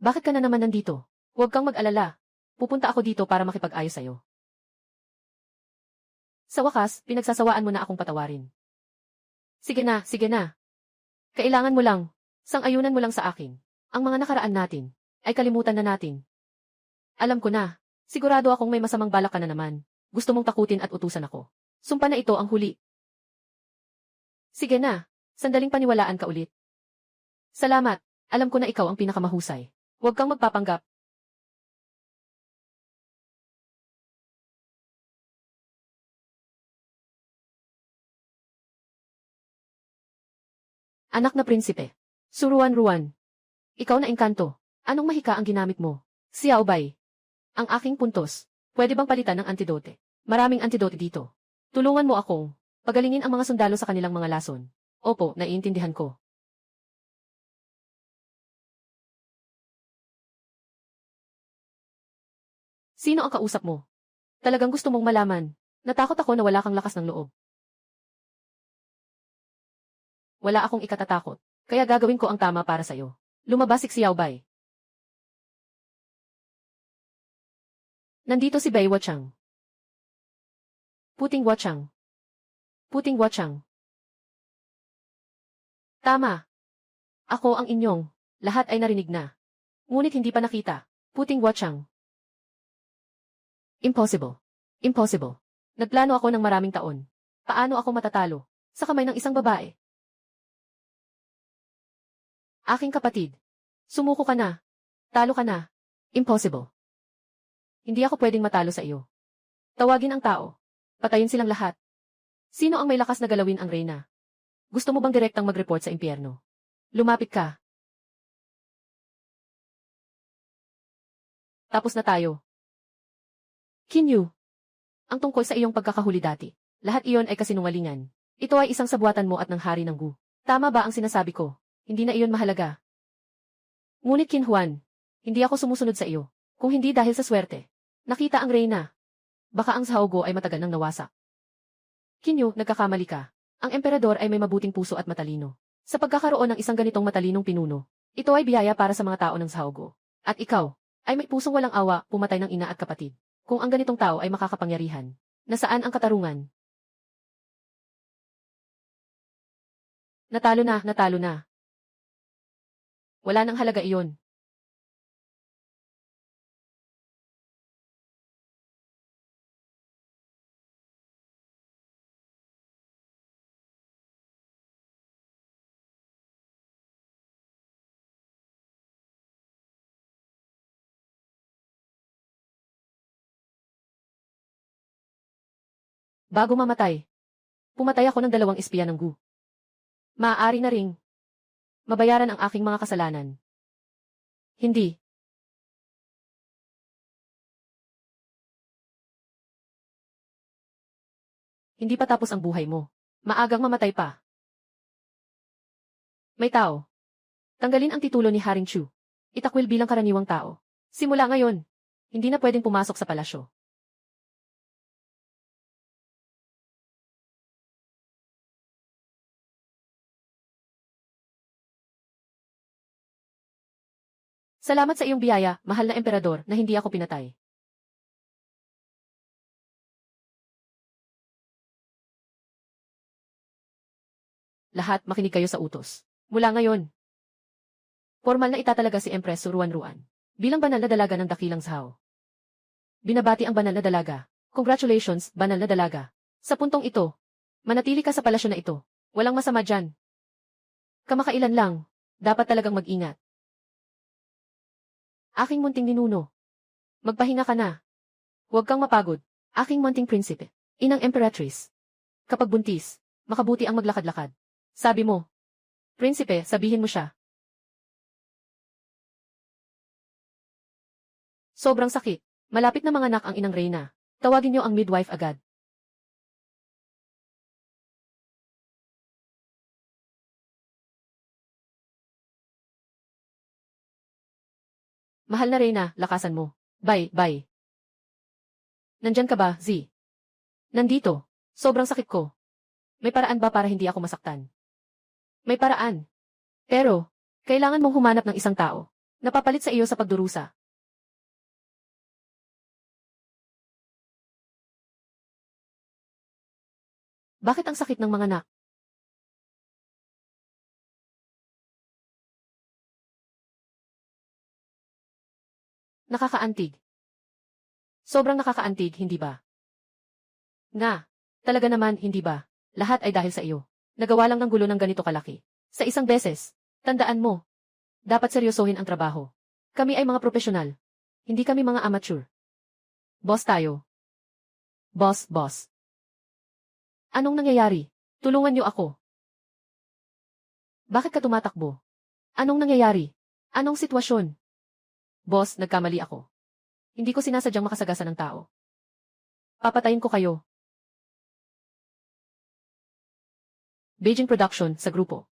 A: Bakit ka na naman nandito? Huwag kang mag-alala. Pupunta ako dito para makipag-ayos sa'yo. Sa wakas, pinagsasawaan mo na akong patawarin. Sige na, sige na. Kailangan mo lang, sang-ayunan mo lang sa akin. Ang mga nakaraan natin, ay kalimutan na natin. Alam ko na, sigurado akong may masamang balak ka na naman. Gusto mong takutin at utusan ako. Sumpa na ito ang huli. Sige na, sandaling paniwalaan ka ulit. Salamat, alam ko na ikaw ang pinakamahusay. Huwag kang magpapanggap. Anak na prinsipe. Suruan-Ruan. Ikaw na engkanto. Anong mahika ang ginamit mo? Xiaobay. Ang aking puntos. Pwede bang palitan ng antidote? Maraming antidote dito. Tulungan mo akong pagalingin ang mga sundalo sa kanilang mga lason. Opo, naiintindihan ko. Sino ang kausap mo? Talagang gusto mong malaman. Natakot ako na wala kang lakas ng loob. Wala akong ikatatakot. Kaya gagawin ko ang tama para sa'yo. Lumabas si Xiaobay. Nandito si Bai Wuchang. Puting Wuchang. Puting Wuchang. Tama. Ako ang inyong. Lahat ay narinig na. Ngunit hindi pa nakita. Puting Wuchang. Impossible. Impossible. Nagplano ako ng maraming taon. Paano ako matatalo? Sa kamay ng isang babae. Aking kapatid. Sumuko ka na. Talo ka na. Impossible. Hindi ako pwedeng matalo sa iyo. Tawagin ang tao. Patayin silang lahat. Sino ang may lakas na galawin ang reyna? Gusto mo bang direktang mag-report sa impyerno? Lumapit ka. Tapos na tayo. Kinyu. Ang tungkol sa iyong pagkakahuli dati. Lahat iyon ay kasinungalingan. Ito ay isang sabuatan mo at ng hari ng Gu. Tama ba ang sinasabi ko? Hindi na iyon mahalaga. Ngunit Kinhuan, hindi ako sumusunod sa iyo. Kung hindi dahil sa swerte. Nakita ang reyna. Baka ang Xiaogo ay matagal nang nawasak. Kinyu, nagkakamali ka. Ang emperador ay may mabuting puso at matalino. Sa pagkakaroon ng isang ganitong matalinong pinuno, ito ay biyaya para sa mga tao ng Xiaogo. At ikaw, ay may pusong walang awa, pumatay ng ina at kapatid. Kung ang ganitong tao ay makakapangyarihan, nasaan ang katarungan? Natalo na, natalo na. Wala nang halaga iyon. Bago mamatay, pumatay ako ng 2 espiya ng Gu. Maaari na ring mabayaran ang aking mga kasalanan. Hindi. Hindi pa tapos ang buhay mo. Maagang mamatay pa. May tao. Tanggalin ang titulo ni Haring Chu. Itakwil bilang karaniwang tao. Simula ngayon, hindi na pwedeng pumasok sa palasyo. Salamat sa iyong biyaya, mahal na emperador, na hindi ako pinatay. Lahat makinig kayo sa utos. Mula ngayon, Formal na itatalaga si Empress Suruan-Ruan bilang banal na dalaga ng dakilang Zhao. Binabati ang banal na dalaga. Congratulations, banal na dalaga. Sa puntong ito, manatili ka sa palasyo na ito. Walang masama dyan. Kamakailan lang, dapat talagang mag-ingat. Aking munting ninuno. Magpahinga ka na. Huwag kang mapagod. Aking munting prinsipe. Inang Emperatrice. Kapag buntis, makabuti ang maglakad-lakad. Sabi mo. Prinsipe, sabihin mo siya. Sobrang sakit. Malapit na manganak ang inang Reyna. Tawagin niyo ang midwife agad. Mahal na Reyna, lakasan mo. Bye, bye. Nandyan ka ba, Z? Nandito. Sobrang sakit ko. May paraan ba para hindi ako masaktan? May paraan. Pero, kailangan mong humanap ng isang tao na papalit sa iyo sa pagdurusa. Bakit ang sakit ng mga anak? Nakakaantig. Sobrang nakakaantig, hindi ba? Nga. Talaga naman, hindi ba? Lahat ay dahil sa iyo. Nagawa lang ng gulo ng ganito kalaki. Sa isang beses. Tandaan mo. Dapat seryosohin ang trabaho. Kami ay mga profesional. Hindi kami mga amateur. Boss tayo. Boss. Anong nangyayari? Tulungan niyo ako. Bakit ka tumatakbo? Anong nangyayari? Anong sitwasyon? Boss, nagkamali ako. Hindi ko sinasadyang makasagasan ng tao. Papatayin ko kayo. Beijing Production sa grupo.